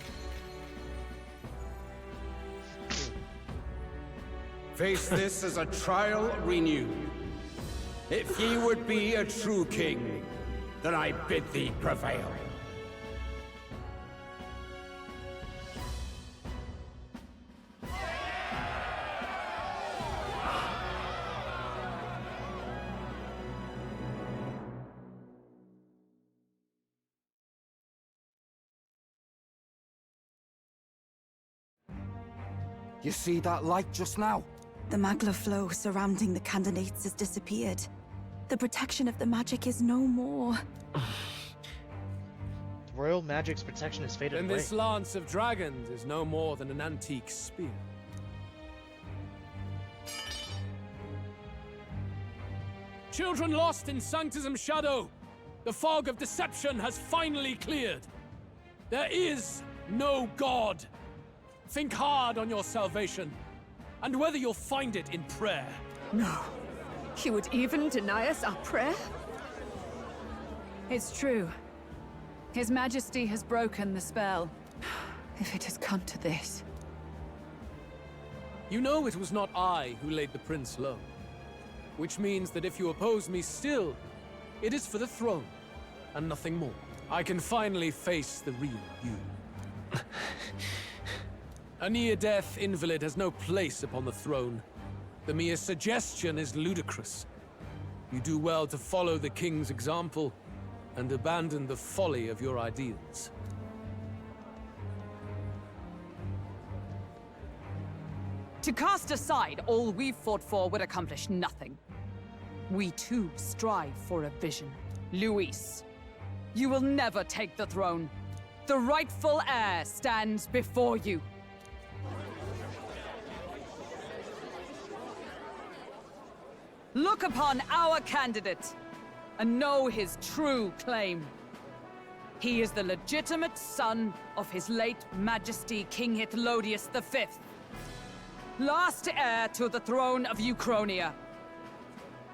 Face this as a trial renewed. If ye would be a true king, then I bid thee prevail. You see that light just now? The magla flow surrounding the candidates has disappeared. The protection of the magic is no more. Royal magic's protection has faded Then away. this lance of dragons is no more than an antique spear. Children lost in Sanctism's shadow, the fog of deception has finally cleared. There is no God. Think hard on your salvation, and whether you'll find it in prayer. No. He would even deny us our prayer? It's true. His Majesty has broken the spell. If it has come to this. You know it was not I who laid the prince low. Which means that if you oppose me still, it is for the throne, and nothing more. I can finally face the real you. A near-death invalid has no place upon the throne. The mere suggestion is ludicrous. You do well to follow the king's example, and abandon the folly of your ideals. To cast aside all we've fought for would accomplish nothing. We too strive for a vision. Luis, you will never take the throne. The rightful heir stands before you. Look upon our candidate and know his true claim. He is the legitimate son of his late Majesty King Hythlodius V, last heir to the throne of Uchronia.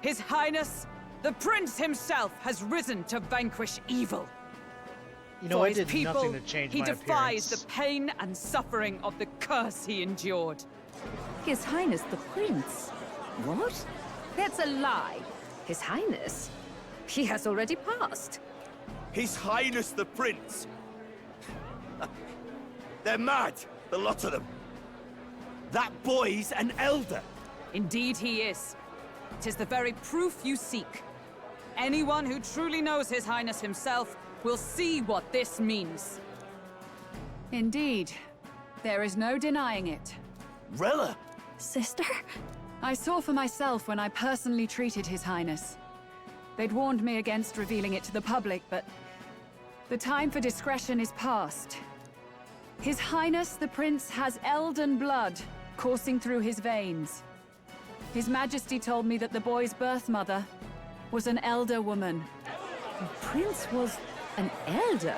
His Highness, the Prince himself, has risen to vanquish evil. You know, For I his did people, nothing to change he my defies appearance. the pain and suffering of the curse he endured. His Highness the Prince? What? That's a lie. His Highness? He has already passed. His Highness the Prince! They're mad, the lot of them. That boy's an elder. Indeed he is. 'Tis the very proof you seek. Anyone who truly knows His Highness himself will see what this means. Indeed. There is no denying it. Rella! Sister? I saw for myself when I personally treated His Highness. They'd warned me against revealing it to the public, but the time for discretion is past. His Highness the Prince has Elden blood coursing through his veins. His Majesty told me that the boy's birth mother was an elder woman. The Prince was an elder?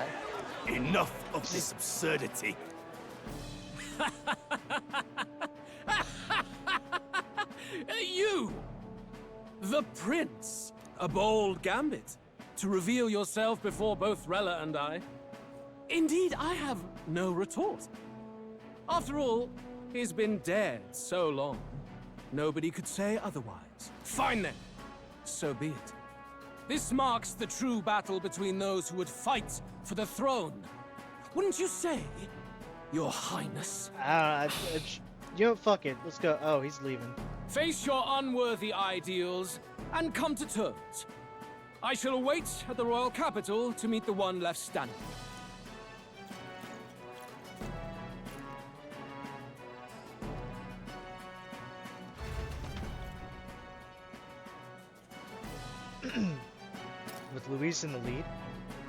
Enough of this absurdity. You! The Prince! A bold gambit. To reveal yourself before both Rella and I. Indeed, I have no retort. After all, he's been dead so long. Nobody could say otherwise. Fine then. So be it. This marks the true battle between those who would fight for the throne. Wouldn't you say, Your Highness? You know, fuck it. Let's go. Oh, he's leaving. Face your unworthy ideals and come to terms. I shall await at the royal capital to meet the one left standing. With Luis in the lead,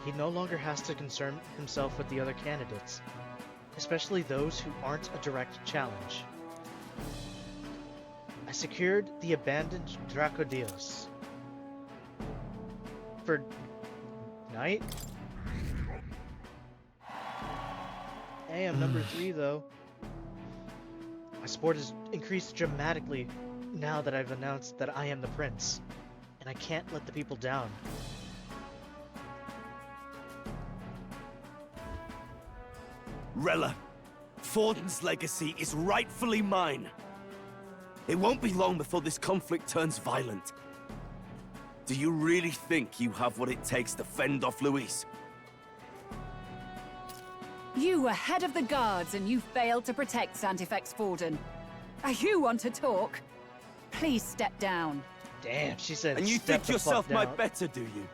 he no longer has to concern himself with the other candidates, especially those who aren't a direct challenge. I secured the abandoned Dracodios. For night? Hey, I'm number 3 though. My support has increased dramatically now that I've announced that I am the prince, and I can't let the people down. Rella, Forden's legacy is rightfully mine. It won't be long before this conflict turns violent. Do you really think you have what it takes to fend off Luis? You were head of the guards and you failed to protect Santifex Forden. You want to talk? Please step down. Damn, she said. And you step think the yourself fuck my down. better, do you?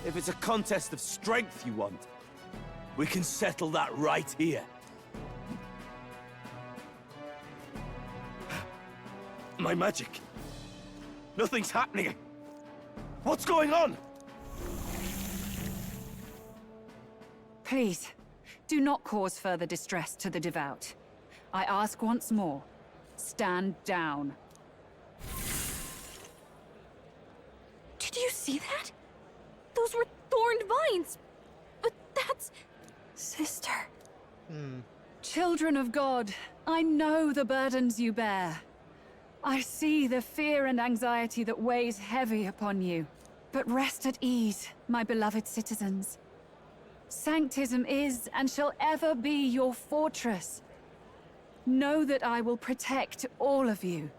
If it's a contest of strength you want, we can settle that right here. My magic. Nothing's happening. What's going on? Please, do not cause further distress to the devout. I ask once more, stand down. Did you see that? Those were thorned vines. But that's... Sister. Children of God, I know the burdens you bear. I see the fear and anxiety that weighs heavy upon you. But rest at ease, my beloved citizens. Sanctism is and shall ever be your fortress. Know that I will protect all of you.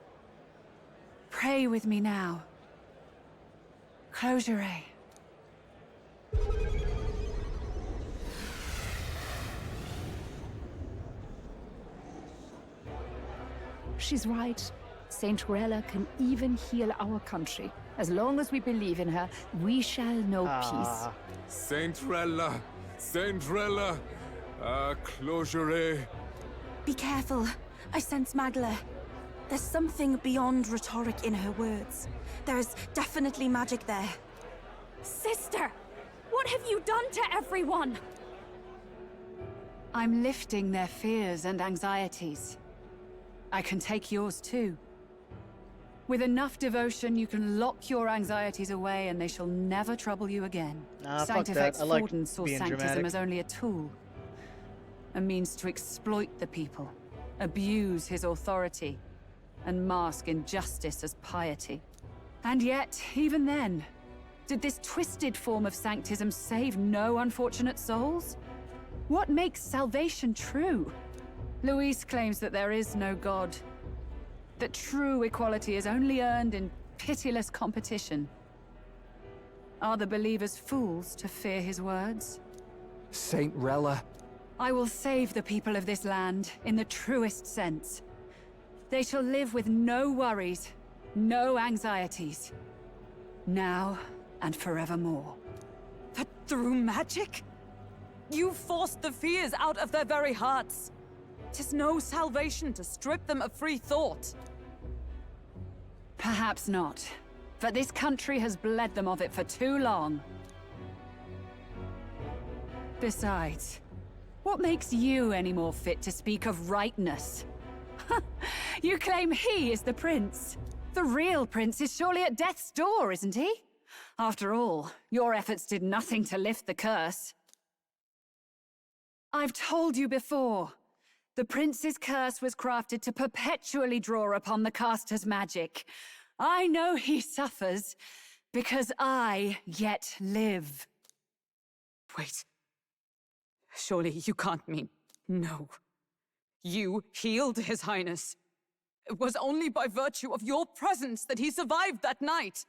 Pray with me now. Close your eyes. She's right. Saint Rella can even heal our country. As long as we believe in her, we shall know peace. Saint Rella! Saint Rella! Closure. Be careful. I sense Magla. There's something beyond rhetoric in her words. There's definitely magic there. Sister! What have you done to everyone? I'm lifting their fears and anxieties. I can take yours too. With enough devotion, you can lock your anxieties away and they shall never trouble you again. Nah, fuck that. I like Forden saw being Sanctism dramatic. as only a tool. A means to exploit the people, abuse his authority, and mask injustice as piety. And yet, even then, did this twisted form of Sanctism save no unfortunate souls? What makes salvation true? Luis claims that there is no God. That true equality is only earned in pitiless competition. Are the believers fools to fear his words? Saint Rella. I will save the people of this land in the truest sense. They shall live with no worries, no anxieties. Now and forevermore. But through magic? You forced the fears out of their very hearts. 'Tis no salvation to strip them of free thought. Perhaps not. But this country has bled them of it for too long. Besides, what makes you any more fit to speak of rightness? You claim he is the prince. The real prince is surely at death's door, isn't he? After all, your efforts did nothing to lift the curse. I've told you before. The prince's curse was crafted to perpetually draw upon the caster's magic. I know he suffers, because I yet live. Wait. Surely you can't mean... No. You healed His Highness. It was only by virtue of your presence that he survived that night.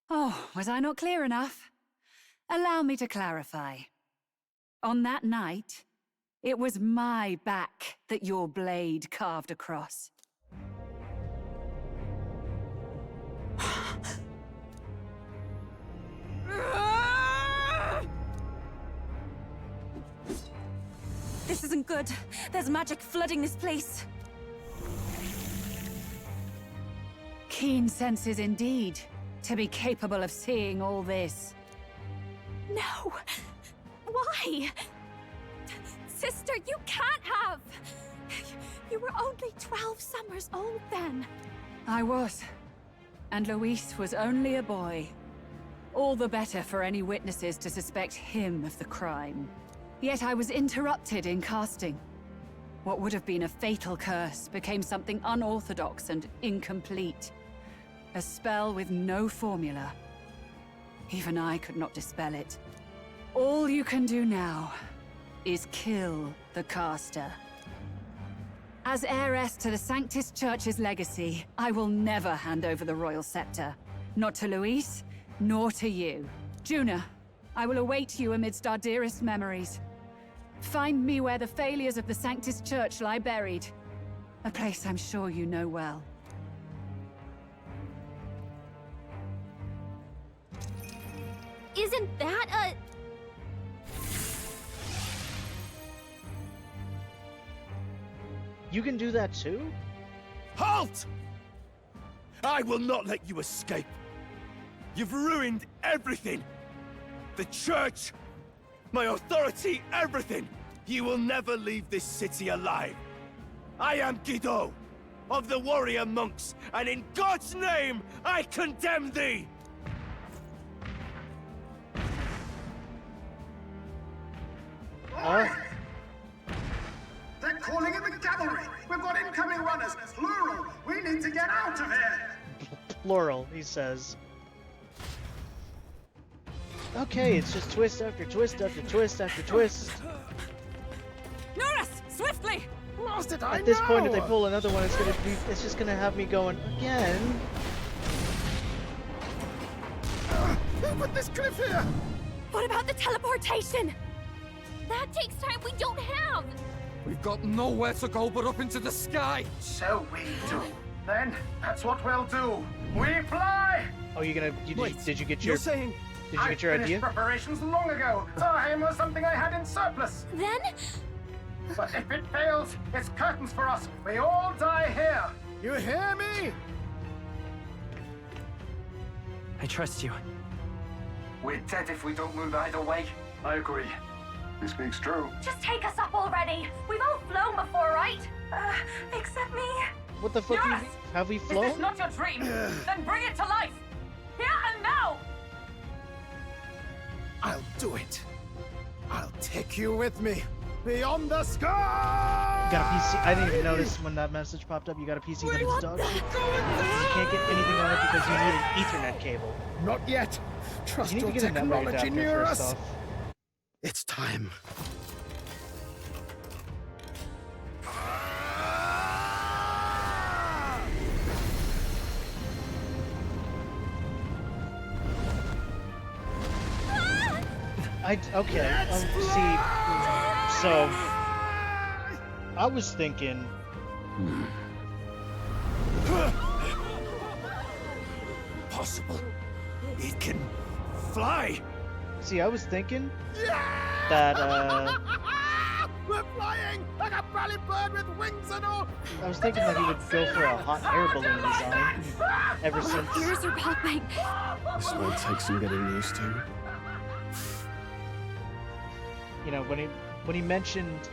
Oh, was I not clear enough? Allow me to clarify. On that night, it was my back that your blade carved across. This isn't good. There's magic flooding this place. Keen senses indeed, to be capable of seeing all this. No! Why? Sister, you can't have! You were only 12 summers old then. I was. And Luis was only a boy. All the better for any witnesses to suspect him of the crime. Yet I was interrupted in casting. What would have been a fatal curse became something unorthodox and incomplete. A spell with no formula. Even I could not dispel it. All you can do now is kill the caster. As heiress to the Sanctis Church's legacy, I will never hand over the royal scepter. Not to Luis, nor to you. Juna, I will await you amidst our dearest memories. Find me where the failures of the Sanctis Church lie buried. A place I'm sure you know well. Isn't that a... You can do that too? Halt! I will not let you escape. You've ruined everything! The church, my authority, everything! You will never leave this city alive! I am Guido, of the warrior monks, and in God's name, I condemn thee! They're calling in the cavalry! We've got incoming runners, plural! We need to get out of here! Plural, he says. Okay, it's just twist after twist after twist after twist. Norris, swiftly! Lost it, At this point, if they pull another one, it's just gonna have me going again. Who put this cliff here? What about the teleportation? That takes time we don't have! We've got nowhere to go but up into the sky! So we do. Then, that's what we'll do. We fly! Oh, you're gonna... did you get your... You're saying... Did you get your idea? I finished preparations long ago. Time was something I had in surplus. Then? But if it fails, it's curtains for us. We all die here. You hear me? I trust you. We're dead if we don't move either way. I agree. This speaks true. Just take us up already! We've all flown before, right? Except me. What the fuck? Norris! Have we Is flown? this not your dream? Then bring it to life! Here and now! I'll do it. I'll take you with me. Beyond the sky! You got a PC? I didn't even notice when that message popped up. You got a PC that is dog shit. You can't get anything on it because you need an Ethernet cable. Not yet. Trust You need your to get a network technology adapter near first us. off. It's time. Okay. See, so I was thinking. Impossible. It can fly. See, I was thinking that We're flying like a bally bird with wings and all. I was thinking that he would go for a hot air balloon design. Ever since. Ears are popping. This will take some getting used to. You know, when he mentioned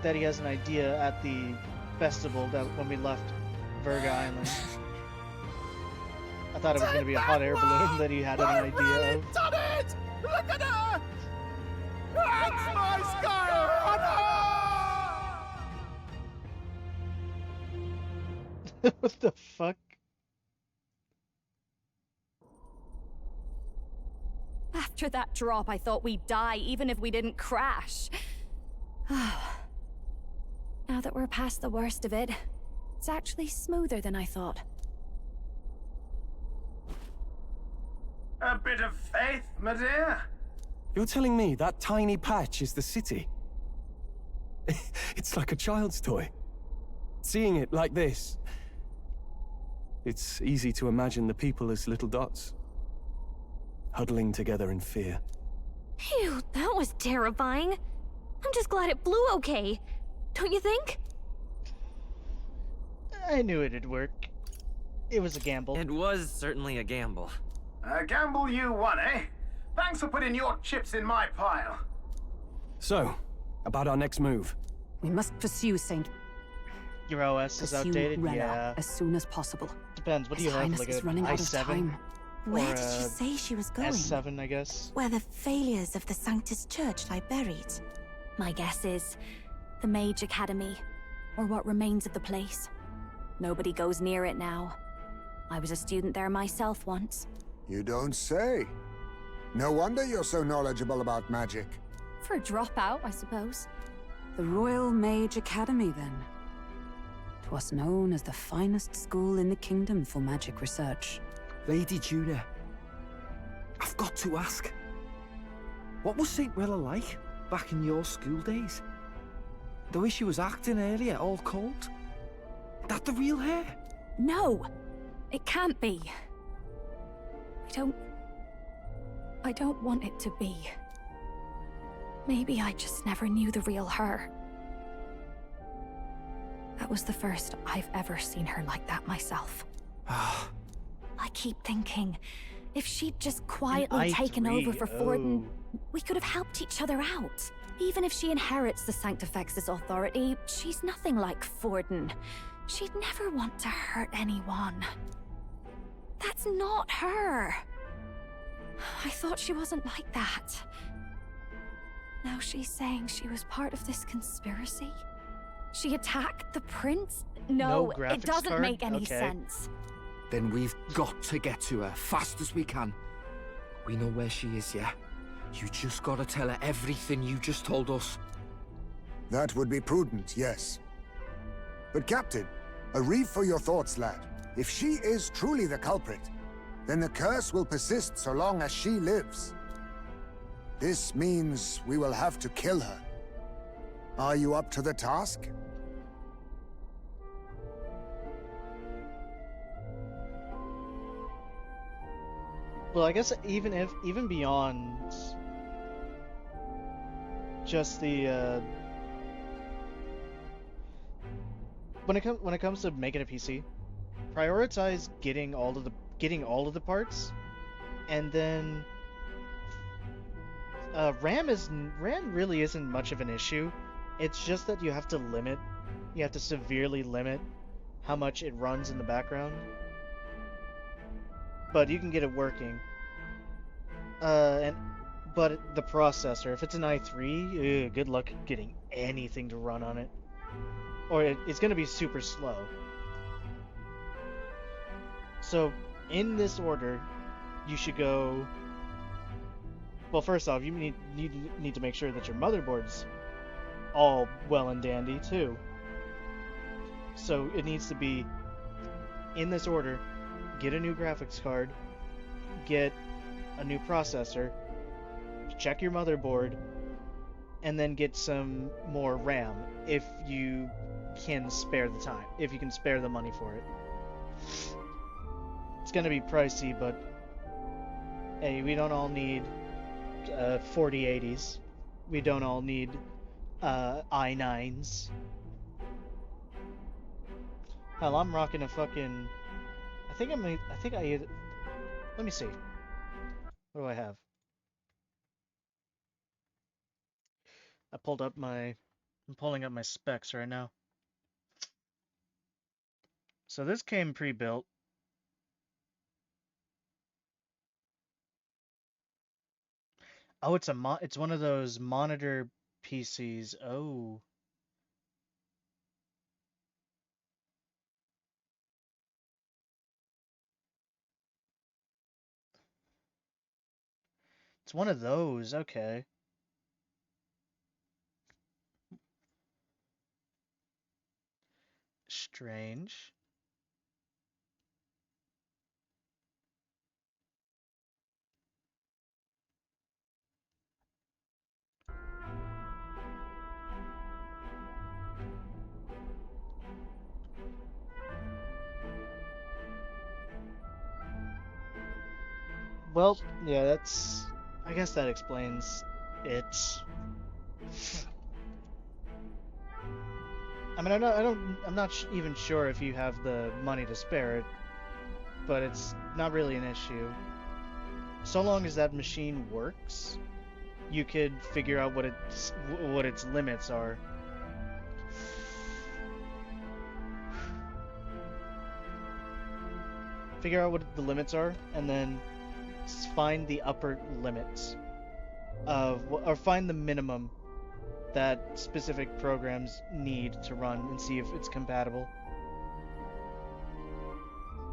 that he has an idea at the festival that when we left Virga Island, I thought it was going to be a hot air balloon that he had an idea of. Done it! Look at her! That's my sky runner! What the fuck? After that drop, I thought we'd die even if we didn't crash. Now that we're past the worst of it, it's actually smoother than I thought. A bit of faith, my dear. You're telling me that tiny patch is the city? It's like a child's toy. Seeing it like this, it's easy to imagine the people as little dots, huddling together in fear. Phew, that was terrifying. I'm just glad it flew okay. Don't you think? I knew it'd work. It was a gamble. It was certainly a gamble. A gamble you won, eh? Thanks for putting your chips in my pile. So, about our next move. We must pursue Saint... Your OS is Pursue outdated? Rella Yeah. as soon as possible. Depends. What do His you have? Highness Like is a running out of i7? time. Where Or did she a say she was going? S7, I guess. Where the failures of the Sanctus Church lie buried. My guess is the Mage Academy, or what remains of the place. Nobody goes near it now. I was a student there myself once. You don't say. No wonder you're so knowledgeable about magic. For a dropout, I suppose. The Royal Mage Academy, then. 'Twas known as the finest school in the kingdom for magic research. Lady Julia, I've got to ask. What was St. Rella like back in your school days? The way she was acting earlier, all cold? That the real hair? No! It can't be. I don't want it to be. Maybe I just never knew the real her. That was the first I've ever seen her like that myself. I keep thinking, if she'd just quietly taken over for Forden, we could have helped each other out. Even if she inherits the Sanctifex's authority, she's nothing like Forden. She'd never want to hurt anyone. That's not her. I thought she wasn't like that. Now she's saying she was part of this conspiracy? She attacked the prince? No, it doesn't make any sense. Then we've got to get to her fast as we can. We know where she is, yeah? You just gotta tell her everything you just told us. That would be prudent, yes. But Captain, a reef for your thoughts, lad. If she is truly the culprit, then the curse will persist so long as she lives. This means we will have to kill her. Are you up to the task? Well, I guess even beyond just the when it comes to making a PC, prioritize getting all of the parts, and then RAM really isn't much of an issue. It's just that you have to severely limit how much it runs in the background. But you can get it working. But the processor, if it's an i3, good luck getting anything to run on it. Or it's going to be super slow. So, in this order, you should go... Well, first off, you need to make sure that your motherboard's all well and dandy, too. So, it needs to be, in this order, get a new graphics card, get a new processor, check your motherboard, and then get some more RAM if you can spare the time, if you can spare the money for it. It's gonna be pricey, but hey, we don't all need 4080s. We don't all need i9s. Hell, I'm rocking a fucking... Let me see. What do I have? I'm pulling up my specs right now. So this came pre-built. Oh, it's one of those monitor PCs. Oh. It's one of those, okay. Strange. Well, yeah, I guess that explains it. I mean, I'm not even sure if you have the money to spare it, but it's not really an issue. So long as that machine works, you could figure out what its limits are. Figure out what the limits are, and then find the upper limits or find the minimum that specific programs need to run and see if it's compatible.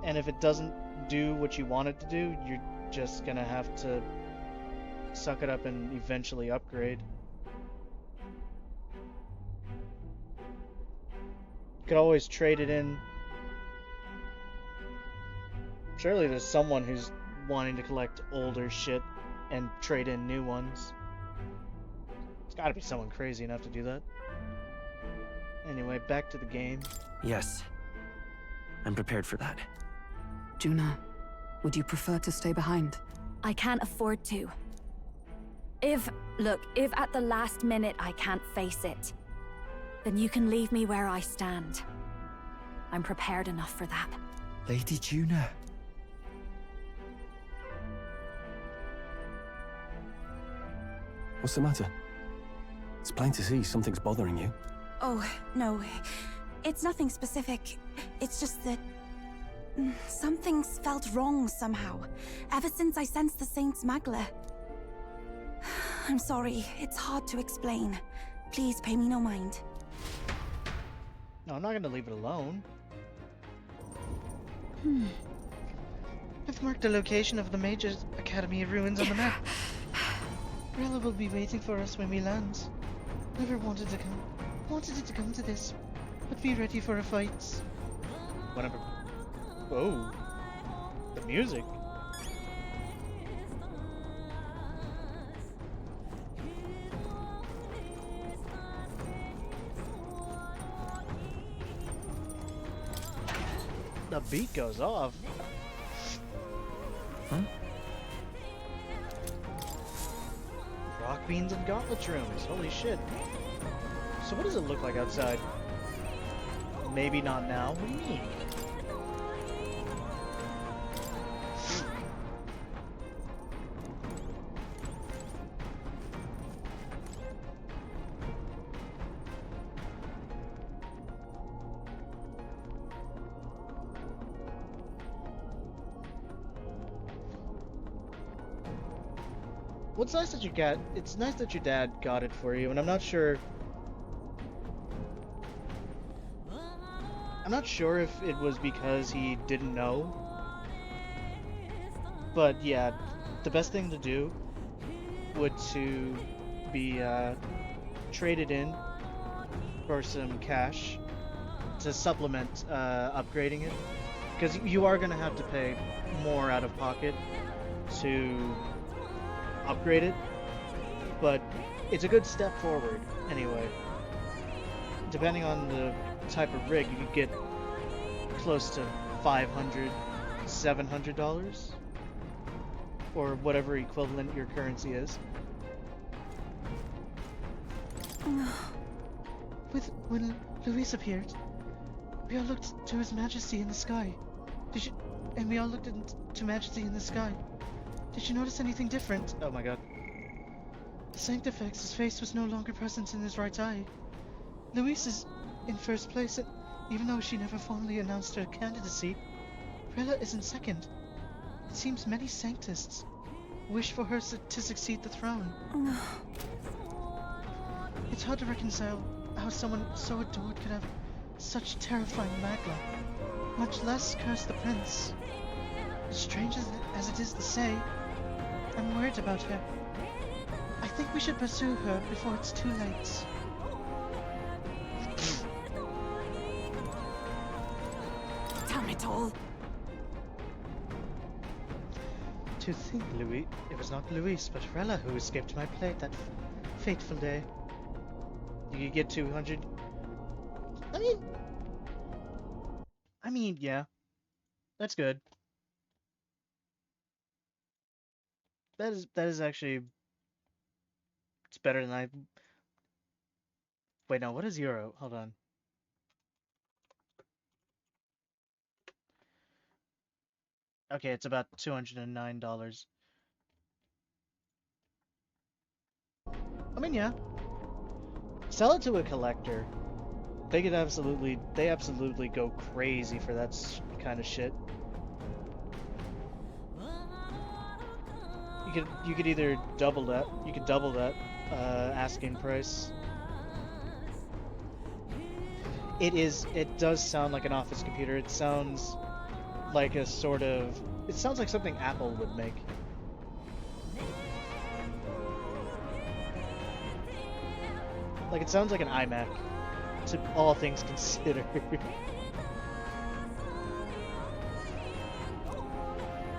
And if it doesn't do what you want it to do, you're just gonna have to suck it up and eventually upgrade. You could always trade it in. Surely there's someone who's wanting to collect older shit and trade in new ones. It's gotta be someone crazy enough to do that. Anyway, back to the game. Yes. I'm prepared for that. Juna, would you prefer to stay behind? I can't afford to. If at the last minute I can't face it, then you can leave me where I stand. I'm prepared enough for that. Lady Juna, What's the matter? It's plain to see something's bothering you. Oh, no. It's nothing specific. It's just that... something's felt wrong somehow, ever since I sensed the Saint's Magla. I'm sorry, it's hard to explain. Please pay me no mind. No, I'm not gonna leave it alone. I've marked the location of the Major Academy ruins on the map. Rella will be waiting for us when we land. Never wanted it to come to this, but be ready for a fight. Whatever. Oh, the music. The beat goes off. Huh? Rock beans and gauntlet rooms. Holy shit. So what does it look like outside? Maybe not now. What do you mean? It's nice that it's nice that your dad got it for you, and I'm not sure if it was because he didn't know. But yeah, the best thing to do would to be traded in for some cash to supplement upgrading it, because you are going to have to pay more out of pocket to upgrade it, but it's a good step forward anyway. Depending on the type of rig, you could get close to $500, $700, or whatever equivalent your currency is. When Luis appeared, we all looked to His Majesty in the sky. We all looked to Majesty in the sky. Did you notice anything different? Oh my god. The Sanctifex's face was no longer present in his right eye. Luis is in first place, and even though she never formally announced her candidacy, Rella is in second. It seems many Sanctists wish for her to succeed the throne. It's hard to reconcile how someone so adored could have such terrifying magla, much less curse the prince. As strange as it is to say, I'm worried about her. I think we should pursue her before it's too late. Damn it all. To think, it was not Luis, but Rella who escaped my plate that fateful day. You could get 200. I mean, yeah. That's good. That is actually, it's better than I... Wait, no, what is euro? Hold on. Okay, it's about $209. I mean, yeah. Sell it to a collector. They absolutely go crazy for that kind of shit. You could either double that. You could double that asking price. It does sound like an office computer. It sounds like a sort of... It sounds like something Apple would make. Like, it sounds like an iMac, to all things considered.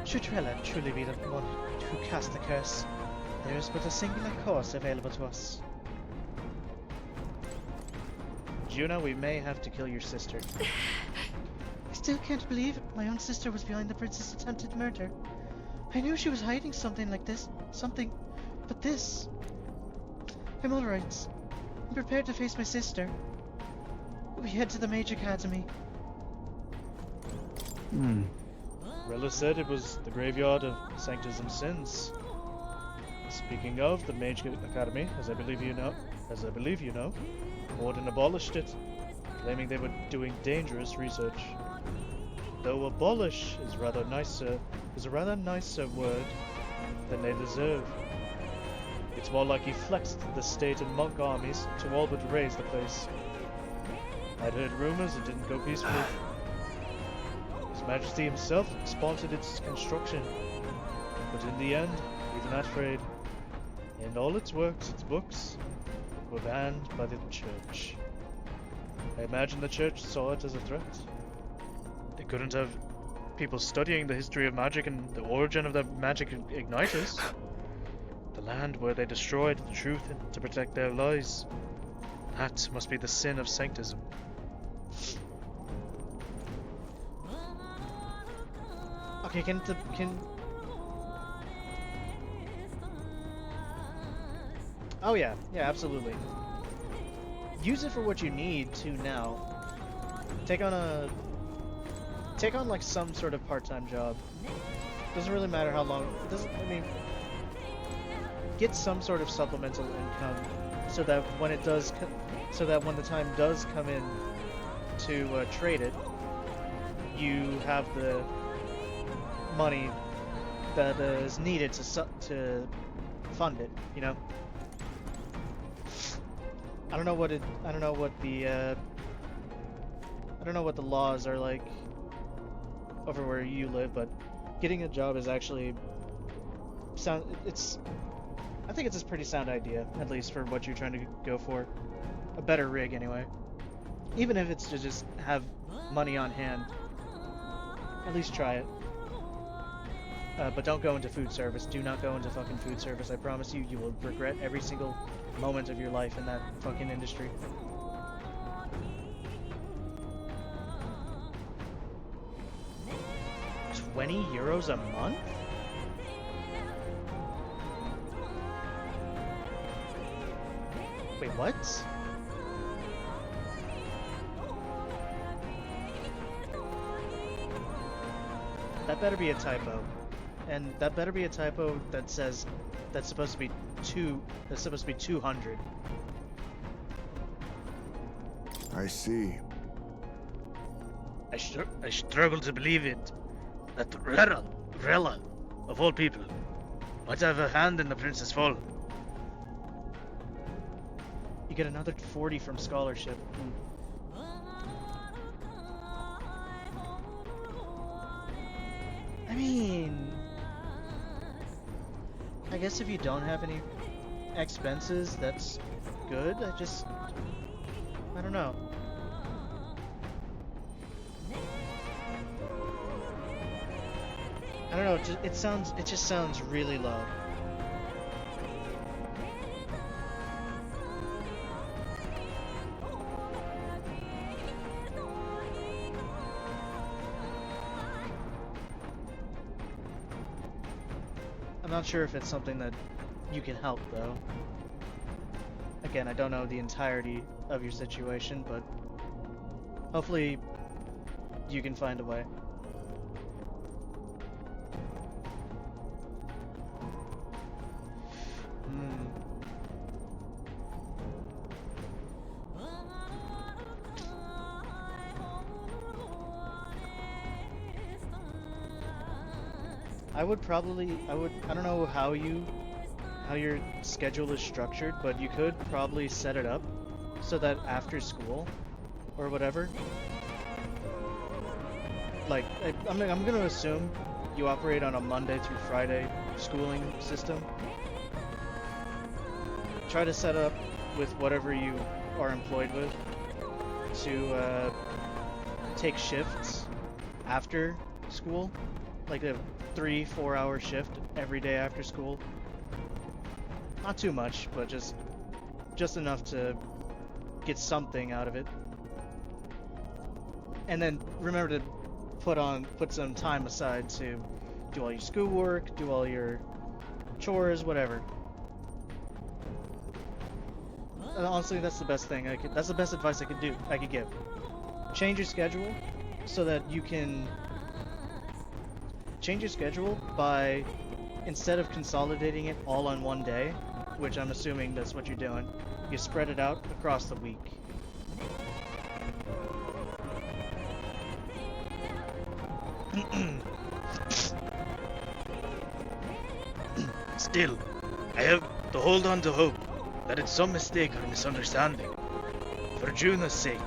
Should Rella truly be the one who cast the curse, there is but a singular course available to us. Juno, we may have to kill your sister. I still can't believe my own sister was behind the prince's attempted murder. I knew she was hiding something like this. But this... I'm alright. I'm prepared to face my sister. We head to the Mage Academy. Rella said it was the graveyard of Sanctism sins. Speaking of the Mage Academy, as I believe you know, Warden abolished it, claiming they were doing dangerous research. Though abolish is a rather nicer word than they deserve. It's more like he flexed the state and monk armies to all but raise the place. I'd heard rumors it didn't go peacefully. His Majesty himself sponsored its construction, but in the end, even that trade, and all its works, its books, were banned by the church. I imagine the church saw it as a threat. They couldn't have people studying the history of magic and the origin of the magic igniters. The land where they destroyed the truth to protect their lies. That must be the sin of sanctism. Okay, can oh yeah, absolutely. Use it for what you need to now. Take on like some sort of part-time job. Doesn't really matter how long. Get some sort of supplemental income so that when the time does come in to trade it, you have the money that is needed to fund it. You know. I don't know what the laws are like over where you live, but getting a job is actually I think it's a pretty sound idea, at least for what you're trying to go for. A better rig, anyway. Even if it's to just have money on hand, at least try it. But don't go into food service. Do not go into fucking food service. I promise you, you will regret every single moment of your life in that fucking industry. €20 a month? Wait, what? That better be a typo. And that better be a typo that says that's supposed to be 200. I see. I struggle to believe it. That Rella, of all people, might have a hand in the Princess Fall. You get another 40 from scholarship. I mean, I guess if you don't have any expenses, that's good. I don't know. I don't know, it just sounds really low. I'm not sure if it's something that you can help, though. Again, I don't know the entirety of your situation, but hopefully you can find a way. I don't know how your schedule is structured, but you could probably set it up so that after school or whatever, like, I'm gonna assume you operate on a Monday through Friday schooling system. Try to set up with whatever you are employed with to take shifts after school, like a 3-4 hour shift every day after school. Not too much, but just enough to get something out of it. And then remember to put some time aside to do all your schoolwork, do all your chores, whatever. And honestly, that's the best thing that's the best advice I could give. Change your schedule so that you can change your schedule by instead of consolidating it all on one day, which I'm assuming that's what you're doing, you spread it out across the week. Still, I have to hold on to hope that it's some mistake or misunderstanding. For Juna's sake.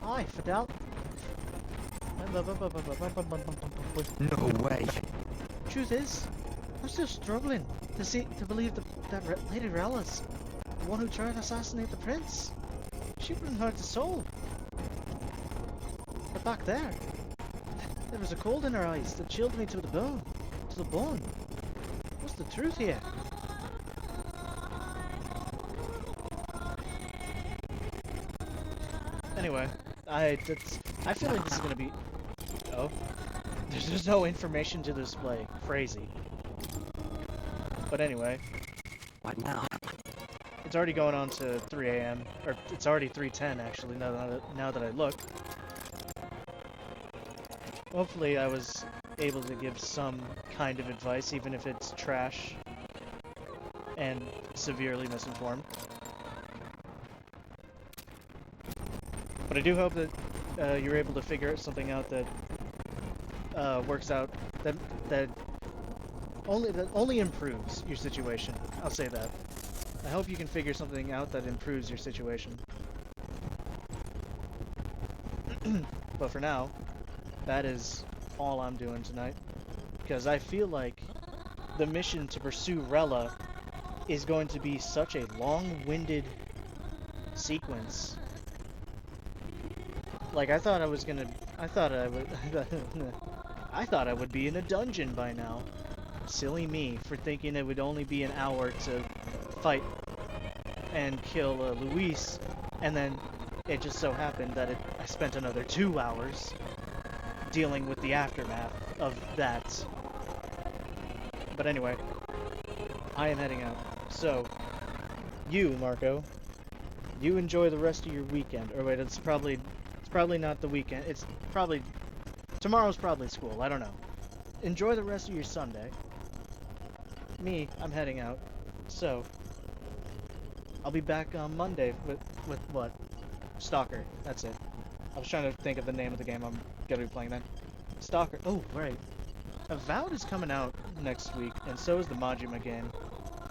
Hi, Fidel. No way. Truth is, I'm still struggling to believe that Lady Rella's the one who tried to assassinate the prince. She wouldn't hurt a soul. But back there was a cold in her eyes that chilled me to the bone. To the bone. What's the truth here? Anyway, I feel like this is gonna be. Oh, there's no information to display. Crazy. But anyway, what now? It's already going on to 3 a.m. or it's already 3:10 actually. Now that I look. Hopefully, I was able to give some kind of advice, even if it's trash and severely misinformed. But I do hope that you're able to figure something out that works out that only improves your situation. I'll say that. I hope you can figure something out that improves your situation. But for now, that is all I'm doing tonight, because I feel like the mission to pursue Rella is going to be such a long-winded sequence. Like, I thought I would be in a dungeon by now. Silly me for thinking it would only be an hour to fight and kill Luis, and then it just so happened that I spent another 2 hours dealing with the aftermath of that. But anyway, I am heading out. So, you, Marco, you enjoy the rest of your weekend. Or wait, it's probably not the weekend. It's probably tomorrow's probably school. I don't know. Enjoy the rest of your Sunday. Me, I'm heading out. So, I'll be back on Monday with what? Stalker. That's it. I was trying to think of the name of the game I'm gonna be playing then. Stalker. Oh, right. Avowed is coming out next week, and so is the Majima game.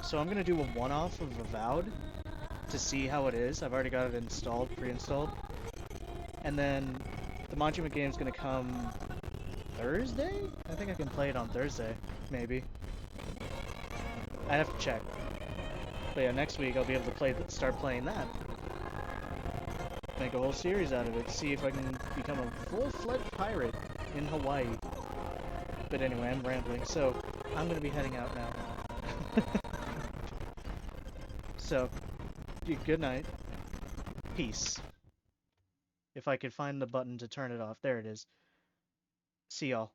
So I'm gonna do a one-off of Avowed to see how it is. I've already got it installed, pre-installed. And then the Majima game's gonna come Thursday? I think I can play it on Thursday, maybe. I have to check. But yeah, next week I'll be able to start playing that. Make a whole series out of it, see if I can become a full-fledged pirate in Hawaii. But anyway, I'm rambling, so I'm gonna be heading out now. So, good night. Peace. If I could find the button to turn it off. There it is. See y'all.